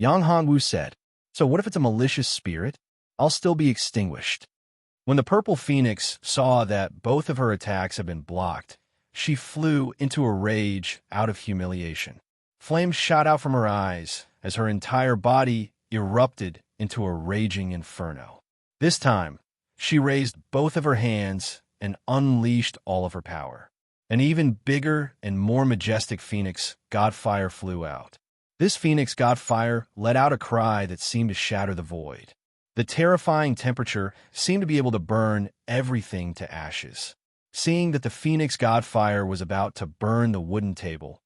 Speaker 1: Yang Hongwu said, "So what if it's a malicious spirit? I'll still be extinguished." When the purple phoenix saw that both of her attacks had been blocked, she flew into a rage out of humiliation. Flames shot out from her eyes as her entire body erupted into a raging inferno. This time, she raised both of her hands and unleashed all of her power. An even bigger and more majestic phoenix godfire flew out. This phoenix godfire let out a cry that seemed to shatter the void. The terrifying temperature seemed to be able to burn everything to ashes. Seeing that the phoenix godfire was about to burn the wooden table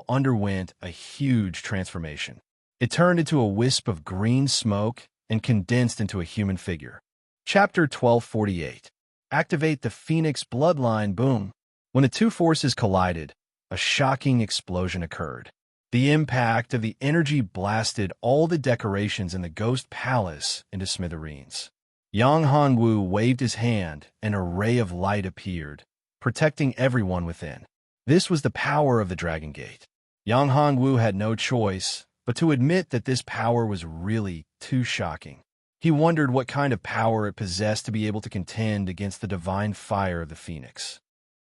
Speaker 1: underwent a huge transformation. It turned into a wisp of green smoke and condensed into a human figure. Chapter 1248. Activate the Phoenix Bloodline. Boom. When the two forces collided, a shocking explosion occurred. The impact of the energy blasted all the decorations in the Ghost Palace into smithereens. Yang Hongwu waved his hand, and a ray of light appeared, protecting everyone within. This was the power of the Dragon Gate. Yang Hongwu had no choice but to admit that this power was really too shocking. He wondered what kind of power it possessed to be able to contend against the divine fire of the Phoenix.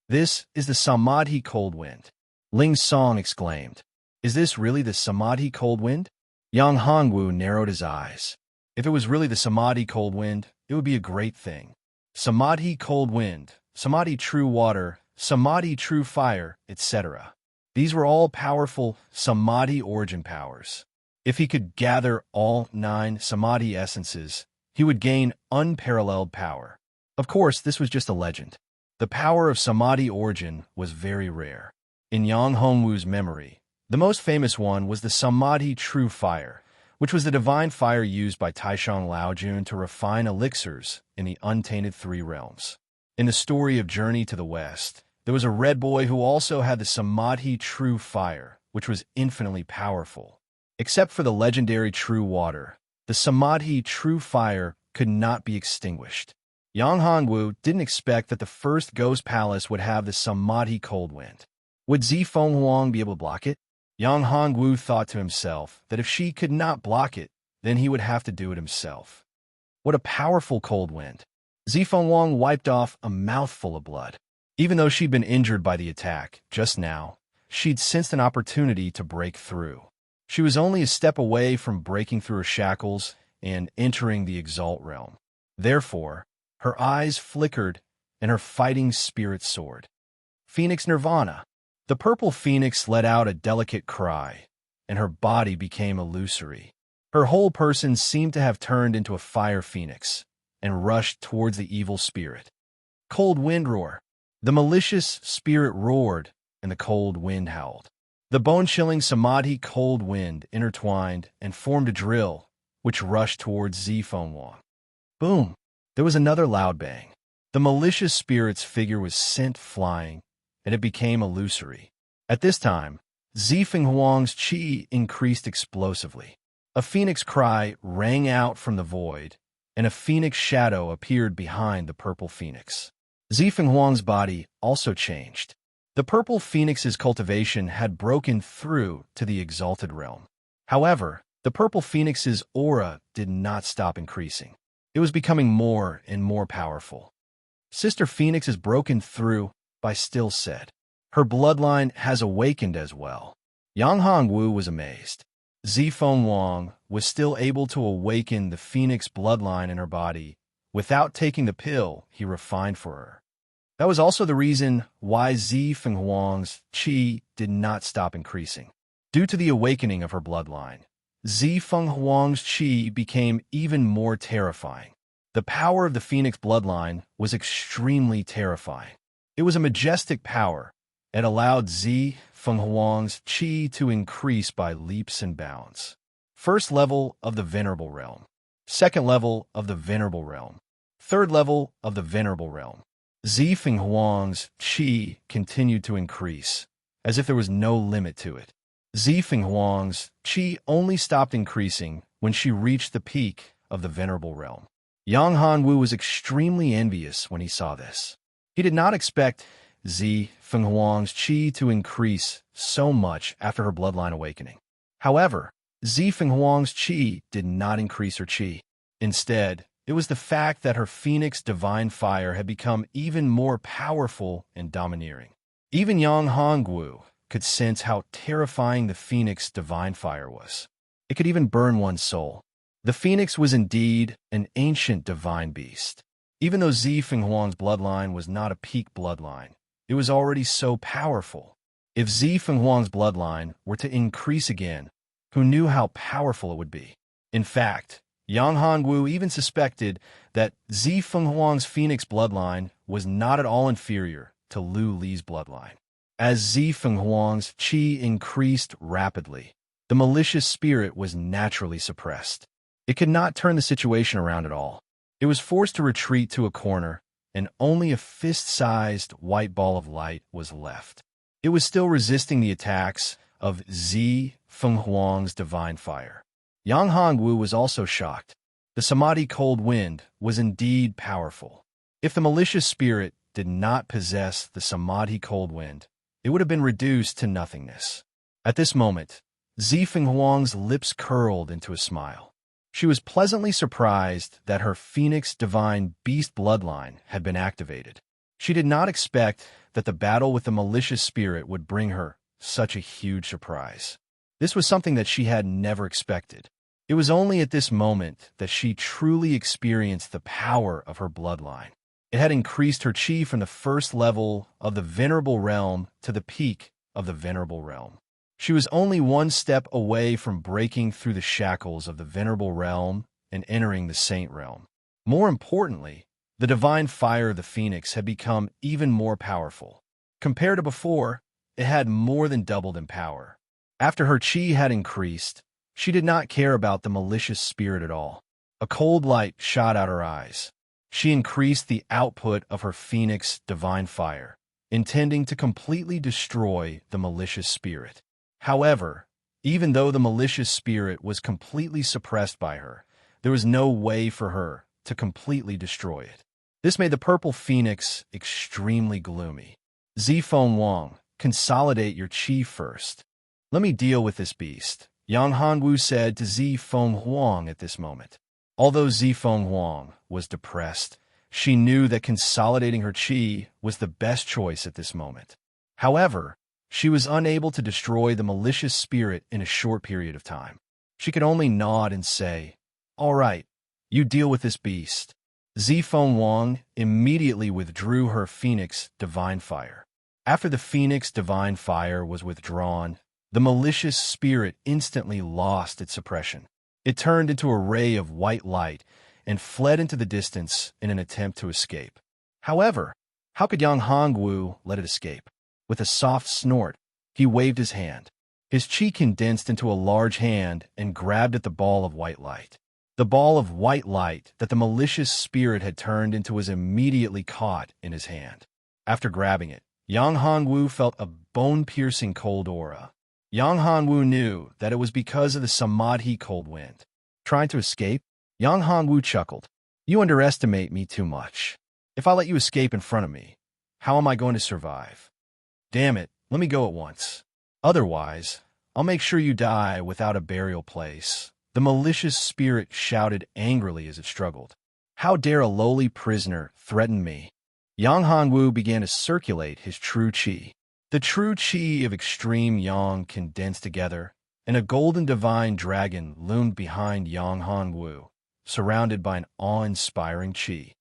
Speaker 1: "This is the Samadhi Cold Wind," Ling Song exclaimed. "Is this really the Samadhi Cold Wind?" Yang Hongwu narrowed his eyes. If it was really the Samadhi Cold Wind, it would be a great thing. Samadhi Cold Wind, Samadhi True Water, Samadhi True Fire, etc. These were all powerful Samadhi origin powers. If he could gather all 9 Samadhi essences, he would gain unparalleled power. Of course, this was just a legend. The power of Samadhi origin was very rare. In Yang Hongwu's memory, the most famous one was the Samadhi True Fire, which was the divine fire used by Taishang Laojun to refine elixirs in the untainted 3 realms. In the story of Journey to the West, there was a red boy who also had the Samadhi True Fire, which was infinitely powerful. Except for the legendary True Water, the Samadhi True Fire could not be extinguished. Yang Hongwu didn't expect that the first Ghost Palace would have the Samadhi Cold Wind. Would Zifeng Huang be able to block it? Yang Hongwu thought to himself that if she could not block it, then he would have to do it himself. What a powerful cold wind! Zifeng Huang wiped off a mouthful of blood. Even though she'd been injured by the attack just now, she'd sensed an opportunity to break through. She was only a step away from breaking through her shackles and entering the Exalt realm. Therefore, her eyes flickered and her fighting spirit soared. Phoenix Nirvana. The purple phoenix let out a delicate cry, and her body became illusory. Her whole person seemed to have turned into a fire phoenix and rushed towards the evil spirit. Cold wind roar. The malicious spirit roared, and the cold wind howled. The bone-chilling Samadhi cold wind intertwined and formed a drill, which rushed towards Zifeng Huang. Boom! There was another loud bang. The malicious spirit's figure was sent flying, and it became illusory. At this time, Zifeng Huang's qi increased explosively. A phoenix cry rang out from the void, and a phoenix shadow appeared behind the purple phoenix. Zifeng Huang's body also changed. The purple phoenix's cultivation had broken through to the exalted realm. However, the purple phoenix's aura did not stop increasing. It was becoming more and more powerful. Sister Phoenix is broken through, by Still said. Her bloodline has awakened as well. Yang Hongwu was amazed. Zifeng Huang was still able to awaken the phoenix bloodline in her body without taking the pill he refined for her. That was also the reason why Zifeng Huang's qi did not stop increasing. Due to the awakening of her bloodline, Zifeng Huang's qi became even more terrifying. The power of the phoenix bloodline was extremely terrifying. It was a majestic power. It allowed Zifeng Huang's qi to increase by leaps and bounds. First level of the Venerable Realm. Second level of the Venerable Realm. Third level of the Venerable Realm. Zifeng Huang's qi continued to increase, as if there was no limit to it. Zifeng Huang's qi only stopped increasing when she reached the peak of the venerable realm. Yang Hanwu was extremely envious when he saw this. He did not expect Zi Fenghuang's qi to increase so much after her bloodline awakening. However, Zi Fenghuang's qi did not increase her qi. Instead, it was the fact that her phoenix divine fire had become even more powerful and domineering. Even Yang Hongwu could sense how terrifying the phoenix divine fire was. It could even burn one's soul. The phoenix was indeed an ancient divine beast. Even though Zi Fenghuang's bloodline was not a peak bloodline, it was already so powerful. If Zi Fenghuang's bloodline were to increase again, who knew how powerful it would be? In fact, Yang Hongwu even suspected that Zi Fenghuang's phoenix bloodline was not at all inferior to Lu Li's bloodline. As Zi Fenghuang's qi increased rapidly, the malicious spirit was naturally suppressed. It could not turn the situation around at all. It was forced to retreat to a corner, and only a fist-sized white ball of light was left. It was still resisting the attacks of Zi Fenghuang's divine fire. Yang Hongwu was also shocked. The Samadhi cold wind was indeed powerful. If the malicious spirit did not possess the Samadhi cold wind, it would have been reduced to nothingness. At this moment, Zi Fenghuang's lips curled into a smile. She was pleasantly surprised that her phoenix divine beast bloodline had been activated. She did not expect that the battle with the malicious spirit would bring her such a huge surprise. This was something that she had never expected. It was only at this moment that she truly experienced the power of her bloodline. It had increased her qi from the first level of the venerable realm to the peak of the venerable realm. She was only one step away from breaking through the shackles of the venerable realm and entering the saint realm. More importantly, the divine fire of the phoenix had become even more powerful. Compared to before, it had more than doubled in power. After her qi had increased, she did not care about the malicious spirit at all. A cold light shot out her eyes. She increased the output of her phoenix divine fire, intending to completely destroy the malicious spirit. However, even though the malicious spirit was completely suppressed by her, there was no way for her to completely destroy it. This made the purple phoenix extremely gloomy. Zi Fenghuang, consolidate your qi first. Let me deal with this beast, Yang Hongwu said to Zi Fenghuang at this moment. Although Zi Fenghuang was depressed, she knew that consolidating her qi was the best choice at this moment. However, she was unable to destroy the malicious spirit in a short period of time. She could only nod and say, "All right, you deal with this beast." Zi Fenghuang immediately withdrew her phoenix divine fire. After the phoenix divine fire was withdrawn, the malicious spirit instantly lost its suppression. It turned into a ray of white light and fled into the distance in an attempt to escape. However, how could Yang Hongwu let it escape? With a soft snort, he waved his hand. His qi condensed into a large hand and grabbed at the ball of white light. The ball of white light that the malicious spirit had turned into was immediately caught in his hand. After grabbing it, Yang Hongwu felt a bone-piercing cold aura. Yang Hongwu knew that it was because of the Samadhi cold wind. Trying to escape? Yang Hongwu chuckled. You underestimate me too much. If I let you escape in front of me, how am I going to survive? Damn it, let me go at once. Otherwise, I'll make sure you die without a burial place. The malicious spirit shouted angrily as it struggled. How dare a lowly prisoner threaten me? Yang Hongwu began to circulate his true qi. The true qi of extreme yang condensed together, and a golden divine dragon loomed behind Yang Hongwu, surrounded by an awe-inspiring qi.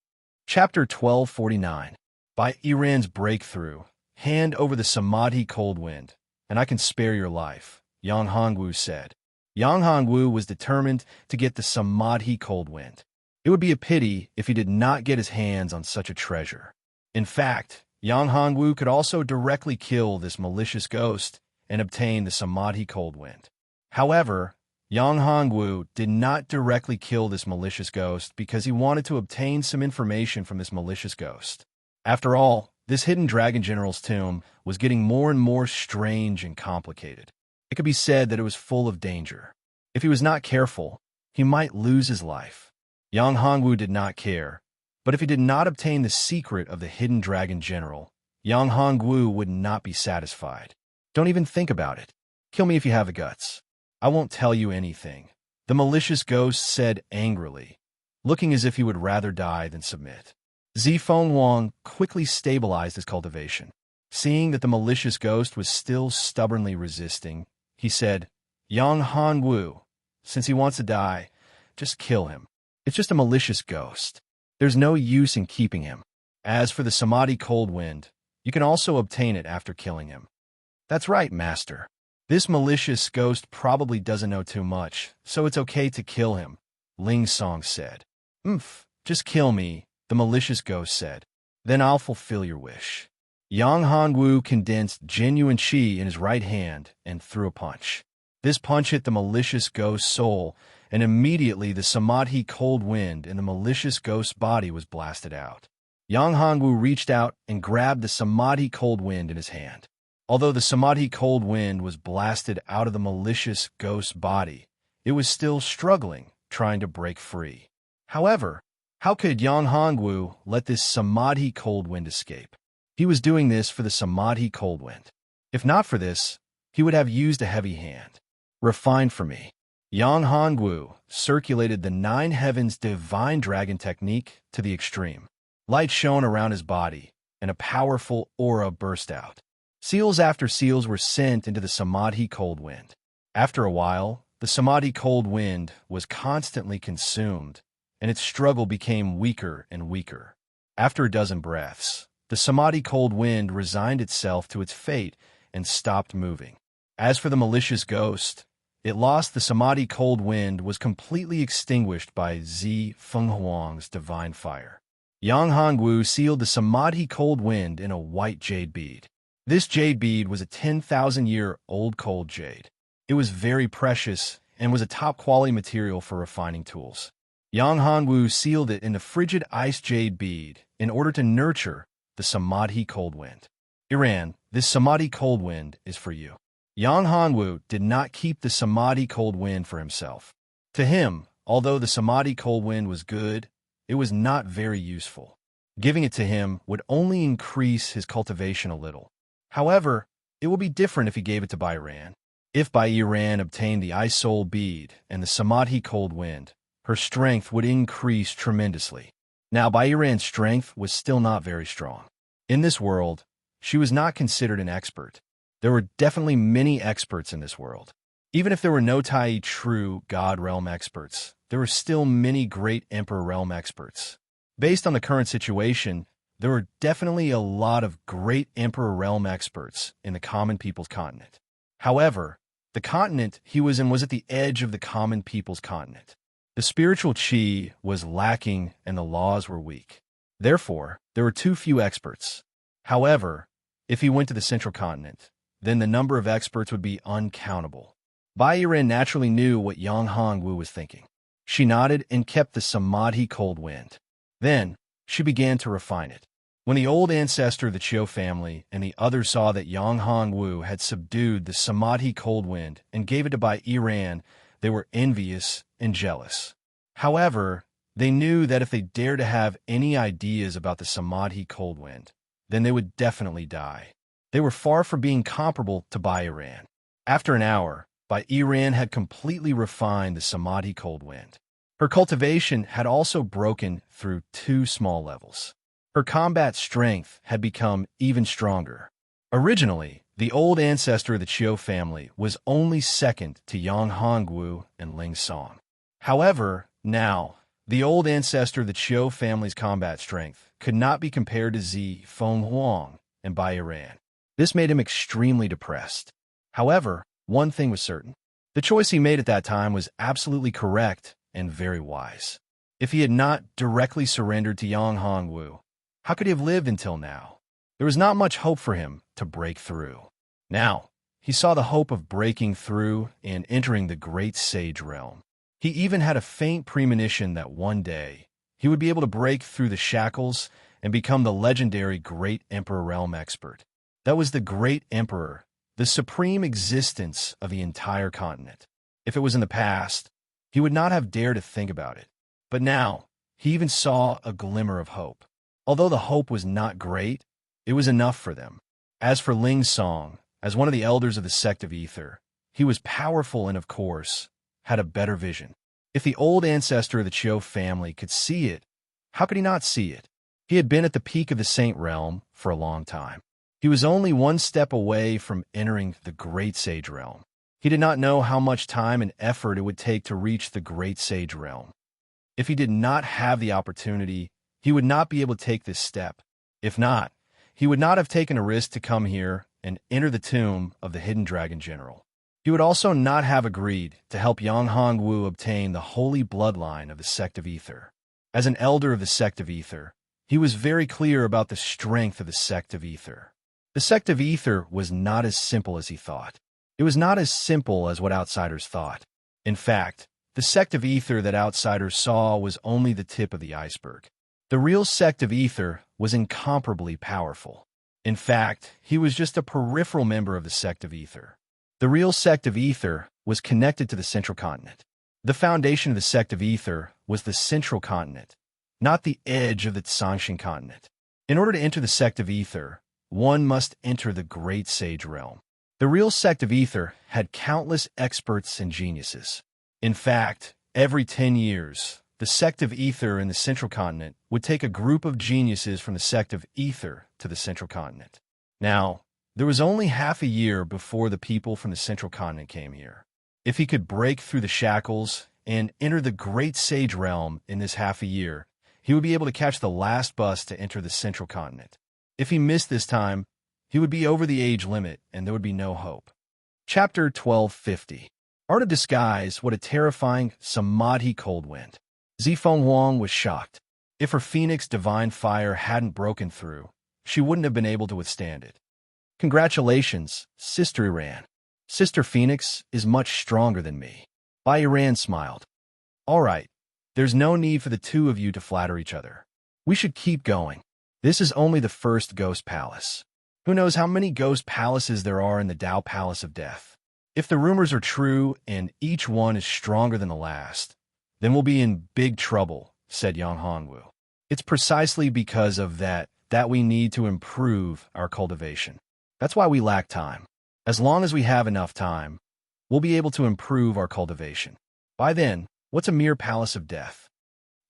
Speaker 1: Chapter 1249. By Iran's breakthrough, hand over the Samadhi cold wind, and I can spare your life, Yang Hongwu said. Yang Hongwu was determined to get the Samadhi cold wind. It would be a pity if he did not get his hands on such a treasure. In fact, Yang Hongwu could also directly kill this malicious ghost and obtain the Samadhi cold wind. However, Yang Hongwu did not directly kill this malicious ghost because he wanted to obtain some information from this malicious ghost. After all, this hidden dragon general's tomb was getting more and more strange and complicated. It could be said that it was full of danger. If he was not careful, he might lose his life. Yang Hongwu did not care, but if he did not obtain the secret of the hidden dragon general, Yang Hongwu would not be satisfied. Don't even think about it. Kill me if you have the guts. I won't tell you anything, the malicious ghost said angrily, looking as if he would rather die than submit. Zifeng Wang quickly stabilized his cultivation. Seeing that the malicious ghost was still stubbornly resisting, he said, Yang Hongwu, since he wants to die, just kill him. It's just a malicious ghost. There's no use in keeping him. As for the Samadhi Cold Wind, you can also obtain it after killing him. That's right, master. This malicious ghost probably doesn't know too much, so it's okay to kill him, Ling Song said. Just kill me, the malicious ghost said. Then I'll fulfill your wish. Yang Hongwu condensed genuine qi in his right hand and threw a punch. This punch hit the malicious ghost's soul, and immediately the Samadhi Cold Wind in the malicious ghost's body was blasted out. Yang Hongwu reached out and grabbed the Samadhi Cold Wind in his hand. Although the Samadhi Cold Wind was blasted out of the malicious ghost's body, it was still struggling, trying to break free. However, how could Yang Hongwu let this Samadhi Cold Wind escape? He was doing this for the Samadhi Cold Wind. If not for this, he would have used a heavy hand. Refine for me. Yang Hongwu circulated the Nine Heavens Divine Dragon technique to the extreme. Light shone around his body, and a powerful aura burst out. Seals after seals were sent into the Samadhi Cold Wind. After a while, the Samadhi Cold Wind was constantly consumed, and its struggle became weaker and weaker. After a dozen breaths, the Samadhi Cold Wind resigned itself to its fate and stopped moving. As for the malicious ghost, it lost the Samadhi Cold Wind was completely extinguished by Zifeng Wang's divine fire. Yang Hongwu sealed the Samadhi Cold Wind in a white jade bead. This jade bead was a 10,000-year-old cold jade. It was very precious and was a top-quality material for refining tools. Yang Hongwu sealed it in the frigid ice jade bead in order to nurture the Samadhi Cold Wind. Iran, this Samadhi Cold Wind is for you. Yang Hongwu did not keep the Samadhi Cold Wind for himself. To him, although the Samadhi Cold Wind was good, it was not very useful. Giving it to him would only increase his cultivation a little. However, it would be different if he gave it to Bairan. If Bairan obtained the Ice Soul Bead and the Samadhi Cold Wind, her strength would increase tremendously. Now, Bairan's strength was still not very strong. In this world, she was not considered an expert. There were definitely many experts in this world. Even if there were no Tai true God Realm experts, there were still many great Emperor Realm experts. Based on the current situation, there were definitely a lot of great Emperor Realm experts in the common people's continent. However, the continent he was in was at the edge of the common people's continent. The spiritual qi was lacking and the laws were weak. Therefore, there were too few experts. However, if he went to the central continent, then the number of experts would be uncountable. Bairan naturally knew what Yang Hongwu was thinking. She nodded and kept the Samadhi Cold Wind. Then, she began to refine it. When the old ancestor of the Chiu family and the others saw that Yang Hongwu had subdued the Samadhi Cold Wind and gave it to Bairan, they were envious and jealous. However, they knew that if they dared to have any ideas about the Samadhi Cold Wind, then they would definitely die. They were far from being comparable to Bairan. After an hour, Bairan had completely refined the Samadhi Cold Wind. Her cultivation had also broken through 2 small levels. Her combat strength had become even stronger. Originally, the old ancestor of the Chiu family was only second to Yang Hongwu and Ling Song. However, now, the old ancestor of the Chiu family's combat strength could not be compared to Zifeng Wang and Bairan. This made him extremely depressed. However, one thing was certain. The choice he made at that time was absolutely correct and very wise. If he had not directly surrendered to Yang Hongwu, how could he have lived until now? There was not much hope for him to break through. Now, he saw the hope of breaking through and entering the great sage realm. He even had a faint premonition that one day he would be able to break through the shackles and become the legendary Great Emperor Realm expert. That was the Great Emperor, the supreme existence of the entire continent. If it was in the past, he would not have dared to think about it. But now, he even saw a glimmer of hope. Although the hope was not great, it was enough for them. As for Ling's song, as one of the elders of the sect of Ether, he was powerful and, of course, had a better vision. If the old ancestor of the Chiu family could see it, how could he not see it? He had been at the peak of the Saint Realm for a long time. He was only one step away from entering the Great Sage Realm. He did not know how much time and effort it would take to reach the Great Sage Realm. If he did not have the opportunity, he would not be able to take this step. If not, he would not have taken a risk to come here and enter the tomb of the Hidden Dragon General. He would also not have agreed to help Yang Hongwu obtain the holy bloodline of the Sect of Ether. As an elder of the Sect of Ether, he was very clear about the strength of the Sect of Ether. The Sect of Ether was not as simple as he thought. It was not as simple as what outsiders thought. In fact, the Sect of Ether that outsiders saw was only the tip of the iceberg. The real Sect of Ether was incomparably powerful. In fact, he was just a peripheral member of the Sect of Ether. The real Sect of Ether was connected to the Central Continent. The foundation of the Sect of Ether was the Central Continent, not the edge of the Tsangshan Continent. In order to enter the Sect of Ether, one must enter the Great Sage Realm. The real Sect of Ether had countless experts and geniuses. In fact, every 10 years, the Sect of Ether in the Central Continent would take a group of geniuses from the Sect of Ether to the Central Continent. Now, there was only half a year before the people from the Central Continent came here. If he could break through the shackles and enter the Great Sage Realm in this half a year, he would be able to catch the last bus to enter the Central Continent. If he missed this time, he would be over the age limit and there would be no hope. Chapter 1250. Art of Disguise. What a terrifying Samadhi cold wind. Zifeng Huang was shocked. If her Phoenix Divine Fire hadn't broken through, she wouldn't have been able to withstand it. Congratulations, Sister Iran. Sister Phoenix is much stronger than me. Bai Iran smiled. All right, there's no need for the two of you to flatter each other. We should keep going. This is only the first ghost palace. Who knows how many ghost palaces there are in the Tao Palace of Death? If the rumors are true and each one is stronger than the last, then we'll be in big trouble, said Yang Hongwu. It's precisely because of that we need to improve our cultivation. That's why we lack time. As long as we have enough time, we'll be able to improve our cultivation. By then, what's a mere palace of death?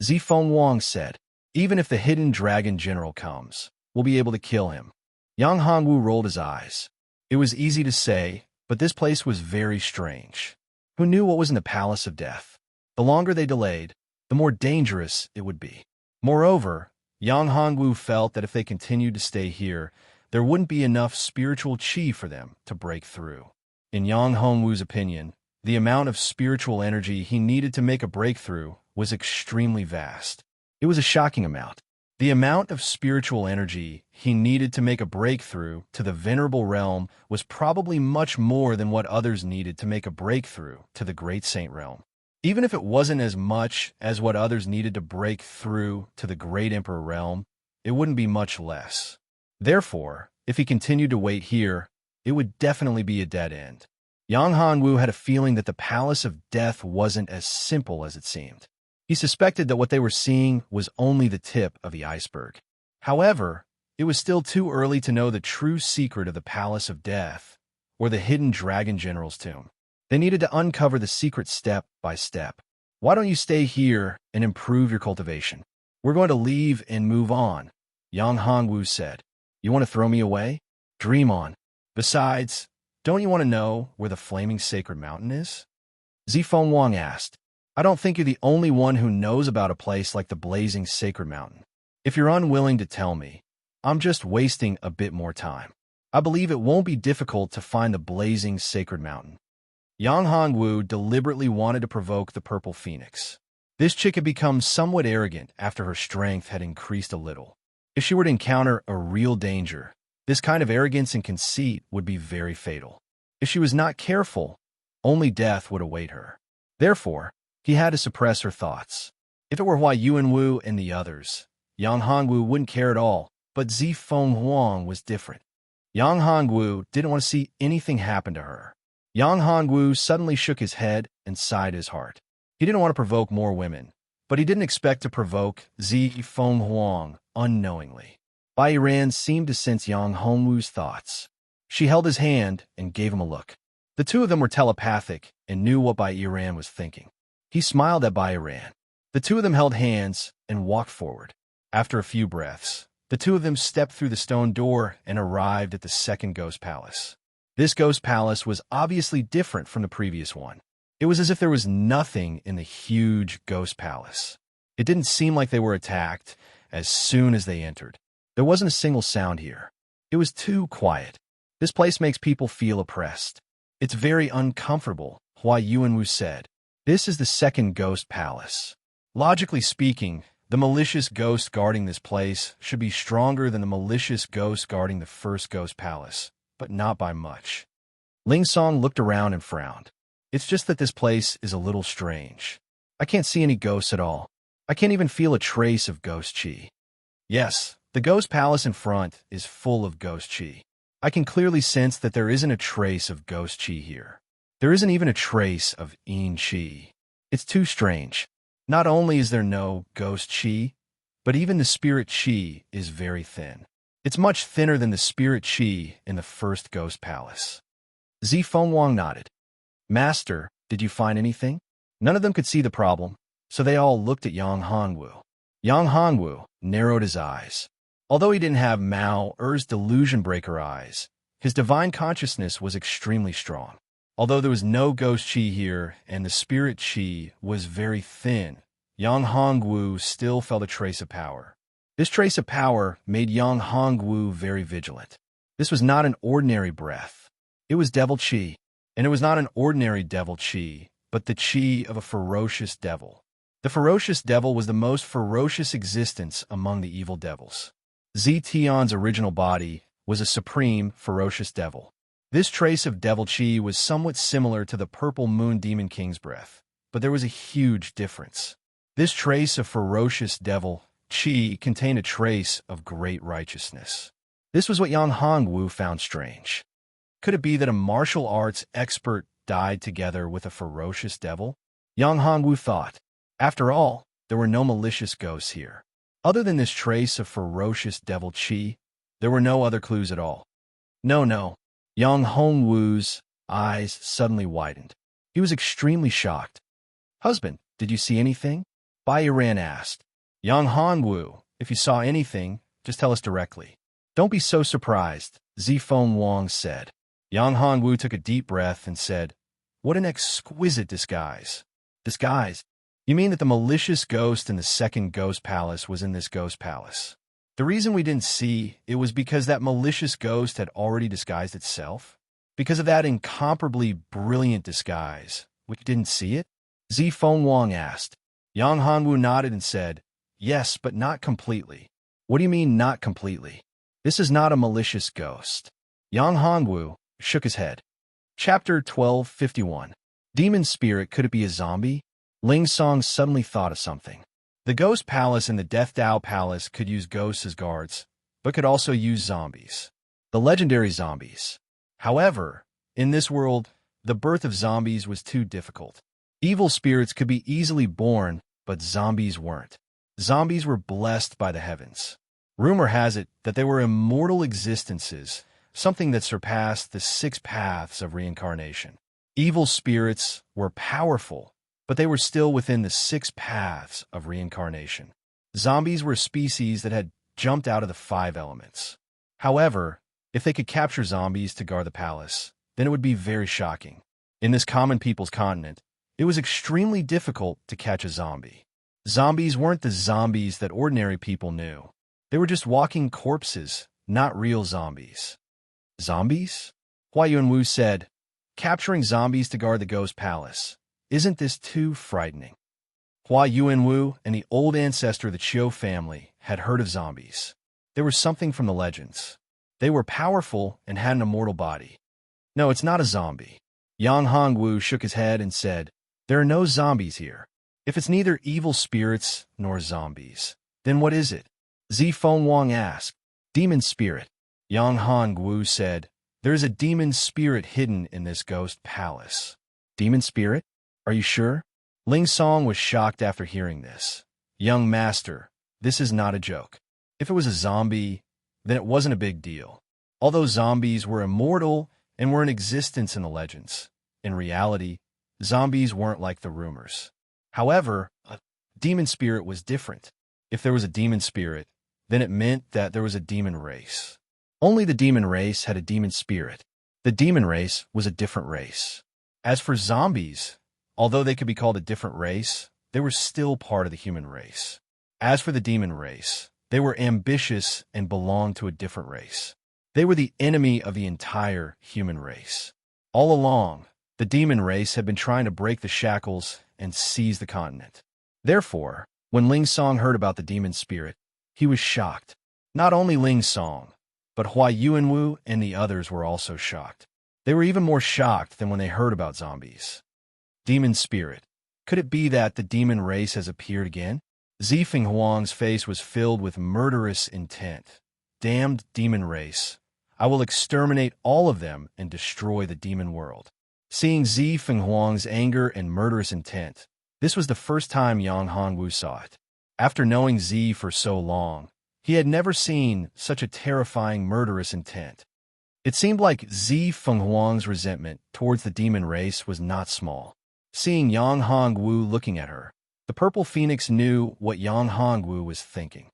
Speaker 1: Zifeng Wang said, even if the Hidden Dragon General comes, we'll be able to kill him. Yang Hongwu rolled his eyes. It was easy to say, but this place was very strange. Who knew what was in the Palace of Death? The longer they delayed, the more dangerous it would be. Moreover, Yang Hongwu felt that if they continued to stay here, there wouldn't be enough spiritual qi for them to break through. In Yang Hongwu's opinion, the amount of spiritual energy he needed to make a breakthrough was extremely vast. It was a shocking amount. The amount of spiritual energy he needed to make a breakthrough to the Venerable Realm was probably much more than what others needed to make a breakthrough to the Great Saint Realm. Even if it wasn't as much as what others needed to break through to the Great Emperor Realm, it wouldn't be much less. Therefore, if he continued to wait here, it would definitely be a dead end. Yang Hongwu had a feeling that the Palace of Death wasn't as simple as it seemed. He suspected that what they were seeing was only the tip of the iceberg. However, it was still too early to know the true secret of the Palace of Death or the Hidden Dragon General's tomb. They needed to uncover the secret step by step. Why don't you stay here and improve your cultivation? We're going to leave and move on, Yang Hongwu said. You want to throw me away? Dream on. Besides, don't you want to know where the Flaming Sacred Mountain is? Zifeng Wang asked. I don't think you're the only one who knows about a place like the Blazing Sacred Mountain. If you're unwilling to tell me, I'm just wasting a bit more time. I believe it won't be difficult to find the Blazing Sacred Mountain. Yang Hongwu deliberately wanted to provoke the Purple Phoenix. This chick had become somewhat arrogant after her strength had increased a little. If she were to encounter a real danger, this kind of arrogance and conceit would be very fatal. If she was not careful, only death would await her. Therefore, he had to suppress her thoughts. If it were Hua Yuanwu and the others, Yang Hongwu wouldn't care at all, but Zifeng Huang was different. Yang Hongwu didn't want to see anything happen to her. Yang Hongwu suddenly shook his head and sighed his heart. He didn't want to provoke more women, but he didn't expect to provoke Zi Feng Huang unknowingly. Bai Ran seemed to sense Yang Hongwu's thoughts. She held his hand and gave him a look. The two of them were telepathic and knew what Bai Ran was thinking. He smiled at Bai Ran. The two of them held hands and walked forward. After a few breaths, the two of them stepped through the stone door and arrived at the second ghost palace. This ghost palace was obviously different from the previous one. It was as if there was nothing in the huge ghost palace. It didn't seem like they were attacked as soon as they entered. There wasn't a single sound here. It was too quiet. This place makes people feel oppressed. It's very uncomfortable, Hua Yuanwu said. This is the second ghost palace. Logically speaking, the malicious ghost guarding this place should be stronger than the malicious ghost guarding the first ghost palace, but not by much. Ling Song looked around and frowned. It's just that this place is a little strange. I can't see any ghosts at all. I can't even feel a trace of ghost chi. Yes, the ghost palace in front is full of ghost chi. I can clearly sense that there isn't a trace of ghost chi here. There isn't even a trace of yin chi. It's too strange. Not only is there no ghost chi, but even the spirit chi is very thin. It's much thinner than the spirit chi in the first ghost palace. Zi Fengwang nodded. Master, did you find anything? None of them could see the problem, so they all looked at Yang Hongwu. Yang Hongwu narrowed his eyes. Although he didn't have Mao Er's delusion breaker eyes, his divine consciousness was extremely strong. Although there was no ghost chi here and the spirit chi was very thin, Yang Hongwu still felt a trace of power. This trace of power made Yang Hongwu very vigilant. This was not an ordinary breath. It was devil chi, and it was not an ordinary devil chi, but the chi of a ferocious devil. The ferocious devil was the most ferocious existence among the evil devils. Zi Tian's original body was a supreme, ferocious devil. This trace of devil chi was somewhat similar to the purple moon demon king's breath, but there was a huge difference. This trace of ferocious devil chi contained a trace of great righteousness. This was what Yang Hongwu found strange. Could it be that a martial arts expert died together with a ferocious devil? Yang Hongwu thought. After all, there were no malicious ghosts here. Other than this trace of ferocious devil chi, there were no other clues at all. No. Yang Hongwu's eyes suddenly widened. He was extremely shocked. Husband, did you see anything? Bai Ran asked. Yang Hongwu, if you saw anything, just tell us directly. Don't be so surprised, Zi Fengwang said. Yang Hongwu took a deep breath and said, What an exquisite disguise. Disguise? You mean that the malicious ghost in the second ghost palace was in this ghost palace? The reason we didn't see it was because that malicious ghost had already disguised itself? Because of that incomparably brilliant disguise, we didn't see it? Zi Fengwang asked. Yang Hongwu nodded and said, Yes, but not completely. What do you mean not completely? This is not a malicious ghost. Yang Hongwu shook his head. Chapter 1251. Demon Spirit, could it be a zombie? Ling Song suddenly thought of something. The Ghost Palace and the Death Dao Palace could use ghosts as guards, but could also use zombies. The legendary zombies. However, in this world, the birth of zombies was too difficult. Evil spirits could be easily born, but zombies weren't. Zombies were blessed by the heavens. Rumor has it that they were immortal existences, something that surpassed the 6 paths of reincarnation. Evil spirits were powerful, but they were still within the 6 paths of reincarnation. Zombies were a species that had jumped out of the 5 elements. However, if they could capture zombies to guard the palace, then it would be very shocking. In this common people's continent, it was extremely difficult to catch a zombie. Zombies weren't the zombies that ordinary people knew. They were just walking corpses, not real zombies. Zombies? Hua Yuanwu said, Capturing zombies to guard the ghost palace. Isn't this too frightening? Hua Yuanwu and the old ancestor of the Chiu family had heard of zombies. They were something from the legends. They were powerful and had an immortal body. No, it's not a zombie. Yang Hongwu shook his head and said, There are no zombies here. If it's neither evil spirits nor zombies, then what is it? Zi Fengwang asked. Demon spirit. Yang Hongwu said, There is a demon spirit hidden in this ghost palace. Demon spirit? Are you sure? Ling Song was shocked after hearing this. Young master, this is not a joke. If it was a zombie, then it wasn't a big deal. Although zombies were immortal and were in existence in the legends, in reality, zombies weren't like the rumors. However, a demon spirit was different. If there was a demon spirit, then it meant that there was a demon race. Only the demon race had a demon spirit. The demon race was a different race. As for zombies, although they could be called a different race, they were still part of the human race. As for the demon race, they were ambitious and belonged to a different race. They were the enemy of the entire human race. All along, the demon race had been trying to break the shackles and seize the continent. Therefore, when Ling Song heard about the demon spirit, he was shocked. Not only Ling Song, but Hua Yuanwu and the others were also shocked. They were even more shocked than when they heard about zombies. Demon spirit. Could it be that the demon race has appeared again? Zifeng Huang's face was filled with murderous intent. Damned demon race. I will exterminate all of them and destroy the demon world. Seeing Zifeng Huang's anger and murderous intent, this was the first time Yang Hongwu saw it. After knowing Zi for so long, he had never seen such a terrifying murderous intent. It seemed like Zifeng Huang's resentment towards the demon race was not small. Seeing Yang Hongwu looking at her, the purple phoenix knew what Yang Hongwu was thinking.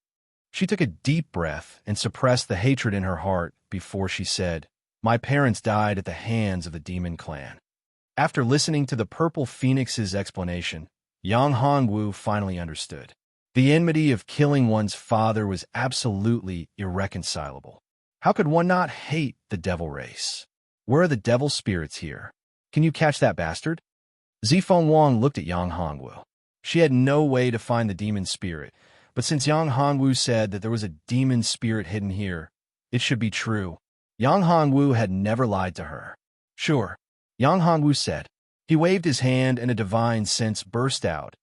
Speaker 1: She took a deep breath and suppressed the hatred in her heart before she said, "My parents died at the hands of the demon clan." After listening to the purple phoenix's explanation, Yang Hongwu finally understood. The enmity of killing one's father was absolutely irreconcilable. How could one not hate the devil race? Where are the devil spirits here? Can you catch that bastard? Zifeng Wang looked at Yang Hongwu. She had no way to find the demon spirit, but since Yang Hongwu said that there was a demon spirit hidden here, it should be true. Yang Hongwu had never lied to her. Sure, Yang Hongwu said. He waved his hand and a divine sense burst out,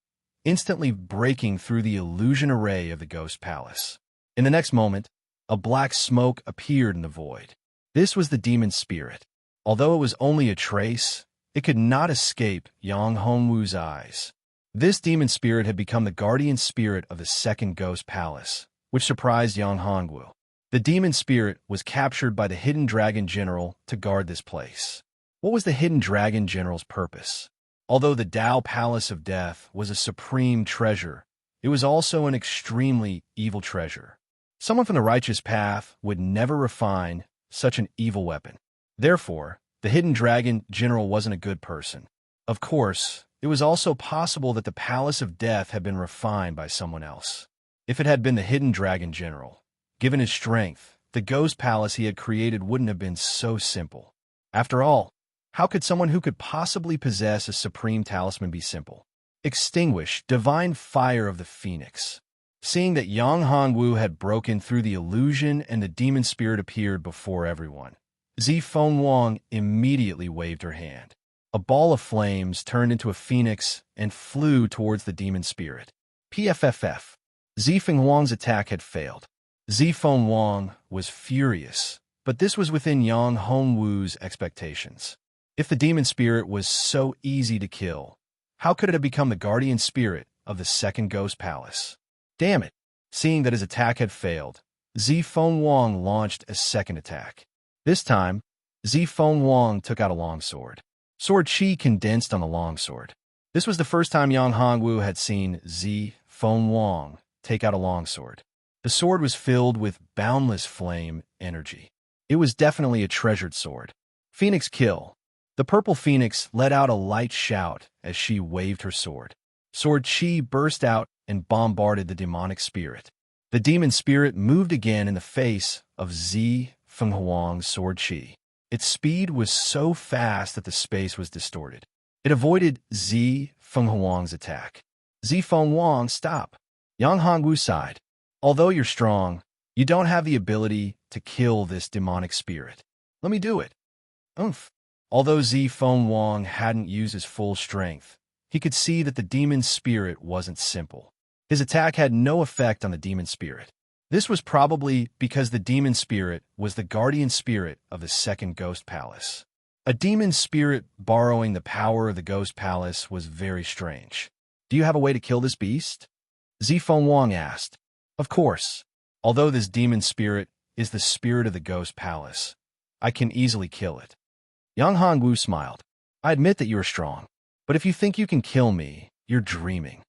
Speaker 1: instantly breaking through the illusion array of the ghost palace. In the next moment, a black smoke appeared in the void. This was the demon spirit. Although it was only a trace, it could not escape Yang Hongwu's eyes. This demon spirit had become the guardian spirit of the second ghost palace, which surprised Yang Hongwu. The demon spirit was captured by the hidden dragon general to guard this place. What was the hidden dragon general's purpose? Although the Tao Palace of Death was a supreme treasure, it was also an extremely evil treasure. Someone from the righteous path would never refine such an evil weapon. Therefore, the hidden dragon general wasn't a good person. Of course, it was also possible that the Palace of Death had been refined by someone else. If it had been the hidden dragon general, given his strength, the ghost palace he had created wouldn't have been so simple. After all, how could someone who could possibly possess a supreme talisman be simple? Extinguish divine fire of the phoenix. Seeing that Yang Hongwu had broken through the illusion and the demon spirit appeared before everyone, Zifeng Wang immediately waved her hand. A ball of flames turned into a phoenix and flew towards the demon spirit. PFFF. Zifeng Wang's attack had failed. Zifeng Wang was furious, but this was within Yang Hongwu's expectations. If the demon spirit was so easy to kill, how could it have become the guardian spirit of the second ghost palace? Damn it! Seeing that his attack had failed, Zifeng Wang launched a second attack. This time, Zifeng Wang took out a longsword. Sword chi condensed on the longsword. This was the first time Yang Hongwu had seen Zifeng Wang take out a longsword. The sword was filled with boundless flame energy. It was definitely a treasured sword. Phoenix kill. The purple phoenix let out a light shout as she waved her sword. Sword chi burst out and bombarded the demonic spirit. The demon spirit moved again in the face of Zifeng Wang's sword chi. Its speed was so fast that the space was distorted. It avoided Zifeng Wang's attack. Zifeng Wang, stop. Yang Hongwu sighed. Although you're strong, you don't have the ability to kill this demonic spirit. Let me do it. Oomph. Although Zifeng Wang hadn't used his full strength, he could see that the demon spirit wasn't simple. His attack had no effect on the demon spirit. This was probably because the demon spirit was the guardian spirit of the second ghost palace. A demon spirit borrowing the power of the ghost palace was very strange. Do you have a way to kill this beast? Zifeng Wang asked. Of course. Although this demon spirit is the spirit of the ghost palace, I can easily kill it. Yang Hongwu smiled. I admit that you are strong, but if you think you can kill me, you're dreaming.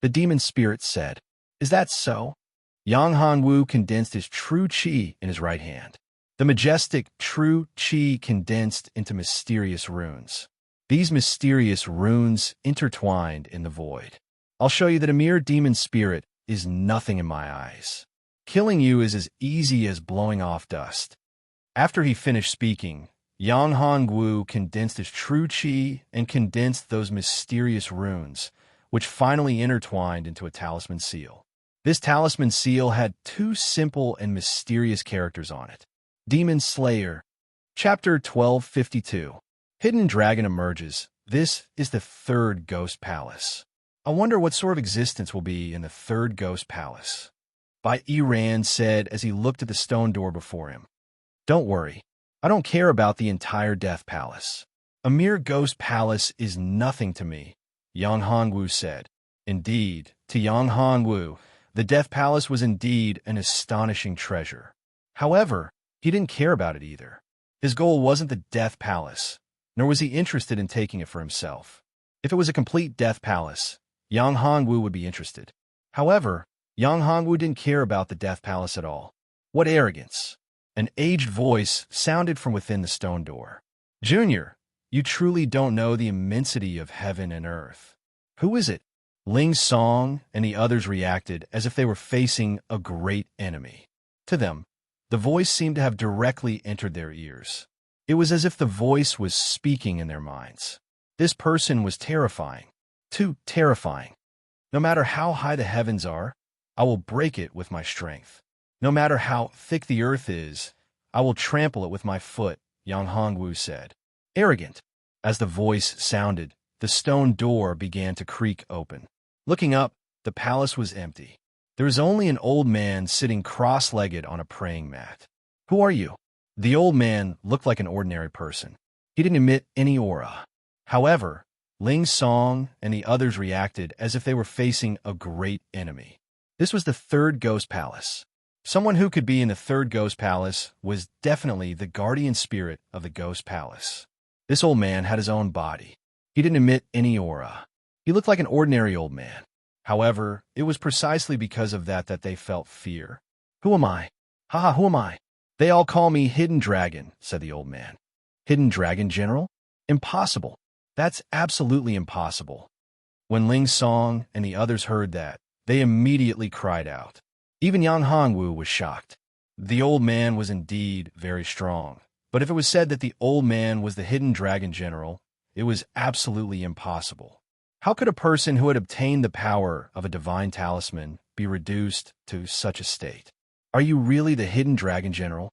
Speaker 1: The demon spirit said. Is that so? Yang Hongwu condensed his true qi in his right hand. The majestic true qi condensed into mysterious runes. These mysterious runes intertwined in the void. I'll show you that a mere demon spirit is nothing in my eyes. Killing you is as easy as blowing off dust. After he finished speaking, Yang Hongwu condensed his true qi and condensed those mysterious runes, which finally intertwined into a talisman seal. This talisman seal had two simple and mysterious characters on it. Demon Slayer. Chapter 1252. Hidden Dragon emerges. This is the third ghost palace. I wonder what sort of existence will be in the third ghost palace. Bai Yiran said as he looked at the stone door before him. Don't worry. I don't care about the entire death palace. A mere ghost palace is nothing to me, Yang Hongwu said. Indeed, to Yang Hongwu, the death palace was indeed an astonishing treasure. However, he didn't care about it either. His goal wasn't the death palace, nor was he interested in taking it for himself. If it was a complete death palace, Yang Hongwu would be interested. However, Yang Hongwu didn't care about the death palace at all. What arrogance! An aged voice sounded from within the stone door. Junior, you truly don't know the immensity of heaven and earth. Who is it? Ling Song and the others reacted as if they were facing a great enemy. To them, the voice seemed to have directly entered their ears. It was as if the voice was speaking in their minds. This person was terrifying. Too terrifying. No matter how high the heavens are, I will break it with my strength. No matter how thick the earth is, I will trample it with my foot, Yang Hongwu said. Arrogant. As the voice sounded, the stone door began to creak open. Looking up, the palace was empty. There was only an old man sitting cross-legged on a praying mat. Who are you? The old man looked like an ordinary person. He didn't emit any aura. However, Ling Song and the others reacted as if they were facing a great enemy. This was the third ghost palace. Someone who could be in the third ghost palace was definitely the guardian spirit of the ghost palace. This old man had his own body. He didn't emit any aura. He looked like an ordinary old man. However, it was precisely because of that they felt fear. Who am I? Haha, who am I? They all call me Hidden Dragon, said the old man. Hidden Dragon General? Impossible. That's absolutely impossible. When Ling Song and the others heard that, they immediately cried out. Even Yang Hongwu was shocked. The old man was indeed very strong, but if it was said that the old man was the Hidden Dragon General, it was absolutely impossible. How could a person who had obtained the power of a divine talisman be reduced to such a state? Are you really the Hidden Dragon General?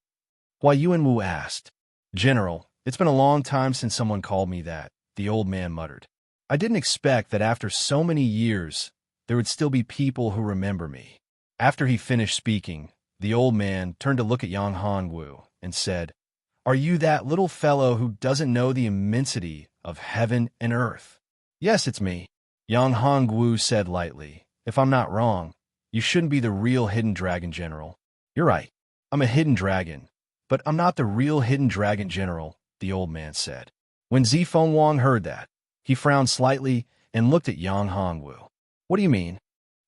Speaker 1: Hua Yuanwu asked. General, it's been a long time since someone called me that, the old man muttered. I didn't expect that after so many years, there would still be people who remember me. After he finished speaking, the old man turned to look at Yang Hongwu and said, Are you that little fellow who doesn't know the immensity of heaven and earth? Yes, it's me, Yang Hongwu said lightly. If I'm not wrong, you shouldn't be the real Hidden Dragon General. You're right. I'm a hidden dragon, but I'm not the real Hidden Dragon General, the old man said. When Zifeng Wang heard that, he frowned slightly and looked at Yang Hongwu. What do you mean?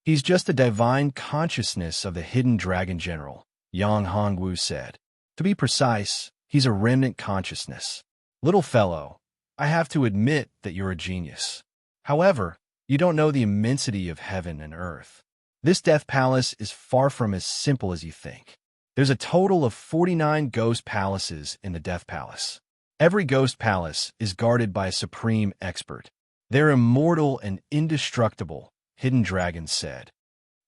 Speaker 1: He's just the divine consciousness of the Hidden Dragon General, Yang Hongwu said. To be precise, he's a remnant consciousness. Little fellow, I have to admit that you're a genius. However, you don't know the immensity of heaven and earth. This death palace is far from as simple as you think. There's a total of 49 ghost palaces in the death palace. Every ghost palace is guarded by a supreme expert. They're immortal and indestructible, Hidden Dragon said.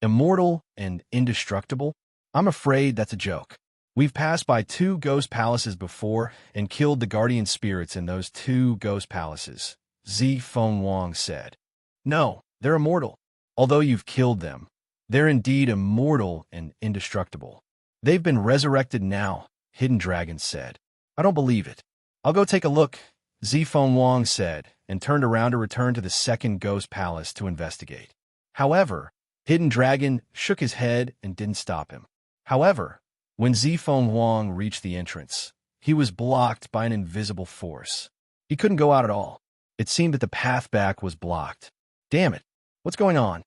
Speaker 1: Immortal and indestructible? I'm afraid that's a joke. We've passed by 2 ghost palaces before and killed the guardian spirits in those 2 ghost palaces, Zifeng Wang said. No, they're immortal. Although you've killed them, they're indeed immortal and indestructible. They've been resurrected now, Hidden Dragon said. I don't believe it. I'll go take a look, Zifeng Wang said, and turned around to return to the second ghost palace to investigate. However, Hidden Dragon shook his head and didn't stop him. However, when Zifeng Wang reached the entrance, he was blocked by an invisible force. He couldn't go out at all. It seemed that the path back was blocked. Damn it! What's going on?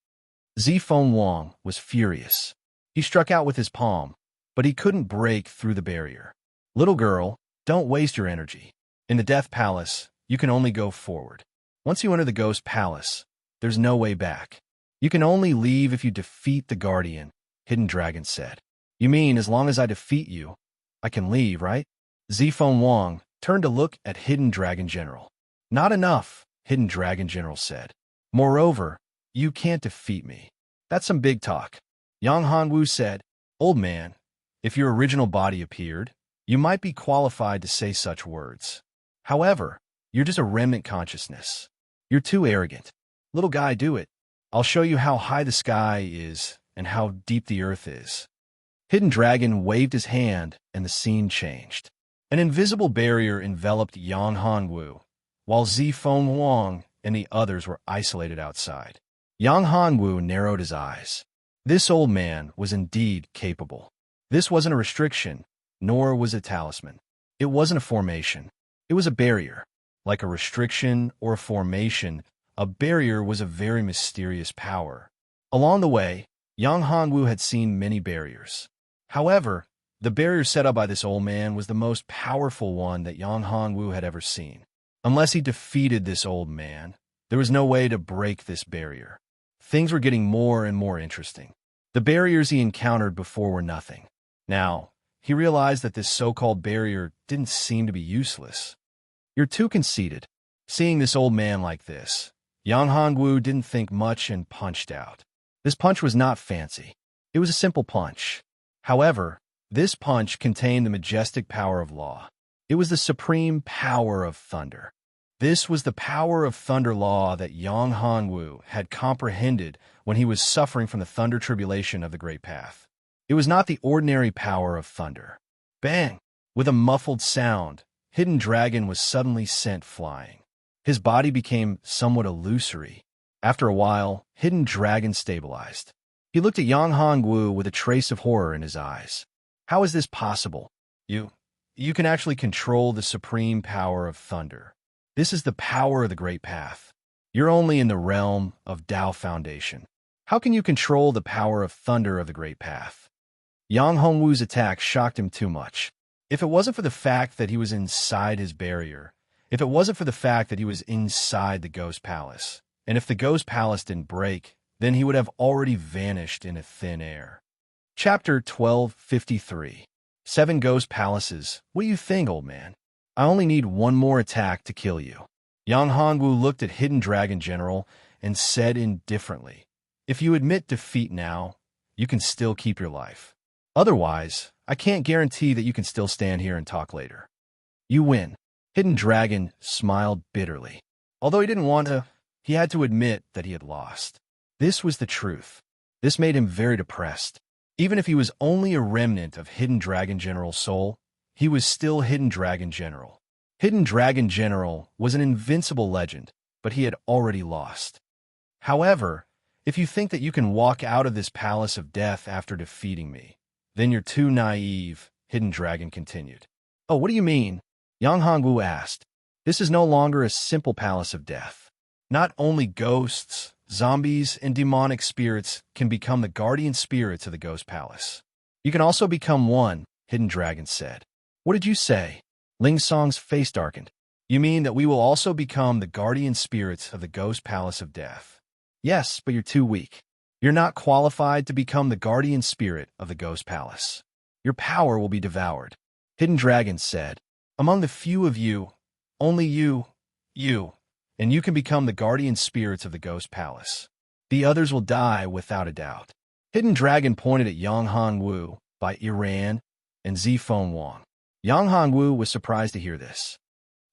Speaker 1: Zifeng Wang was furious. He struck out with his palm, but he couldn't break through the barrier. Little girl, don't waste your energy. In the Death Palace, you can only go forward. Once you enter the Ghost Palace, there's no way back. You can only leave if you defeat the Guardian, Hidden Dragon said. You mean as long as I defeat you, I can leave, right? Zifeng Wang turned to look at Hidden Dragon General. Not enough, Hidden Dragon General said. Moreover, you can't defeat me. That's some big talk. Yang Hanwu said, Old man, if your original body appeared, you might be qualified to say such words. However, you're just a remnant consciousness. You're too arrogant. Little guy, do it. I'll show you how high the sky is and how deep the earth is. Hidden Dragon waved his hand and the scene changed. An invisible barrier enveloped Yang Hanwu, while Zifeng Wang and the others were isolated outside. Yang Hanwu narrowed his eyes. This old man was indeed capable. This wasn't a restriction, nor was a talisman. It wasn't a formation. It was a barrier. Like a restriction or a formation, a barrier was a very mysterious power. Along the way, Yang Hanwu had seen many barriers. However, the barrier set up by this old man was the most powerful one that Yang Hanwu had ever seen. Unless he defeated this old man, there was no way to break this barrier. Things were getting more and more interesting. The barriers he encountered before were nothing. Now, he realized that this so-called barrier didn't seem to be useless. You're too conceited. Seeing this old man like this, Yang Hanwu didn't think much and punched out. This punch was not fancy. It was a simple punch. However, this punch contained the majestic power of law. It was the supreme power of thunder. This was the power of thunder law that Yang Hanwu had comprehended when he was suffering from the thunder tribulation of the Great Path. It was not the ordinary power of thunder. Bang! With a muffled sound, Hidden Dragon was suddenly sent flying. His body became somewhat illusory. After a while, Hidden Dragon stabilized. He looked at Yang Hanwu with a trace of horror in his eyes. How is this possible? You can actually control the supreme power of thunder. This is the power of the Great Path. You're only in the realm of Tao Foundation. How can you control the power of thunder of the Great Path? Yang Hongwu's attack shocked him too much. If it wasn't for the fact that he was inside his barrier, if it wasn't for the fact that he was inside the Ghost Palace, and if the Ghost Palace didn't break, then he would have already vanished in a thin air. Chapter 1253. 7 Ghost Palaces. What do you think, old man? I only need one more attack to kill you. Yang Hanwu looked at Hidden Dragon General and said indifferently, If you admit defeat now, you can still keep your life. Otherwise, I can't guarantee that you can still stand here and talk later. You win. Hidden Dragon smiled bitterly. Although he didn't want to, he had to admit that he had lost. This was the truth. This made him very depressed. Even if he was only a remnant of Hidden Dragon General's soul, he was still Hidden Dragon General. Hidden Dragon General was an invincible legend, but he had already lost. However, if you think that you can walk out of this palace of death after defeating me, then you're too naive, Hidden Dragon continued. Oh, what do you mean? Yang Hongwu asked. This is no longer a simple palace of death. Not only ghosts, zombies, and demonic spirits can become the guardian spirits of the Ghost Palace. You can also become one, Hidden Dragon said. What did you say? Ling Song's face darkened. You mean that we will also become the guardian spirits of the Ghost Palace of Death? Yes, but you're too weak. You're not qualified to become the guardian spirit of the Ghost Palace. Your power will be devoured. Hidden Dragon said, Among the few of you, only you, and you can become the guardian spirits of the Ghost Palace. The others will die without a doubt. Hidden Dragon pointed at Yang Hanwu by Iran and Zifeng Wang. Yang Hanwu was surprised to hear this.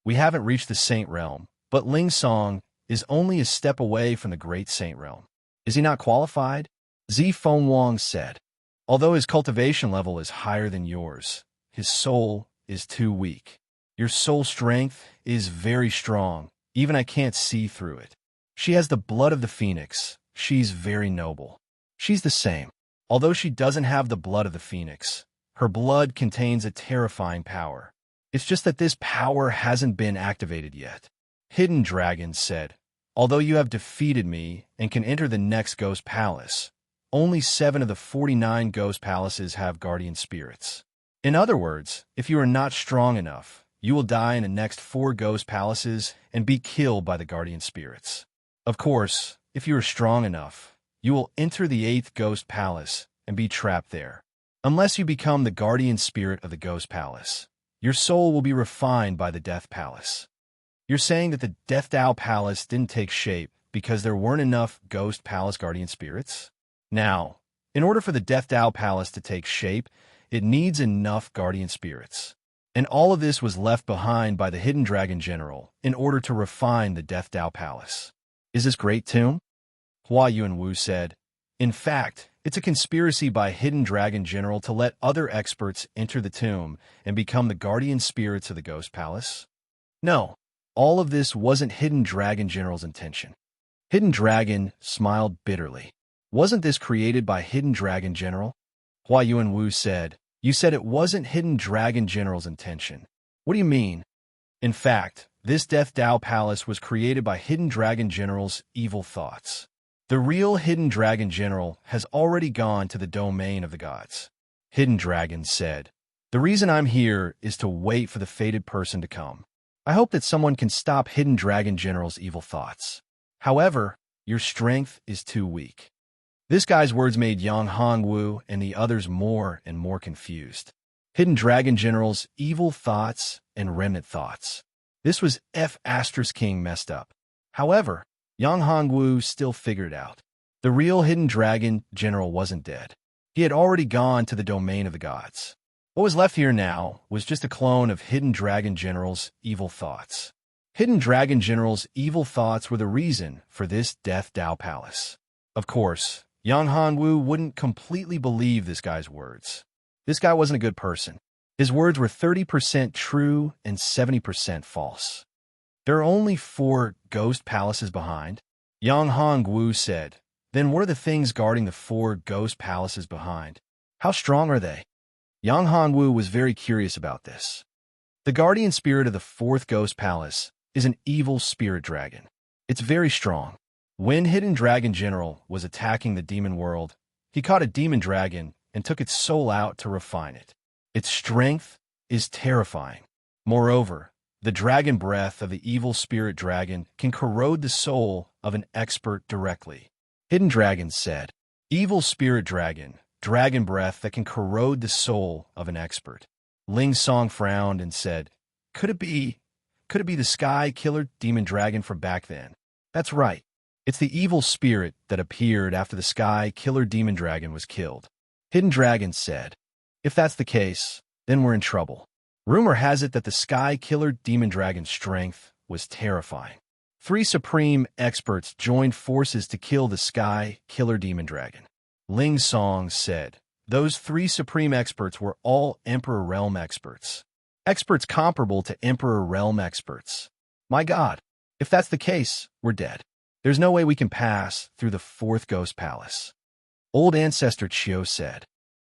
Speaker 1: We haven't reached the Saint Realm, but Ling Song is only a step away from the Great Saint Realm. Is he not qualified? Zifeng Wang said. Although his cultivation level is higher than yours, his soul is too weak. Your soul strength is very strong. Even I can't see through it. She has the blood of the phoenix. She's very noble. She's the same. Although she doesn't have the blood of the phoenix, her blood contains a terrifying power. It's just that this power hasn't been activated yet. Hidden Dragon said, although you have defeated me and can enter the next ghost palace, only 7 of the 49 ghost palaces have guardian spirits. In other words, if you are not strong enough, you will die in the next 4 ghost palaces and be killed by the guardian spirits. Of course, if you are strong enough, you will enter the 8th ghost palace and be trapped there. Unless you become the guardian spirit of the ghost palace, your soul will be refined by the death palace. You're saying that the Death Dao Palace didn't take shape because there weren't enough Ghost Palace Guardian Spirits? Now, in order for the Death Dao Palace to take shape, it needs enough Guardian Spirits. And all of this was left behind by the Hidden Dragon General in order to refine the Death Dao Palace. Is this great, Tomb? Hua Yuanwu said. In fact, it's a conspiracy by Hidden Dragon General to let other experts enter the tomb and become the guardian spirits of the Ghost Palace. No, all of this wasn't Hidden Dragon General's intention. Hidden Dragon smiled bitterly. Wasn't this created by Hidden Dragon General? Hua Yuanwu said, you said it wasn't Hidden Dragon General's intention. What do you mean? In fact, this Death Dao Palace was created by Hidden Dragon General's evil thoughts. The real Hidden Dragon General has already gone to the domain of the gods. Hidden Dragon said, the reason I'm here is to wait for the fated person to come. I hope that someone can stop Hidden Dragon General's evil thoughts. However, your strength is too weak. This guy's words made Yang Hongwu and the others more and more confused. Hidden Dragon General's evil thoughts and remnant thoughts. This was King messed up. However, Yang Hongwu still figured it out. The real Hidden Dragon General wasn't dead. He had already gone to the domain of the gods. What was left here now was just a clone of Hidden Dragon General's evil thoughts. Hidden Dragon General's evil thoughts were the reason for this Death Dao Palace. Of course, Yang Hongwu wouldn't completely believe this guy's words. This guy wasn't a good person. His words were 30% true and 70% false. There are only 4 ghost palaces behind. Yang Hongwu said, then what are the things guarding the 4 ghost palaces behind? How strong are they? Yang Hongwu was very curious about this. The guardian spirit of the 4th ghost palace is an evil spirit dragon. It's very strong. When Hidden Dragon General was attacking the demon world, he caught a demon dragon and took its soul out to refine it. Its strength is terrifying. Moreover, the dragon breath of the evil spirit dragon can corrode the soul of an expert directly. Hidden Dragon said, evil spirit dragon, dragon breath that can corrode the soul of an expert. Ling Song frowned and said, Could it be the sky killer demon dragon from back then? That's right. It's the evil spirit that appeared after the sky killer demon dragon was killed. Hidden Dragon said, if that's the case, then we're in trouble. Rumor has it that the sky killer demon dragon's strength was terrifying. 3 supreme experts joined forces to kill the sky killer demon dragon. Ling Song said, those 3 supreme experts were all Emperor Realm experts. Experts comparable to Emperor Realm experts. My God, if that's the case, we're dead. There's no way we can pass through the 4th ghost palace. Old Ancestor Chiu said,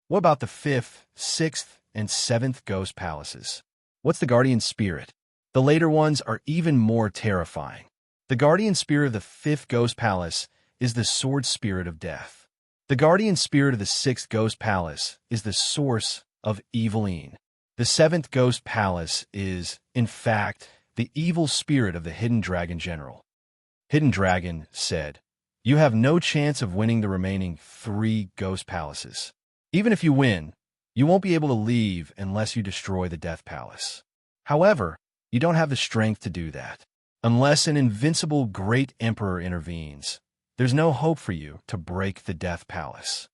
Speaker 1: what about the 5th, 6th, and 7th ghost palaces? What's the guardian spirit? The later ones are even more terrifying. The guardian spirit of the 5th ghost palace is the sword spirit of death. The guardian spirit of the 6th ghost palace is the source of eviling. The 7th ghost palace is, in fact, the evil spirit of the Hidden Dragon General. Hidden Dragon said, you have no chance of winning the remaining 3 ghost palaces. Even if you win, you won't be able to leave unless you destroy the Death Palace. However, you don't have the strength to do that. Unless an invincible great emperor intervenes, there's no hope for you to break the Death Palace.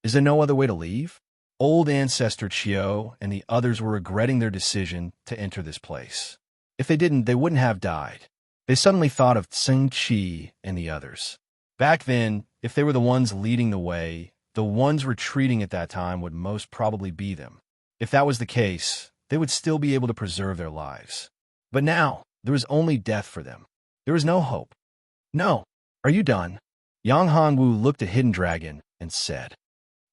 Speaker 1: Is there no other way to leave? Old Ancestor Chiu and the others were regretting their decision to enter this place. If they didn't, they wouldn't have died. They suddenly thought of Tsing Qi and the others. Back then, if they were the ones leading the way, the ones retreating at that time would most probably be them. If that was the case, they would still be able to preserve their lives. But now, there was only death for them. There was no hope. No. Are you done? Yang Hongwu looked at Hidden Dragon and said,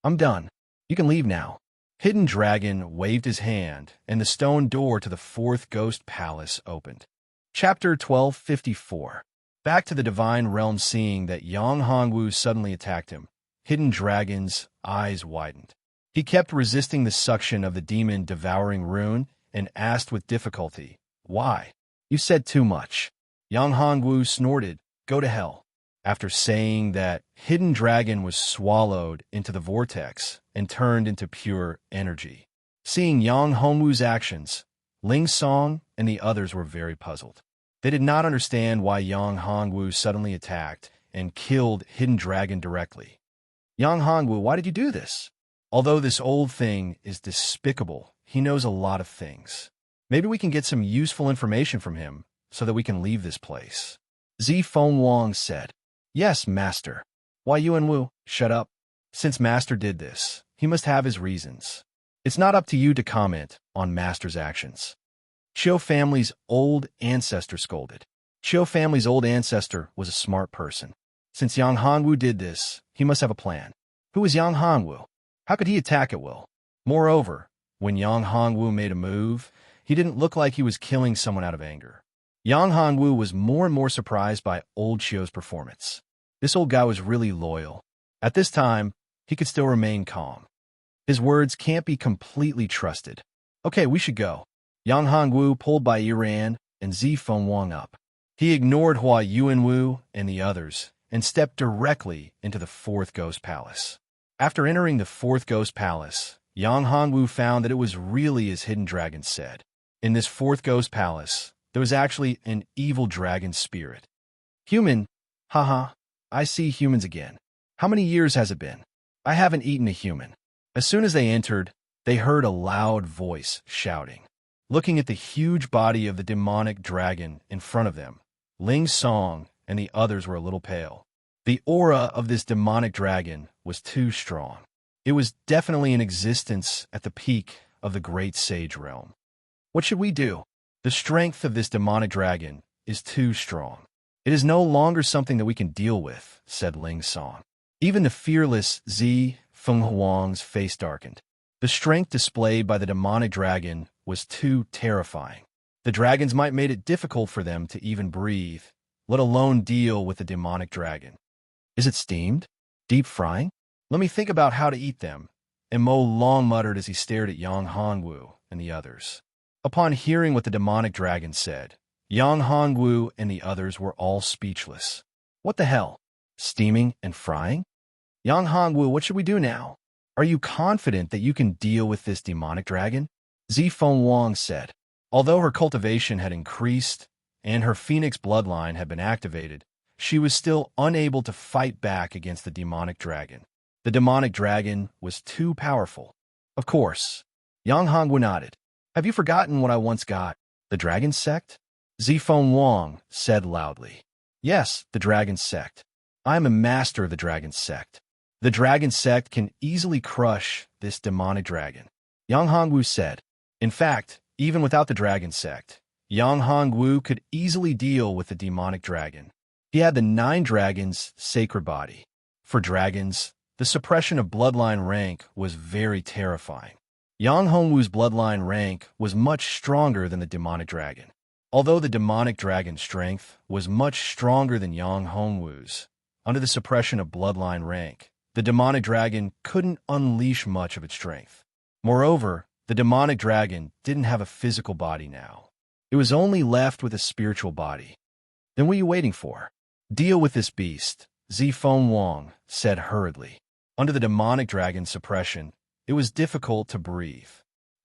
Speaker 1: I'm done. You can leave now. Hidden Dragon waved his hand, and the stone door to the fourth ghost palace opened. Chapter 1254. Back to the divine realm. Seeing that Yang Hongwu suddenly attacked him, Hidden Dragon's eyes widened. He kept resisting the suction of the demon-devouring rune and asked with difficulty, Why? You said too much. Yang Hongwu snorted, Go to hell. After saying that, Hidden Dragon was swallowed into the vortex and turned into pure energy. Seeing Yang Hongwu's actions, Ling Song and the others were very puzzled. They did not understand why Yang Hongwu suddenly attacked and killed Hidden Dragon directly. Yang Hongwu, why did you do this? Although this old thing is despicable, he knows a lot of things. Maybe we can get some useful information from him so that we can leave this place. Zi Fengwang said, Yes, Master. Why Yuanwu? Shut up. Since Master did this, he must have his reasons. It's not up to you to comment on Master's actions. Qiu family's old ancestor scolded. Qiu family's old ancestor was a smart person. Since Yang Hongwu did this, he must have a plan. Who is Yang Hongwu? How could he attack at will? Moreover, when Yang Hongwu made a move, he didn't look like he was killing someone out of anger. Yang Hongwu was more and more surprised by old Qiu's performance. This old guy was really loyal. At this time, he could still remain calm. His words can't be completely trusted. Okay, we should go. Yang Hongwu pulled by Iran and Zi Fengwang up. He ignored Hua Yuanwu and the others and stepped directly into the fourth ghost palace. After entering the fourth ghost palace, Yang Hongwu found that it was really as Hidden Dragon said. In this fourth ghost palace, there was actually an evil dragon spirit. Human, haha, I see humans again. How many years has it been? I haven't eaten a human. As soon as they entered, they heard a loud voice shouting. Looking at the huge body of the demonic dragon in front of them, Ling Song and the others were a little pale. The aura of this demonic dragon was too strong. It was definitely in existence at the peak of the great sage realm. What should we do? The strength of this demonic dragon is too strong. It is no longer something that we can deal with, said Ling Song. Even the fearless Zi Fenghuang's face darkened. The strength displayed by the demonic dragon was too terrifying. The dragons might make it difficult for them to even breathe, let alone deal with the demonic dragon. Is it steamed? Deep frying? Let me think about how to eat them, and Mo Long muttered as he stared at Yang Hongwu and the others. Upon hearing what the demonic dragon said, Yang Hongwu and the others were all speechless. What the hell? Steaming and frying? Yang Hongwu, what should we do now? Are you confident that you can deal with this demonic dragon? Zi Fengwang said. Although her cultivation had increased and her phoenix bloodline had been activated, she was still unable to fight back against the demonic dragon. The demonic dragon was too powerful. Of course. Yang Hongwu nodded. Have you forgotten what I once got? The dragon sect? Zi Fengwang said loudly. Yes, the dragon sect. I am a master of the dragon sect. The dragon sect can easily crush this demonic dragon. Yang Hongwu said. In fact, even without the dragon sect, Yang Hongwu could easily deal with the demonic dragon. He had the 9 dragons' sacred body. For dragons, the suppression of bloodline rank was very terrifying. Yang Hongwu's bloodline rank was much stronger than the demonic dragon. Although the demonic dragon's strength was much stronger than Yang Hongwu's, under the suppression of bloodline rank, the demonic dragon couldn't unleash much of its strength. Moreover, the demonic dragon didn't have a physical body now. It was only left with a spiritual body. Then what are you waiting for? Deal with this beast, Zi Fengwang said hurriedly. Under the demonic dragon's suppression, it was difficult to breathe.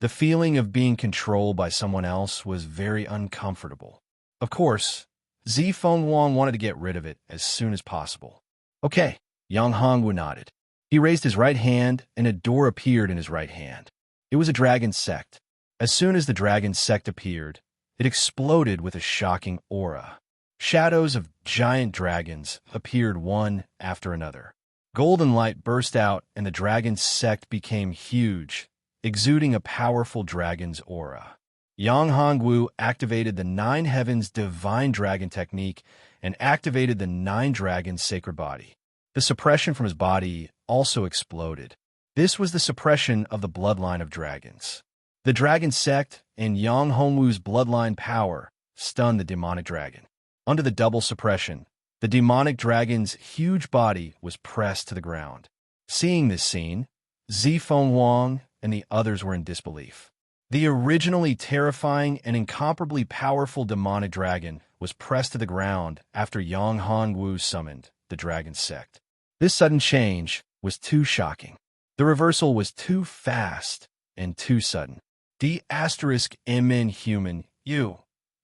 Speaker 1: The feeling of being controlled by someone else was very uncomfortable. Of course, Zi Fengwang wanted to get rid of it as soon as possible. Okay, Yang Hongwu nodded. He raised his right hand and a door appeared in his right hand. It was a dragon sect. As soon as the dragon sect appeared, it exploded with a shocking aura. Shadows of giant dragons appeared one after another. Golden light burst out and the dragon sect became huge exuding a powerful dragon's aura. Yang Hongwu activated the Nine Heavens Divine Dragon Technique and activated the Nine Dragons' Sacred Body. The suppression from his body also exploded. This was the suppression of the bloodline of dragons. The dragon sect and Yang Hongwu's bloodline power stunned the demonic dragon. Under the double suppression, the demonic dragon's huge body was pressed to the ground. Seeing this scene, Zifeng Wang and the others were in disbelief. The originally terrifying and incomparably powerful demonic dragon was pressed to the ground after Yang Hongwu summoned the dragon sect. This sudden change was too shocking. The reversal was too fast and too sudden. D*MN human, you.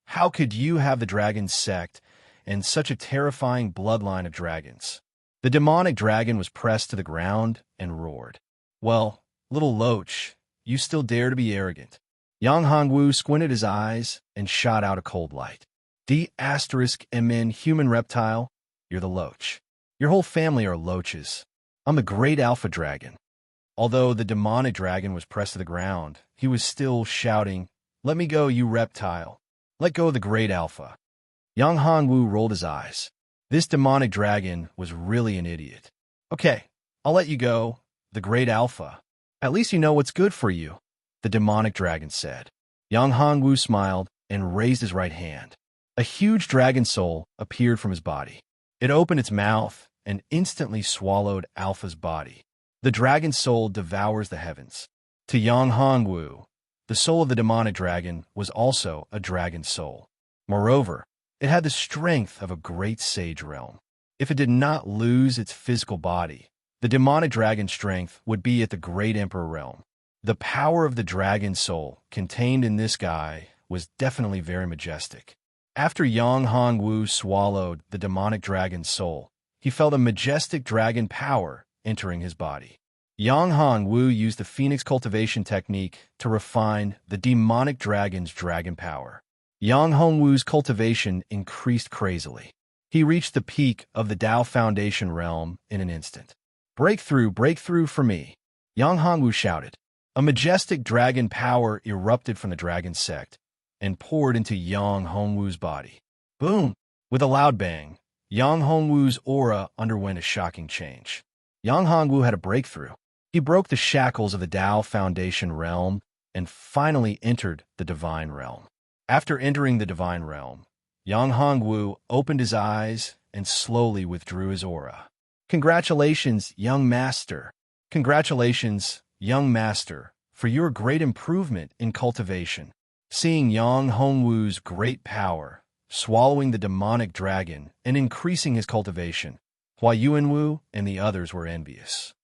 Speaker 1: How could you have the dragon sect and such a terrifying bloodline of dragons? The demonic dragon was pressed to the ground and roared. Well, little loach, you still dare to be arrogant. Yang Hongwu squinted his eyes and shot out a cold light. D*MN human reptile, you're the loach. Your whole family are loaches. I'm the great alpha dragon. Although the demonic dragon was pressed to the ground, he was still shouting, "Let me go, you reptile. Let go of the great alpha." Yang Hongwu rolled his eyes. This demonic dragon was really an idiot. "Okay, I'll let you go, the great alpha. At least you know what's good for you," the demonic dragon said. Yang Hongwu smiled and raised his right hand. A huge dragon soul appeared from his body. It opened its mouth and instantly swallowed Alpha's body. The dragon soul devours the heavens. To Yang Hongwu, the soul of the demonic dragon was also a dragon soul. Moreover, it had the strength of a great sage realm. If it did not lose its physical body, the demonic dragon's strength would be at the great emperor realm. The power of the dragon soul contained in this guy was definitely very majestic. After Yang Hongwu swallowed the demonic dragon's soul, he felt a majestic dragon power entering his body. Yang Hongwu used the phoenix cultivation technique to refine the demonic dragon's dragon power. Yang Hongwu's cultivation increased crazily. He reached the peak of the Tao Foundation realm in an instant. "Breakthrough, breakthrough for me!" Yang Hongwu shouted. A majestic dragon power erupted from the dragon sect and poured into Yang Hongwu's body. Boom! With a loud bang, Yang Hongwu's aura underwent a shocking change. Yang Hongwu had a breakthrough. He broke the shackles of the Tao Foundation realm and finally entered the divine realm. After entering the divine realm, Yang Hongwu opened his eyes and slowly withdrew his aura. "Congratulations, young master. Congratulations, young master, for your great improvement in cultivation." Seeing Yang Hongwu's great power, swallowing the demonic dragon and increasing his cultivation, Hua Yuanwu and the others were envious.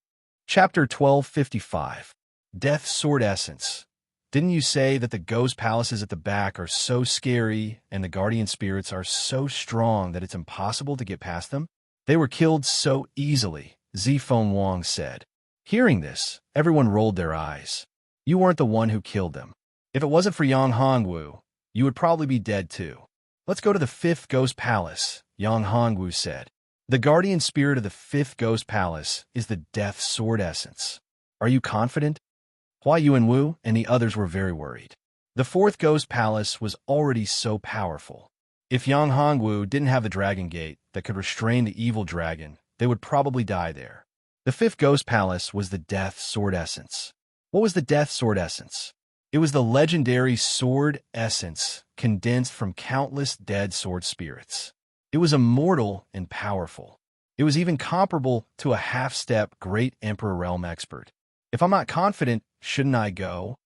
Speaker 1: Chapter 1255. Death Sword Essence. Didn't you say that the ghost palaces at the back are so scary and the guardian spirits are so strong that it's impossible to get past them? They were killed so easily, Zifeng Wang said. Hearing this, everyone rolled their eyes. You weren't the one who killed them. If it wasn't for Yang Hongwu, you would probably be dead too. Let's go to the fifth ghost palace, Yang Hongwu said. The guardian spirit of the fifth ghost palace is the Death Sword Essence. Are you confident? Hua Yuanwu and the others were very worried. The fourth ghost palace was already so powerful. If Yang Hongwu didn't have the dragon gate that could restrain the evil dragon, they would probably die there. The fifth ghost palace was the Death Sword Essence. What was the Death Sword Essence? It was the legendary sword essence condensed from countless dead sword spirits. It was immortal and powerful. It was even comparable to a half-step great emperor realm expert. If I'm not confident, shouldn't I go?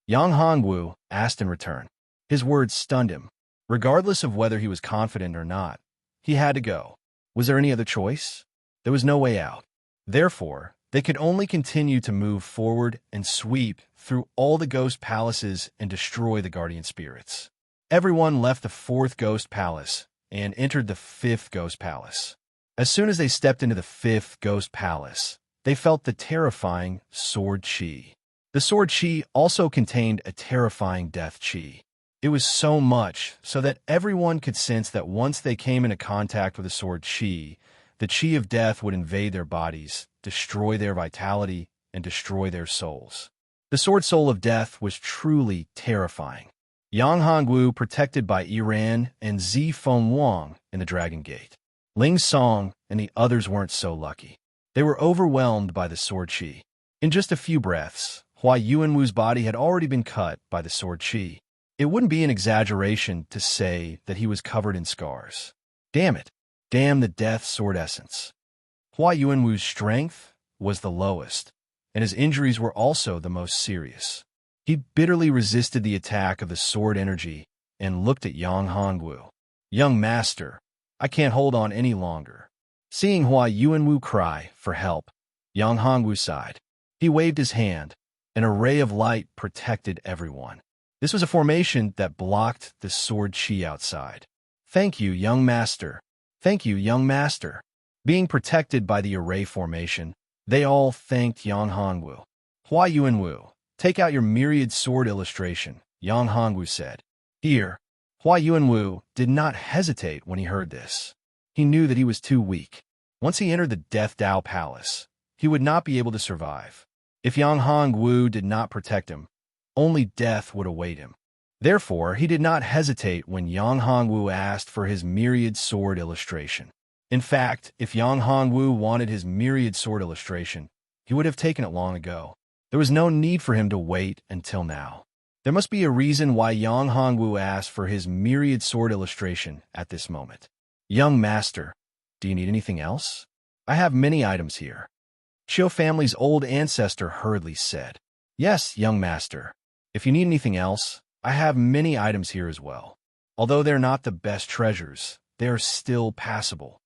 Speaker 1: Yang Hongwu asked in return. His words stunned him. Regardless of whether he was confident or not, he had to go. Was there any other choice? There was no way out. Therefore, they could only continue to move forward and sweep through all the ghost palaces and destroy the guardian spirits. Everyone left the fourth ghost palace and entered the fifth ghost palace. As soon as they stepped into the fifth ghost palace, they felt the terrifying sword chi. The sword chi also contained a terrifying death chi. It was so much so that everyone could sense that once they came into contact with the sword chi, the chi of death would invade their bodies, destroy their vitality, and destroy their souls. The sword soul of death was truly terrifying. Yang Hongwu protected by Iran and Zi Fengwang in the Dragon Gate. Ling Song and the others weren't so lucky. They were overwhelmed by the sword chi. In just a few breaths, Hua Yuanwu's body had already been cut by the sword chi. It wouldn't be an exaggeration to say that he was covered in scars. Damn it. Damn the death sword essence. Hua Yuanwu's strength was the lowest, and his injuries were also the most serious. He bitterly resisted the attack of the sword energy and looked at Yang Hongwu. Young master, I can't hold on any longer. Seeing Hua Yuanwu cry for help, Yang Hongwu sighed. He waved his hand. An array of light protected everyone. This was a formation that blocked the sword chi outside. Thank you, young master. Thank you, young master. Being protected by the array formation, they all thanked Yang Hongwu. Hua Yuanwu, take out your myriad sword illustration, Yang Hongwu said. Here. Hua Yuanwu did not hesitate when he heard this. He knew that he was too weak. Once he entered the Death Dao Palace, he would not be able to survive. If Yang Hongwu did not protect him, only death would await him. Therefore, he did not hesitate when Yang Hongwu asked for his myriad sword illustration. In fact, if Yang Hongwu wanted his myriad sword illustration, he would have taken it long ago. There was no need for him to wait until now. There must be a reason why Yang Hongwu asked for his myriad sword illustration at this moment. Young master, do you need anything else? I have many items here. Qiu family's old ancestor hurriedly said. Yes, young master. If you need anything else, I have many items here as well. Although they're not the best treasures, they are still passable.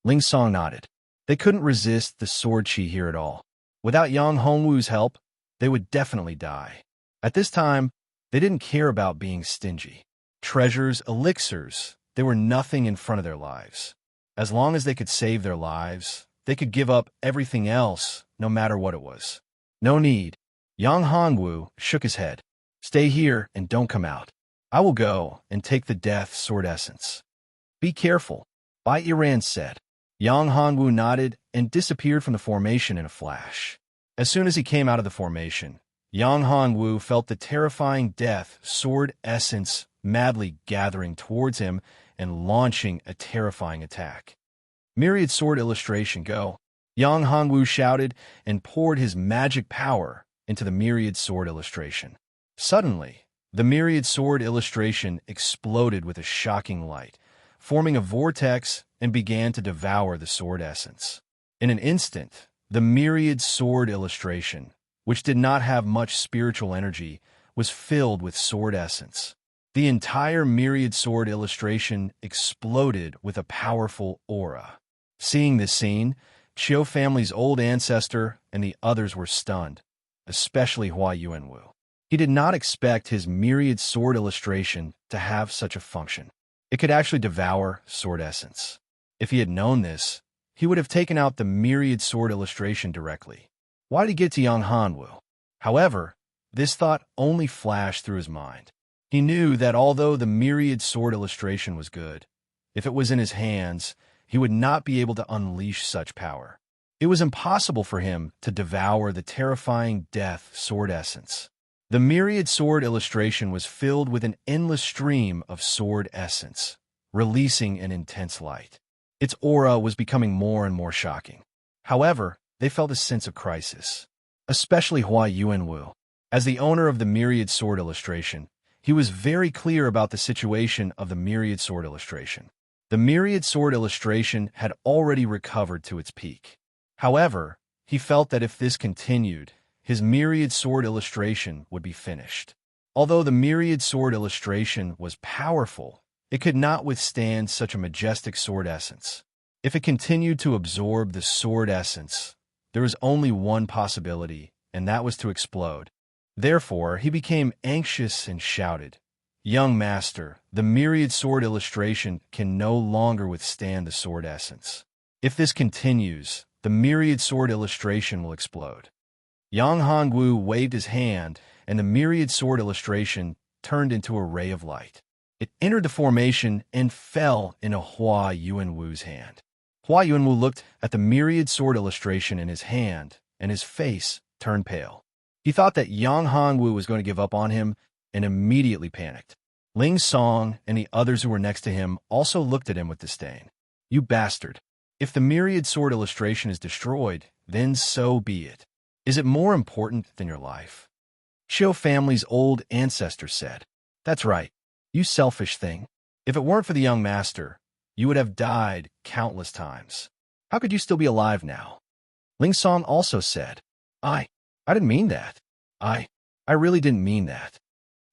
Speaker 1: Ling Song nodded. They couldn't resist the sword chi here at all. Without Yang Hongwu's help, they would definitely die. At this time, they didn't care about being stingy. Treasures, elixirs, they were nothing in front of their lives. As long as they could save their lives, they could give up everything else, no matter what it was. No need. Yang Hongwu shook his head. Stay here and don't come out. I will go and take the death sword essence. Be careful, Bai Iran said. Yang Hongwu nodded and disappeared from the formation in a flash. As soon as he came out of the formation, Yang Hongwu felt the terrifying death sword essence madly gathering towards him and launching a terrifying attack. Myriad sword illustration, go! Yang Hongwu shouted and poured his magic power into the myriad sword illustration. Suddenly, the myriad sword illustration exploded with a shocking light, forming a vortex and began to devour the sword essence. In an instant, the myriad sword illustration, which did not have much spiritual energy, was filled with sword essence. The entire myriad sword illustration exploded with a powerful aura. Seeing this scene, Qiu family's old ancestor and the others were stunned, especially Hua Yuanwu. He did not expect his myriad sword illustration to have such a function. It could actually devour sword essence. If he had known this, he would have taken out the myriad sword illustration directly. Why did he get to Yang Hongwu? However, this thought only flashed through his mind. He knew that although the myriad sword illustration was good, if it was in his hands, he would not be able to unleash such power. It was impossible for him to devour the terrifying death sword essence. The myriad sword illustration was filled with an endless stream of sword essence, releasing an intense light. Its aura was becoming more and more shocking. However, they felt a sense of crisis, especially Hua Yuanwu. As the owner of the myriad sword illustration, he was very clear about the situation of the myriad sword illustration. The myriad sword illustration had already recovered to its peak. However, he felt that if this continued, his myriad sword illustration would be finished. Although the myriad sword illustration was powerful, it could not withstand such a majestic sword essence. If it continued to absorb the sword essence, there was only one possibility, and that was to explode. Therefore, he became anxious and shouted, "Young master, the myriad sword illustration can no longer withstand the sword essence. If this continues, the myriad sword illustration will explode." Yang Hongwu waved his hand, and the myriad sword illustration turned into a ray of light. It entered the formation and fell into Hua Yuanwu's hand. Hua Yuanwu looked at the myriad sword illustration in his hand, and his face turned pale. He thought that Yang Hongwu was going to give up on him and immediately panicked. Ling Song and the others who were next to him also looked at him with disdain. You bastard. If the myriad sword illustration is destroyed, then so be it. Is it more important than your life? Xiao family's old ancestors said. That's right. You selfish thing. If it weren't for the young master, you would have died countless times. How could you still be alive now? Ling Song also said. I didn't mean that. I really didn't mean that.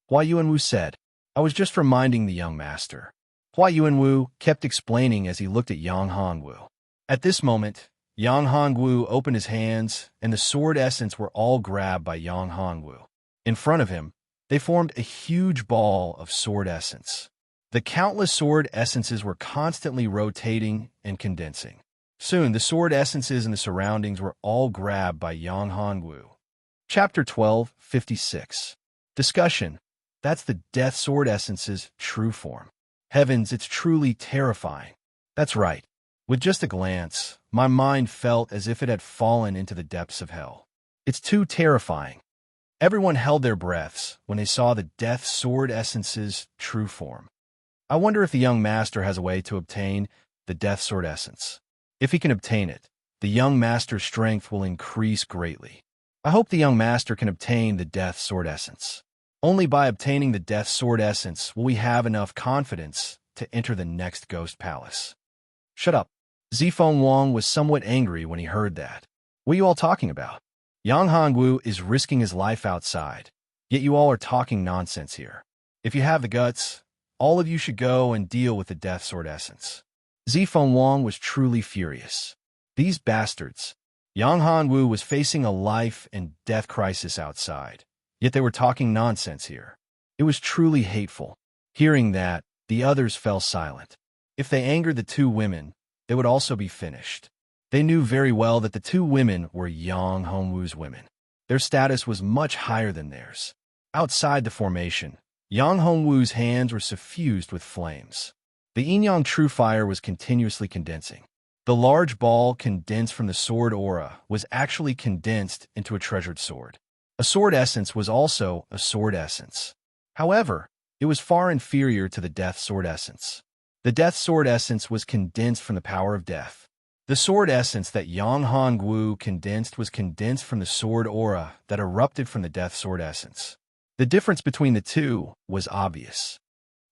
Speaker 1: Hua Yuanwu said. I was just reminding the young master. Hua Yuanwu kept explaining as he looked at Yang Hongwu. At this moment, Yang Hongwu opened his hands, and the sword essence were all grabbed by Yang Hongwu. In front of him, they formed a huge ball of sword essence. The countless sword essences were constantly rotating and condensing. Soon, the sword essences in the surroundings were all grabbed by Yang Hongwu. Chapter 12:56. Discussion. That's the death sword essence's true form. Heavens, it's truly terrifying. That's right. With just a glance, my mind felt as if it had fallen into the depths of hell. It's too terrifying. Everyone held their breaths when they saw the death sword essence's true form. I wonder if the young master has a way to obtain the death sword essence. If he can obtain it, the young master's strength will increase greatly. I hope the young master can obtain the death sword essence. Only by obtaining the death sword essence will we have enough confidence to enter the next ghost palace. Shut up. Zifeng Wang was somewhat angry when he heard that. What are you all talking about? Yang Hongwu is risking his life outside, yet you all are talking nonsense here. If you have the guts, all of you should go and deal with the death sword essence. Zifeng Wang was truly furious. These bastards. Yang Hongwu was facing a life and death crisis outside, yet they were talking nonsense here. It was truly hateful. Hearing that, the others fell silent. If they angered the two women, they would also be finished. They knew very well that the two women were Yang Hongwu's women. Their status was much higher than theirs. Outside the formation, Yang Hongwu's hands were suffused with flames. The yin-yang true fire was continuously condensing. The large ball condensed from the sword aura was actually condensed into a treasured sword. A sword essence was also a sword essence. However, it was far inferior to the death sword essence. The death sword essence was condensed from the power of death. The sword essence that Yang Hongwu condensed was condensed from the sword aura that erupted from the death sword essence. The difference between the two was obvious.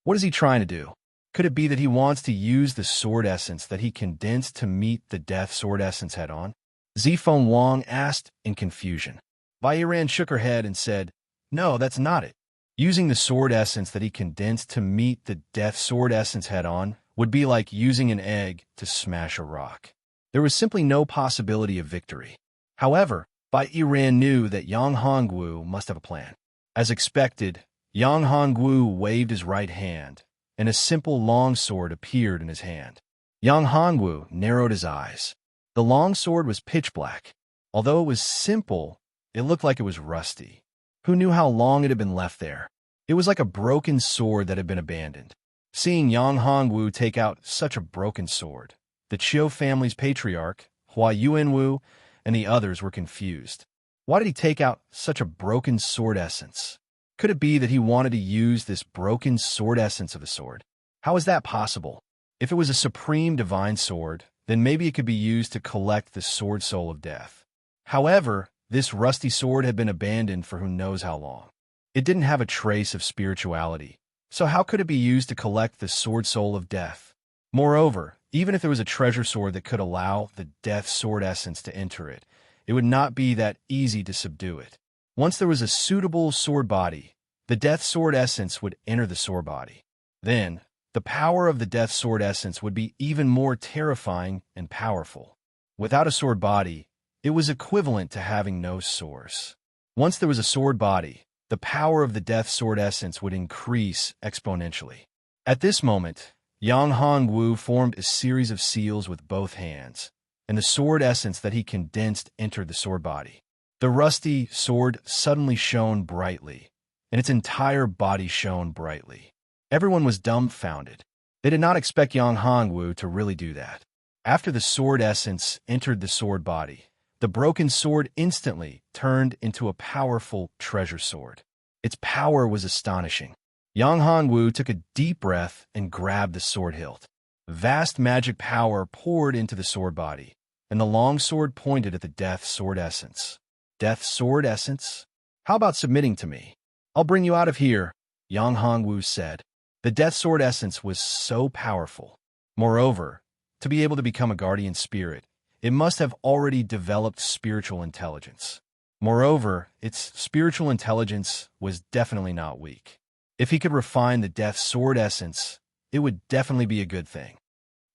Speaker 1: What is he trying to do? Could it be that he wants to use the sword essence that he condensed to meet the death sword essence head-on? Zifeng Wang asked in confusion. Bai Yiran shook her head and said, No, that's not it. Using the sword essence that he condensed to meet the death sword essence head-on would be like using an egg to smash a rock. There was simply no possibility of victory. However, Bai Yiran knew that Yang Hongwu must have a plan. As expected, Yang Hongwu waved his right hand, and a simple long sword appeared in his hand. Yang Hongwu narrowed his eyes. The long sword was pitch black. Although it was simple, it looked like it was rusty. Who knew how long it had been left there? It was like a broken sword that had been abandoned. Seeing Yang Hongwu take out such a broken sword, the Qiu family's patriarch, Hua Yuanwu, and the others were confused. Why did he take out such a broken sword essence? Could it be that he wanted to use this broken sword essence of a sword? How is that possible? If it was a supreme divine sword, then maybe it could be used to collect the sword soul of death. However, this rusty sword had been abandoned for who knows how long. It didn't have a trace of spirituality, so how could it be used to collect the sword soul of death? Moreover, even if there was a treasure sword that could allow the death sword essence to enter it, it would not be that easy to subdue it. Once there was a suitable sword body, the death sword essence would enter the sword body. Then, the power of the death sword essence would be even more terrifying and powerful. Without a sword body, it was equivalent to having no source. Once there was a sword body, the power of the death sword essence would increase exponentially. At this moment, Yang Hongwu formed a series of seals with both hands, and the sword essence that he condensed entered the sword body. The rusty sword suddenly shone brightly, and its entire body shone brightly. Everyone was dumbfounded. They did not expect Yang Hongwu to really do that. After the sword essence entered the sword body, the broken sword instantly turned into a powerful treasure sword. Its power was astonishing. Yang Hongwu took a deep breath and grabbed the sword hilt. Vast magic power poured into the sword body, and the long sword pointed at the Death Sword Essence. Death Sword Essence? How about submitting to me? I'll bring you out of here, Yang Hongwu said. The Death Sword Essence was so powerful. Moreover, to be able to become a guardian spirit, it must have already developed spiritual intelligence. Moreover, its spiritual intelligence was definitely not weak. If he could refine the Death Sword Essence, it would definitely be a good thing.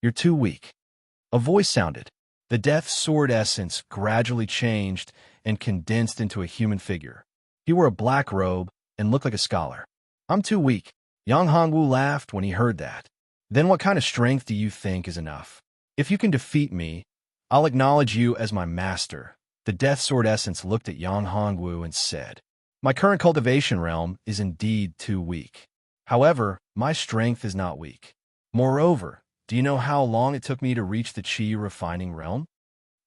Speaker 1: You're too weak. A voice sounded. The Death Sword Essence gradually changed and condensed into a human figure. He wore a black robe and looked like a scholar. I'm too weak. Yang Hongwu laughed when he heard that. Then what kind of strength do you think is enough? If you can defeat me, I'll acknowledge you as my master. The Death Sword Essence looked at Yang Hongwu and said, My current cultivation realm is indeed too weak. However, my strength is not weak. Moreover, do you know how long it took me to reach the Qi refining realm?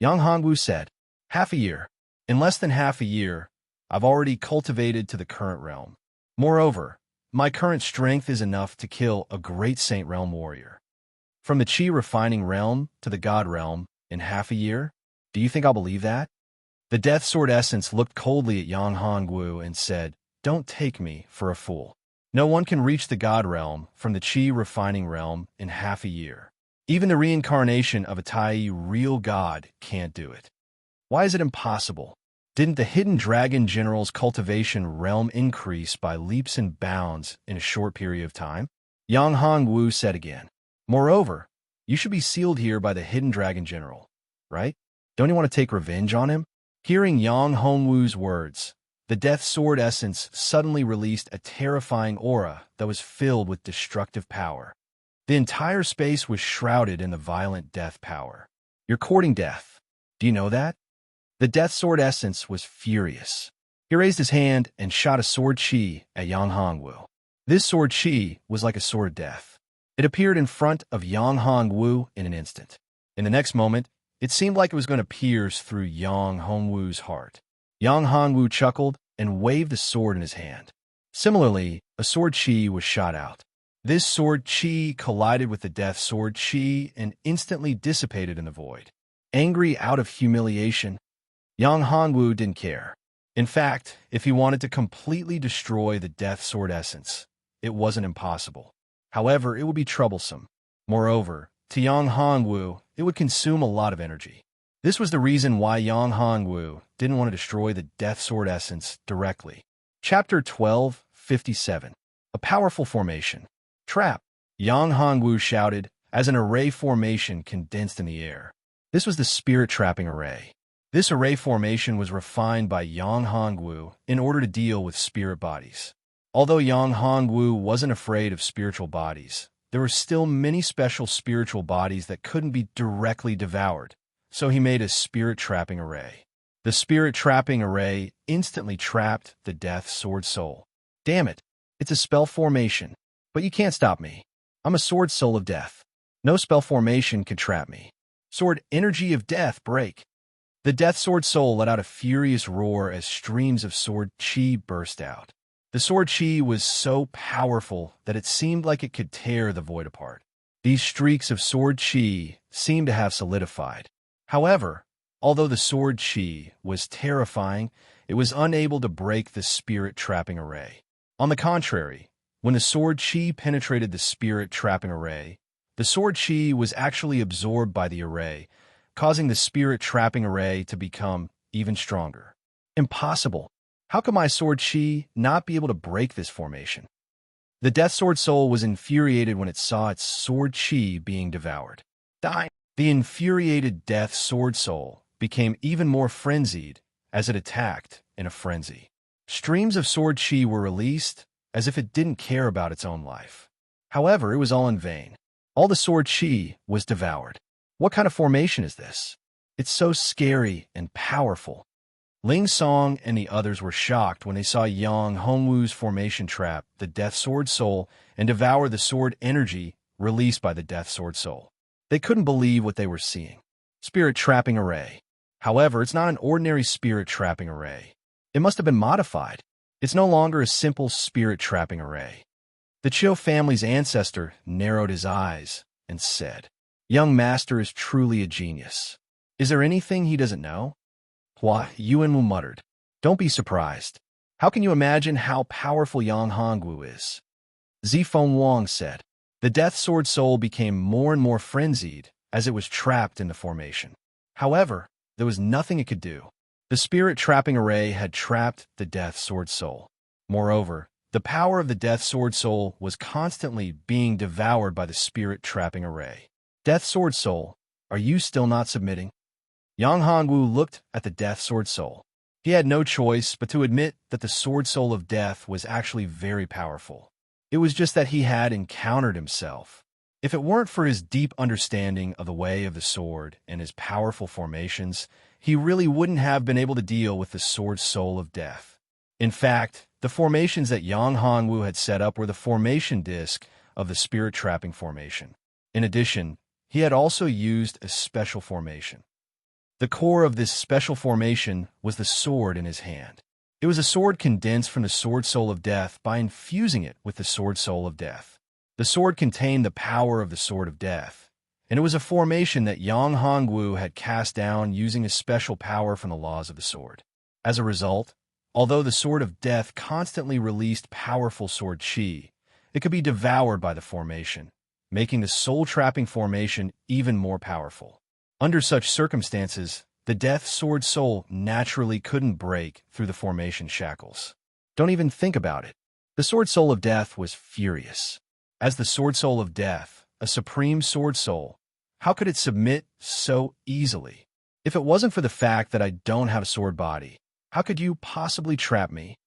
Speaker 1: Yang Hongwu said, Half a year. In less than half a year, I've already cultivated to the current realm. Moreover, my current strength is enough to kill a great Saint Realm warrior. From the Qi refining realm to the God realm in half a year? Do you think I'll believe that? The Death Sword Essence looked coldly at Yang Hongwu and said, Don't take me for a fool. No one can reach the God realm from the Qi refining realm in half a year. Even the reincarnation of a Tai real God can't do it. Why is it impossible? Didn't the Hidden Dragon General's cultivation realm increase by leaps and bounds in a short period of time? Yang Hongwu said again. Moreover, you should be sealed here by the Hidden Dragon General, right? Don't you want to take revenge on him? Hearing Yang Hongwu's words, the Death Sword Essence suddenly released a terrifying aura that was filled with destructive power. The entire space was shrouded in the violent death power. You're courting death. Do you know that? The Death Sword Essence was furious. He raised his hand and shot a sword Qi at Yang Hongwu. This sword Qi was like a sword of death. It appeared in front of Yang Hongwu in an instant. In the next moment, it seemed like it was going to pierce through Yang Hongwu's heart. Yang Hongwu chuckled and waved the sword in his hand. Similarly, a sword Qi was shot out. This sword Qi collided with the Death Sword Qi and instantly dissipated in the void. Angry out of humiliation, Yang Hongwu didn't care. In fact, if he wanted to completely destroy the Death Sword Essence, it wasn't impossible. However, it would be troublesome. Moreover, to Yang Hongwu, it would consume a lot of energy. This was the reason why Yang Hongwu didn't want to destroy the Death Sword Essence directly. Chapter 12:57. A Powerful Formation. Trap! Yang Hongwu shouted as an array formation condensed in the air. This was the Spirit Trapping Array. This array formation was refined by Yang Hongwu in order to deal with spirit bodies. Although Yang Hongwu wasn't afraid of spiritual bodies, there were still many special spiritual bodies that couldn't be directly devoured, so he made a Spirit Trapping Array. The Spirit Trapping Array instantly trapped the Death Sword Soul. Damn it, it's a spell formation, but you can't stop me. I'm a Sword Soul of Death. No spell formation can trap me. Sword Energy of Death break. The Death Sword Soul let out a furious roar as streams of Sword Qi burst out. The Sword Qi was so powerful that it seemed like it could tear the void apart. These streaks of Sword Qi seemed to have solidified. However, although the Sword Qi was terrifying, it was unable to break the Spirit Trapping Array. On the contrary, when the Sword Qi penetrated the Spirit Trapping Array, the Sword Qi was actually absorbed by the array, causing the Spirit Trapping Array to become even stronger. Impossible! How could my Sword Qi not be able to break this formation? The Death Sword Soul was infuriated when it saw its Sword Qi being devoured. Dying. The infuriated Death Sword Soul became even more frenzied as it attacked in a frenzy. Streams of Sword Qi were released as if it didn't care about its own life. However, it was all in vain. All the Sword Qi was devoured. What kind of formation is this? It's so scary and powerful. Ling Song and the others were shocked when they saw Yang Hongwu's formation trap the Death Sword Soul and devour the sword energy released by the Death Sword Soul. They couldn't believe what they were seeing. Spirit Trapping Array. However, it's not an ordinary spirit-trapping array. It must have been modified. It's no longer a simple spirit-trapping array. The Chiu family's ancestor narrowed his eyes and said, "Young master is truly a genius. Is there anything he doesn't know?" Hua Yuanwu muttered, "Don't be surprised. How can you imagine how powerful Yang Hongwu is?" Zifeng Wang said, "The Death Sword soul became more and more frenzied as it was trapped in the formation. However, there was nothing it could do. The spirit-trapping array had trapped the Death Sword soul. Moreover, the power of the Death Sword soul was constantly being devoured by the spirit-trapping array. Death Sword soul, are you still not submitting?" Yang Hongwu looked at the Death Sword soul. He had no choice but to admit that the Sword Soul of Death was actually very powerful. It was just that he had encountered himself. If it weren't for his deep understanding of the way of the sword and his powerful formations, he really wouldn't have been able to deal with the Sword Soul of Death. In fact, the formations that Yang Hongwu had set up were the formation disc of the spirit-trapping formation. In addition, he had also used a special formation. The core of this special formation was the sword in his hand. It was a sword condensed from the Sword Soul of Death by infusing it with the Sword Soul of Death. The sword contained the power of the Sword of Death, and it was a formation that Yang Hongwu had cast down using a special power from the laws of the sword. As a result, although the Sword of Death constantly released powerful sword chi, it could be devoured by the formation, making the soul-trapping formation even more powerful. Under such circumstances, the Death Sword soul naturally couldn't break through the formation shackles. Don't even think about it. The Sword Soul of Death was furious. As the Sword Soul of Death, a supreme sword soul, how could it submit so easily? If it wasn't for the fact that I don't have a sword body, how could you possibly trap me?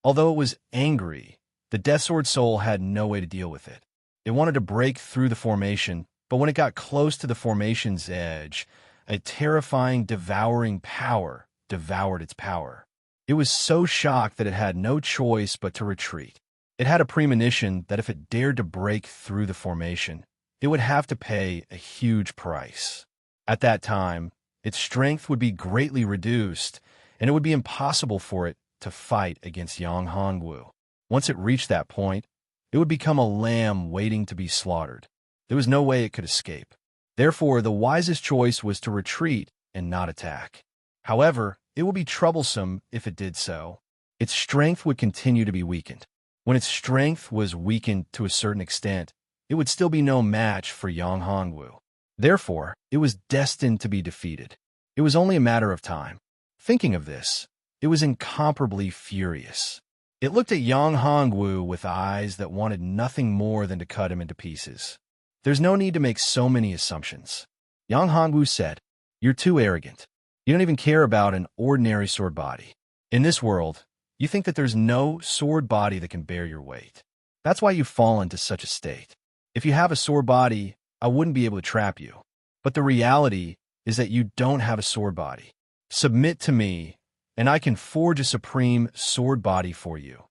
Speaker 1: Although it was angry, the Death Sword soul had no way to deal with it. It wanted to break through the formation, but when it got close to the formation's edge, a terrifying, devouring power devoured its power. It was so shocked that it had no choice but to retreat. It had a premonition that if it dared to break through the formation, it would have to pay a huge price. At that time, its strength would be greatly reduced, and it would be impossible for it to fight against Yang Hongwu. Once it reached that point, it would become a lamb waiting to be slaughtered. There was no way it could escape. Therefore, the wisest choice was to retreat and not attack. However, it would be troublesome if it did so. Its strength would continue to be weakened. When its strength was weakened to a certain extent, it would still be no match for Yang Hongwu. Therefore, it was destined to be defeated. It was only a matter of time. Thinking of this, it was incomparably furious. It looked at Yang Hongwu with eyes that wanted nothing more than to cut him into pieces. "There's no need to make so many assumptions." Yang Hongwu said, "You're too arrogant. You don't even care about an ordinary sword body. In this world, you think that there's no sword body that can bear your weight. That's why you've fallen to such a state. If you have a sword body, I wouldn't be able to trap you. But the reality is that you don't have a sword body. Submit to me, and I can forge a supreme sword body for you,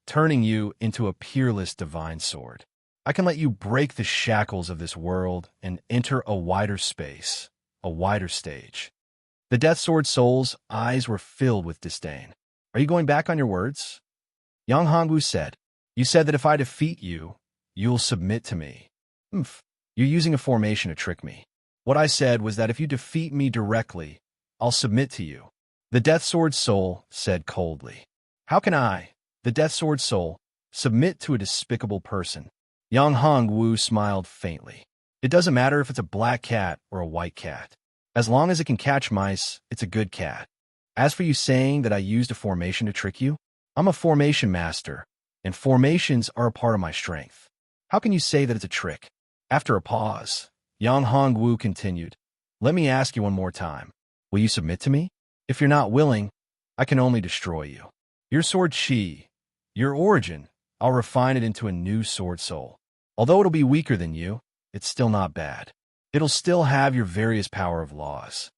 Speaker 1: turning you into a peerless divine sword. I can let you break the shackles of this world and enter a wider space, a wider stage." The Death Sword soul's eyes were filled with disdain. "Are you going back on your words?" Yang Hongwu said, "You said that if I defeat you, you'll submit to me. You're using a formation to trick me. What I said was that if you defeat me directly, I'll submit to you." The Death Sword soul said coldly, "How can I, the Death Sword soul, submit to a despicable person?" Yang Hongwu smiled faintly. "It doesn't matter if it's a black cat or a white cat. As long as it can catch mice, it's a good cat. As for you saying that I used a formation to trick you, I'm a formation master, and formations are a part of my strength. How can you say that it's a trick?" After a pause, Yang Hongwu continued, "Let me ask you one more time. Will you submit to me? If you're not willing, I can only destroy you. Your sword chi, your origin, I'll refine it into a new sword soul. Although it'll be weaker than you, it's still not bad. It'll still have your various power of laws."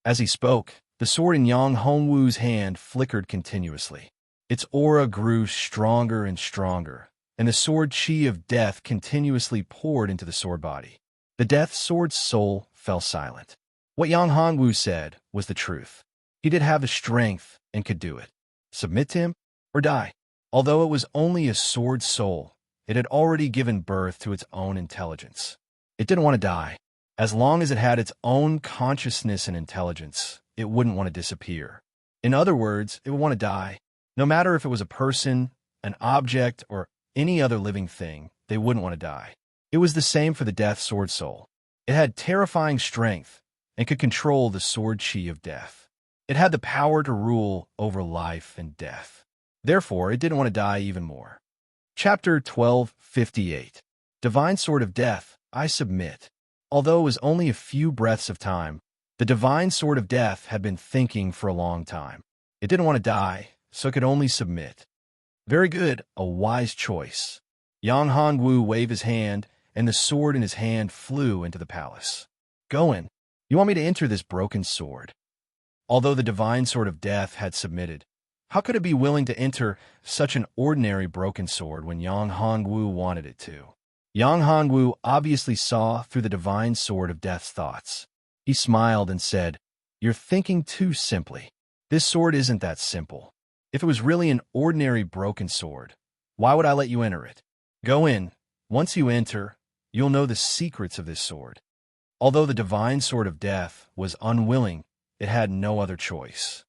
Speaker 1: As he spoke, the sword in Yang Hongwu's hand flickered continuously. Its aura grew stronger and stronger, and the sword chi of death continuously poured into the sword body. The Death Sword soul fell silent. What Yang Hongwu said was the truth. He did have the strength and could do it. Submit to him or die. Although it was only a sword soul, it had already given birth to its own intelligence. It didn't want to die. As long as it had its own consciousness and intelligence, it wouldn't want to disappear. In other words, it would want to die. No matter if it was a person, an object, or any other living thing, they wouldn't want to die. It was the same for the death sword soul. It had terrifying strength and could control the sword chi of death. It had the power to rule over life and death. Therefore, it didn't want to die even more. Chapter 1258. Divine Sword of Death, I submit. Although it was only a few breaths of time, the Divine Sword of Death had been thinking for a long time. It didn't want to die, so it could only submit. Very good, a wise choice. Yang Hongwu waved his hand, and the sword in his hand flew into the palace. Go in. You want me to enter this broken sword? Although the Divine Sword of Death had submitted, how could it be willing to enter such an ordinary broken sword when Yang Hongwu wanted it to? Yang Hongwu obviously saw through the Divine Sword of Death's thoughts. He smiled and said, "You're thinking too simply. This sword isn't that simple. If it was really an ordinary broken sword, why would I let you enter it? Go in. Once you enter, you'll know the secrets of this sword." Although the Divine Sword of Death was unwilling, it had no other choice.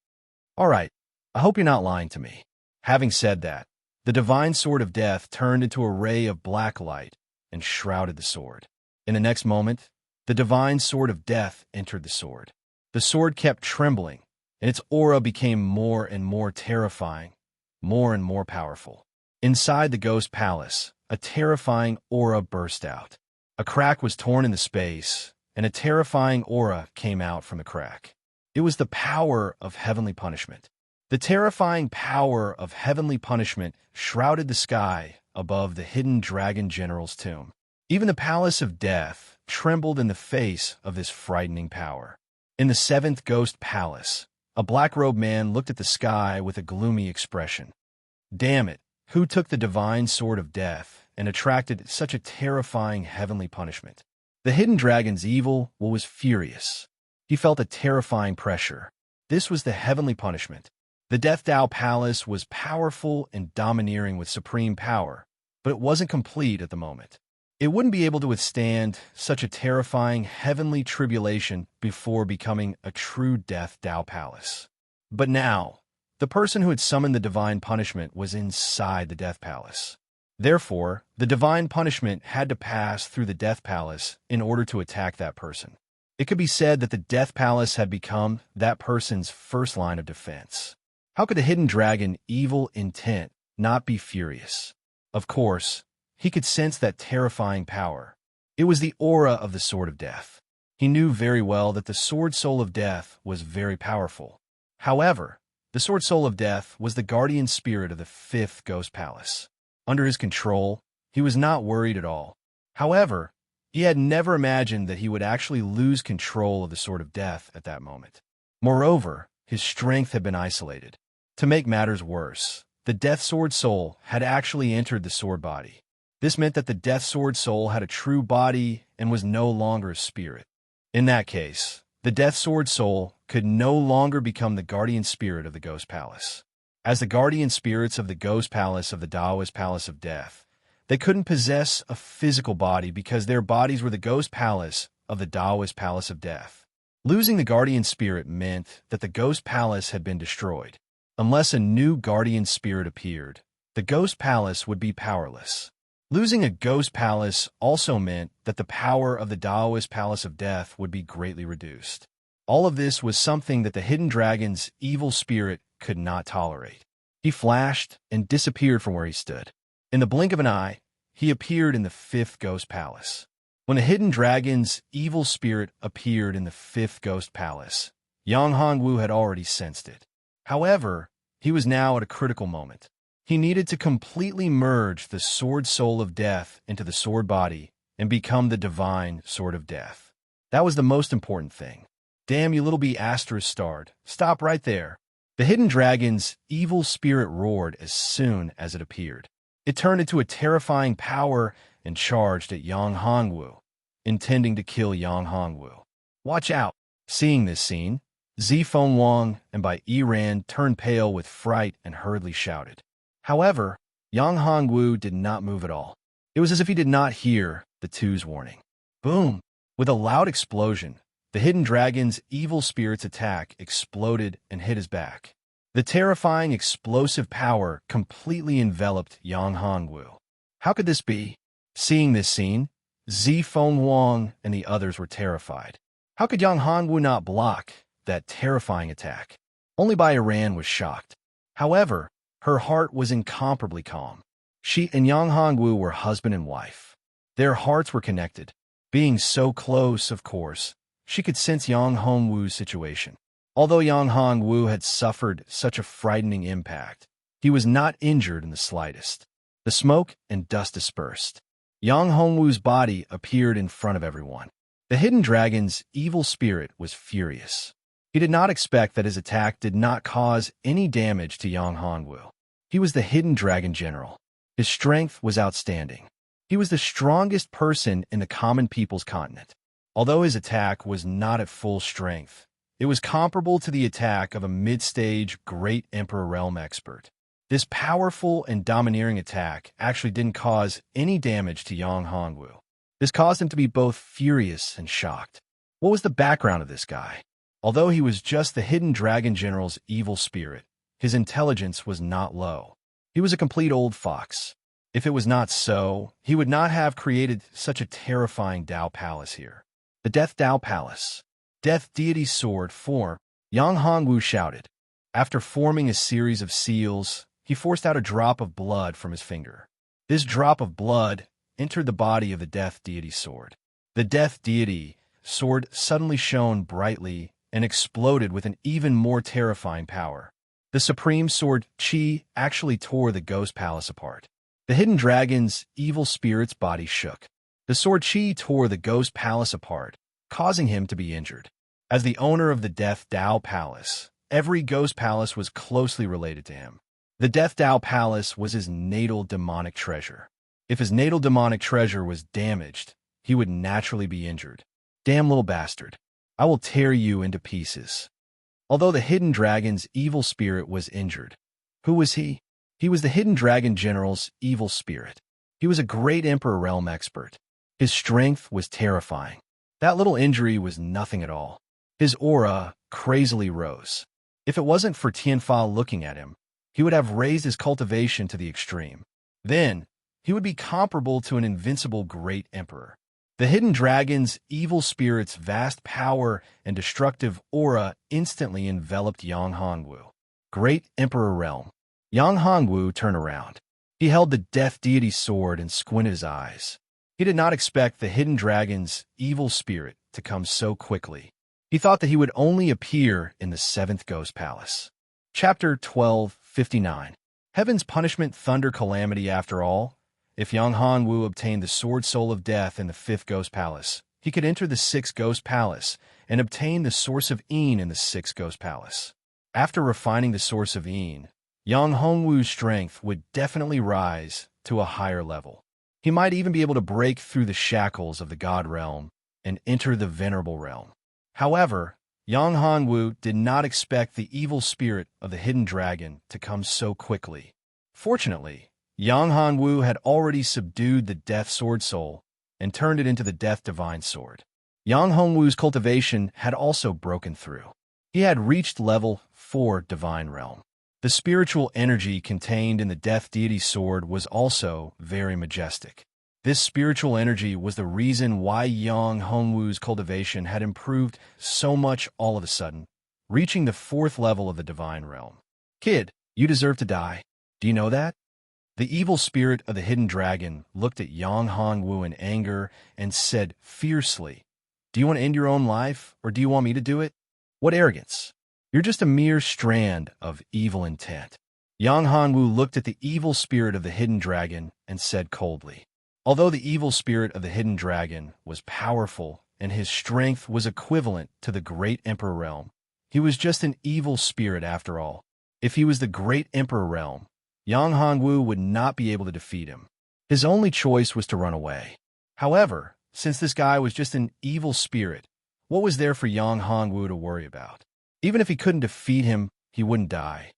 Speaker 1: All right, I hope you're not lying to me. Having said that, the Divine Sword of Death turned into a ray of black light and shrouded the sword. In the next moment, the Divine Sword of Death entered the sword. The sword kept trembling, and its aura became more and more terrifying, more and more powerful. Inside the ghost palace, a terrifying aura burst out. A crack was torn in the space, and a terrifying aura came out from the crack. It was the power of heavenly punishment. The terrifying power of heavenly punishment shrouded the sky above the hidden dragon general's tomb. Even the palace of death trembled in the face of this frightening power. In the seventh ghost palace, a black-robed man looked at the sky with a gloomy expression. Damn it, who took the Divine Sword of Death and attracted such a terrifying heavenly punishment? The hidden dragon's evil was furious. He felt a terrifying pressure. This was the heavenly punishment. The Death Dao Palace was powerful and domineering with supreme power, but it wasn't complete at the moment. It wouldn't be able to withstand such a terrifying heavenly tribulation before becoming a true Death Dao Palace. But now, the person who had summoned the divine punishment was inside the Death Palace. Therefore, the divine punishment had to pass through the Death Palace in order to attack that person. It could be said that the Death Palace had become that person's first line of defense. How could the hidden dragon, evil intent, not be furious? Of course, he could sense that terrifying power. It was the aura of the Sword of Death. He knew very well that the Sword Soul of Death was very powerful. However, the Sword Soul of Death was the guardian spirit of the fifth Ghost Palace. Under his control, he was not worried at all. However, he had never imagined that he would actually lose control of the Sword of Death at that moment. Moreover, his strength had been isolated. To make matters worse, the Death Sword Soul had actually entered the sword body. This meant that the Death Sword Soul had a true body and was no longer a spirit. In that case, the Death Sword Soul could no longer become the guardian spirit of the Ghost Palace. As the guardian spirits of the Ghost Palace of the Taoist Palace of Death, they couldn't possess a physical body because their bodies were the Ghost Palace of the Taoist Palace of Death. Losing the guardian spirit meant that the Ghost Palace had been destroyed. Unless a new guardian spirit appeared, the Ghost Palace would be powerless. Losing a Ghost Palace also meant that the power of the Taoist Palace of Death would be greatly reduced. All of this was something that the hidden dragon's evil spirit could not tolerate. He flashed and disappeared from where he stood. In the blink of an eye, he appeared in the fifth Ghost Palace. When the hidden dragon's evil spirit appeared in the fifth Ghost Palace, Yang Hongwu had already sensed it. However, he was now at a critical moment. He needed to completely merge the Sword Soul of Death into the sword body and become the Divine Sword of Death. That was the most important thing. Damn, you little bee asterisk starred. Stop right there. The hidden dragon's evil spirit roared as soon as it appeared. It turned into a terrifying power and charged at Yang Hongwu, intending to kill Yang Hongwu. Watch out. Seeing this scene, Zifeng Wang and Bai Yiran turned pale with fright and hurriedly shouted. However, Yang Hongwu did not move at all. It was as if he did not hear the two's warning. Boom! With a loud explosion, the hidden dragon's evil spirit's attack exploded and hit his back. The terrifying explosive power completely enveloped Yang Hongwu. How could this be? Seeing this scene, Zifeng Wang and the others were terrified. How could Yang Hongwu not block that terrifying attack? Only Bai Yiran was shocked. However, her heart was incomparably calm. She and Yang Hongwu were husband and wife. Their hearts were connected. Being so close, of course, she could sense Yang Hongwu's situation. Although Yang Hongwu had suffered such a frightening impact, he was not injured in the slightest. The smoke and dust dispersed. Yang Hongwu's body appeared in front of everyone. The hidden dragon's evil spirit was furious. He did not expect that his attack did not cause any damage to Yang Hongwu. He was the hidden dragon general. His strength was outstanding. He was the strongest person in the common people's continent. Although his attack was not at full strength, it was comparable to the attack of a mid-stage Great Emperor Realm expert. This powerful and domineering attack actually didn't cause any damage to Yang Hongwu. This caused him to be both furious and shocked. What was the background of this guy? Although he was just the hidden dragon general's evil spirit, his intelligence was not low. He was a complete old fox. If it was not so, he would not have created such a terrifying Dao Palace here. The Death Dao Palace. Death Deity Sword form, Yang Hongwu shouted. After forming a series of seals, he forced out a drop of blood from his finger. This drop of blood entered the body of the Death Deity Sword. The Death Deity Sword suddenly shone brightly and exploded with an even more terrifying power. The Supreme Sword Qi actually tore the Ghost Palace apart. The hidden dragon's evil spirit's body shook. The Sword Qi tore the Ghost Palace apart, causing him to be injured. As the owner of the Death Dao Palace, every Ghost Palace was closely related to him. The Death Dao Palace was his natal demonic treasure. If his natal demonic treasure was damaged, he would naturally be injured. Damn little bastard. I will tear you into pieces. Although the hidden dragon's evil spirit was injured, who was he? He was the hidden dragon general's evil spirit. He was a great Emperor Realm expert. His strength was terrifying. That little injury was nothing at all. His aura crazily rose. If it wasn't for Tianfa looking at him, he would have raised his cultivation to the extreme. Then, he would be comparable to an invincible great emperor. The hidden dragon's evil spirit's vast power and destructive aura instantly enveloped Yang Hongwu. Great Emperor Realm. Yang Hongwu turned around. He held the Death Deity Sword and squinted his eyes. He did not expect the hidden dragon's evil spirit to come so quickly. He thought that he would only appear in the 7th Ghost Palace. Chapter 12:59. Heaven's Punishment Thunder Calamity. After all, if Yang Hongwu obtained the Sword Soul of Death in the 5th Ghost Palace, he could enter the 6th Ghost Palace and obtain the Source of Een in the 6th Ghost Palace. After refining the Source of Een, Yang Hongwu's strength would definitely rise to a higher level. He might even be able to break through the shackles of the God Realm and enter the Venerable Realm. However, Yang Hongwu did not expect the evil spirit of the hidden dragon to come so quickly. Fortunately, Yang Hongwu had already subdued the Death Sword Soul and turned it into the Death Divine Sword. Yang Hongwu's cultivation had also broken through. He had reached level 4 Divine Realm. The spiritual energy contained in the Death Deity Sword was also very majestic. This spiritual energy was the reason why Yang Hongwu's cultivation had improved so much all of a sudden, reaching the 4th level of the Divine Realm. Kid, you deserve to die. Do you know that? The evil spirit of the hidden dragon looked at Yang Hongwu in anger and said fiercely, "Do you want to end your own life, or do you want me to do it? What arrogance! You're just a mere strand of evil intent." Yang Hongwu looked at the evil spirit of the hidden dragon and said coldly. Although the evil spirit of the hidden dragon was powerful and his strength was equivalent to the Great Emperor Realm, he was just an evil spirit after all. If he was the Great Emperor Realm, Yang Hongwu would not be able to defeat him. His only choice was to run away. However, since this guy was just an evil spirit, What was there for Yang Hongwu to worry about? Even if he couldn't defeat him, he wouldn't die.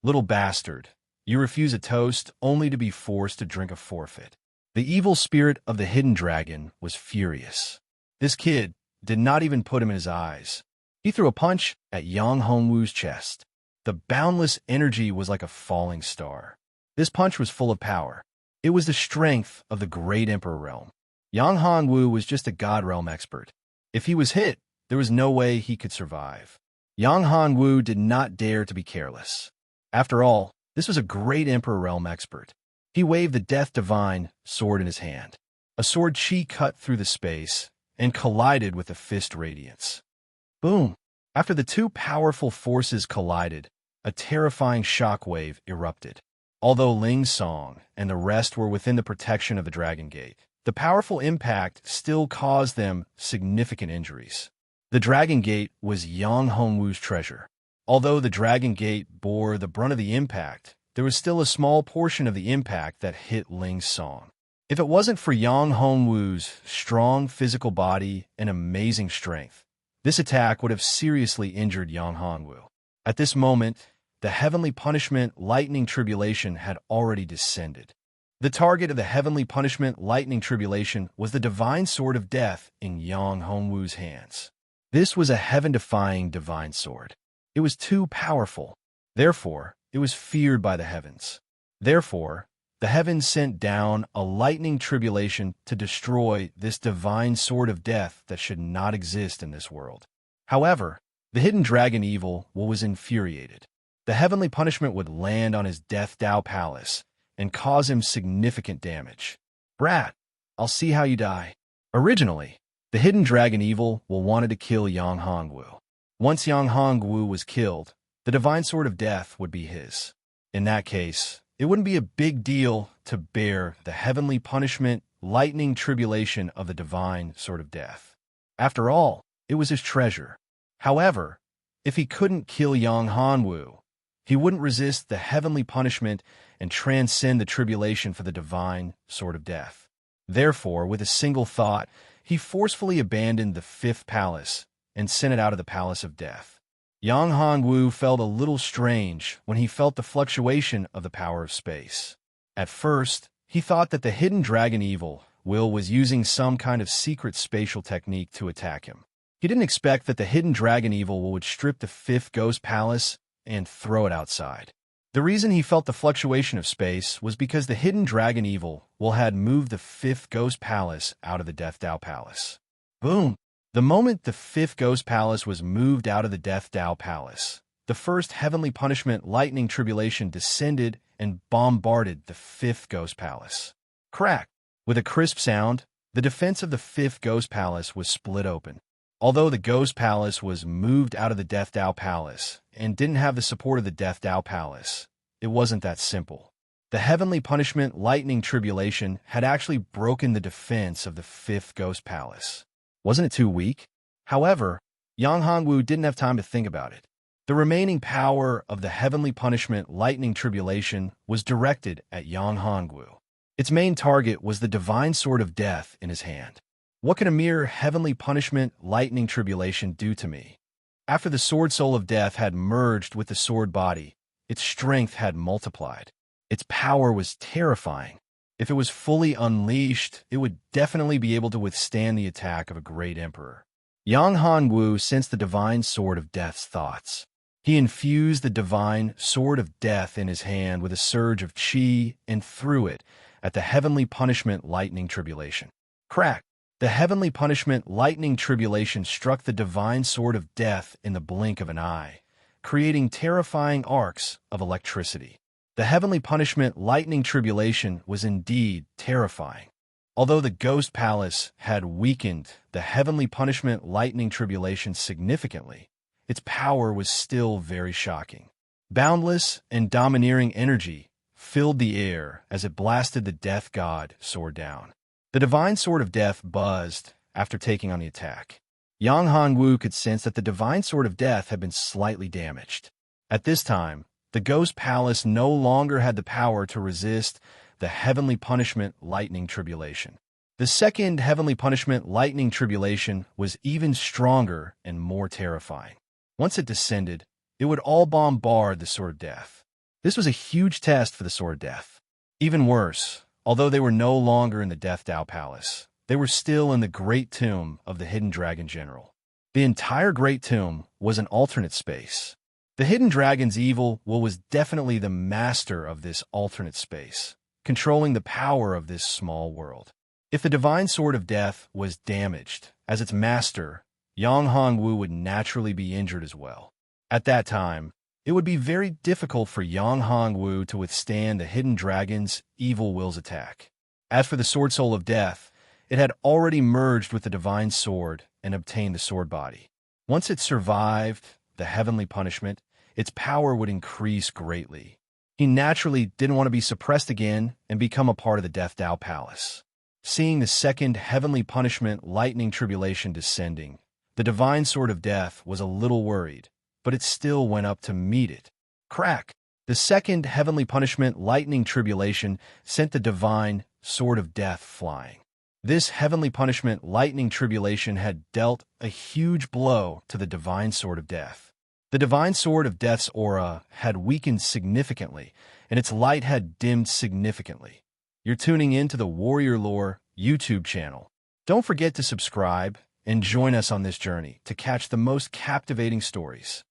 Speaker 1: Little bastard, you refuse a toast only to be forced to drink a forfeit. The evil spirit of the hidden dragon was furious. This kid did not even put him in his eyes. He threw a punch at Yang Hongwu's chest. The boundless energy was like a falling star. This punch was full of power. It was the strength of the great Emperor realm. Yang Hongwu was just a God realm expert. If he was hit, there was no way he could survive. Yang Hongwu did not dare to be careless. After all, this was a great Emperor realm expert. He waved the Death Divine sword in his hand. A sword chi cut through the space and collided with the fist radiance. Boom! After the two powerful forces collided, a terrifying shockwave erupted. Although Ling's song and the rest were within the protection of the Dragon Gate, the powerful impact still caused them significant injuries. The Dragon Gate was Yang Hongwu's treasure. Although the Dragon Gate bore the brunt of the impact, there was still a small portion of the impact that hit Ling's song. If it wasn't for Yang Hongwu's strong physical body and amazing strength, this attack would have seriously injured Yang Hongwu. At this moment, the heavenly punishment lightning tribulation had already descended. The target of the heavenly punishment lightning tribulation was the divine sword of death in Yang Hongwu's hands. This was a heaven-defying divine sword. It was too powerful. Therefore, it was feared by the heavens. Therefore, the heavens sent down a lightning tribulation to destroy this divine sword of death that should not exist in this world. However, the hidden dragon evil was infuriated. The heavenly punishment would land on his Death Dao Palace and cause him significant damage. Brat, I'll see how you die. Originally, the hidden dragon evil wanted to kill Yang Hongwu. Once Yang Hongwu was killed, the divine sword of death would be his. In that case, it wouldn't be a big deal to bear the heavenly punishment lightning tribulation of the divine sword of death. After all, it was his treasure. However, if he couldn't kill Yang Hongwu, he wouldn't resist the heavenly punishment and transcend the tribulation for the divine sword of death. Therefore, with a single thought, he forcefully abandoned the fifth palace and sent it out of the palace of death. Yang Hongwu felt a little strange when he felt the fluctuation of the power of space. At first, he thought that the hidden dragon evil was using some kind of secret spatial technique to attack him. He didn't expect that the hidden dragon evil would strip the fifth ghost palace and throw it outside. The reason he felt the fluctuation of space was because the hidden dragon evil had moved the fifth ghost palace out of the Death Dao Palace. Boom! The moment the fifth ghost palace was moved out of the Death Dao Palace, the first heavenly punishment lightning tribulation descended and bombarded the fifth ghost palace. Crack! With a crisp sound, the defense of the fifth ghost palace was split open. Although the ghost palace was moved out of the Death Dao Palace and didn't have the support of the Death Dao Palace, it wasn't that simple. The heavenly punishment lightning tribulation had actually broken the defense of the fifth ghost palace. Wasn't it too weak? However, Yang Hongwu didn't have time to think about it. The remaining power of the heavenly punishment lightning tribulation was directed at Yang Hongwu. Its main target was the divine sword of death in his hand. What can a mere heavenly punishment lightning tribulation do to me? After the sword soul of death had merged with the sword body, its strength had multiplied. Its power was terrifying. If it was fully unleashed, it would definitely be able to withstand the attack of a great emperor. Yang Hongwu sensed the divine sword of death's thoughts. He infused the divine sword of death in his hand with a surge of chi and threw it at the heavenly punishment lightning tribulation. Crack! The heavenly punishment lightning tribulation struck the divine sword of death in the blink of an eye, creating terrifying arcs of electricity. The heavenly punishment lightning tribulation was indeed terrifying. Although the ghost palace had weakened the heavenly punishment lightning tribulation significantly, its power was still very shocking. Boundless and domineering energy filled the air as it blasted the death god sword down. The divine sword of death buzzed after taking on the attack. Yang Hongwu could sense that the divine sword of death had been slightly damaged. At this time, the ghost palace no longer had the power to resist the heavenly punishment lightning tribulation. The second heavenly punishment, lightning tribulation, was even stronger and more terrifying. Once it descended, it would all bombard the Sword of Death. This was a huge test for the Sword of Death. Even worse, although they were no longer in the Death Dao Palace, they were still in the Great Tomb of the Hidden Dragon General. The entire Great Tomb was an alternate space. The Hidden Dragon's evil will was definitely the master of this alternate space, controlling the power of this small world. If the Divine Sword of Death was damaged, as its master, Yang Hongwu would naturally be injured as well. At that time, it would be very difficult for Yang Hongwu to withstand the Hidden Dragon's evil will's attack. As for the Sword Soul of Death, it had already merged with the Divine Sword and obtained the Sword Body. Once it survived the heavenly punishment, its power would increase greatly. He naturally didn't want to be suppressed again and become a part of the Death Dao Palace. Seeing the second heavenly punishment, lightning tribulation, descending, the Divine Sword of Death was a little worried, but it still went up to meet it. Crack! The second heavenly punishment, lightning tribulation, sent the Divine Sword of Death flying. This heavenly punishment, lightning tribulation, had dealt a huge blow to the Divine Sword of Death. The Divine Sword of Death's aura had weakened significantly, and its light had dimmed significantly. You're tuning in to the Warrior Lore YouTube channel. Don't forget to subscribe and join us on this journey to catch the most captivating stories.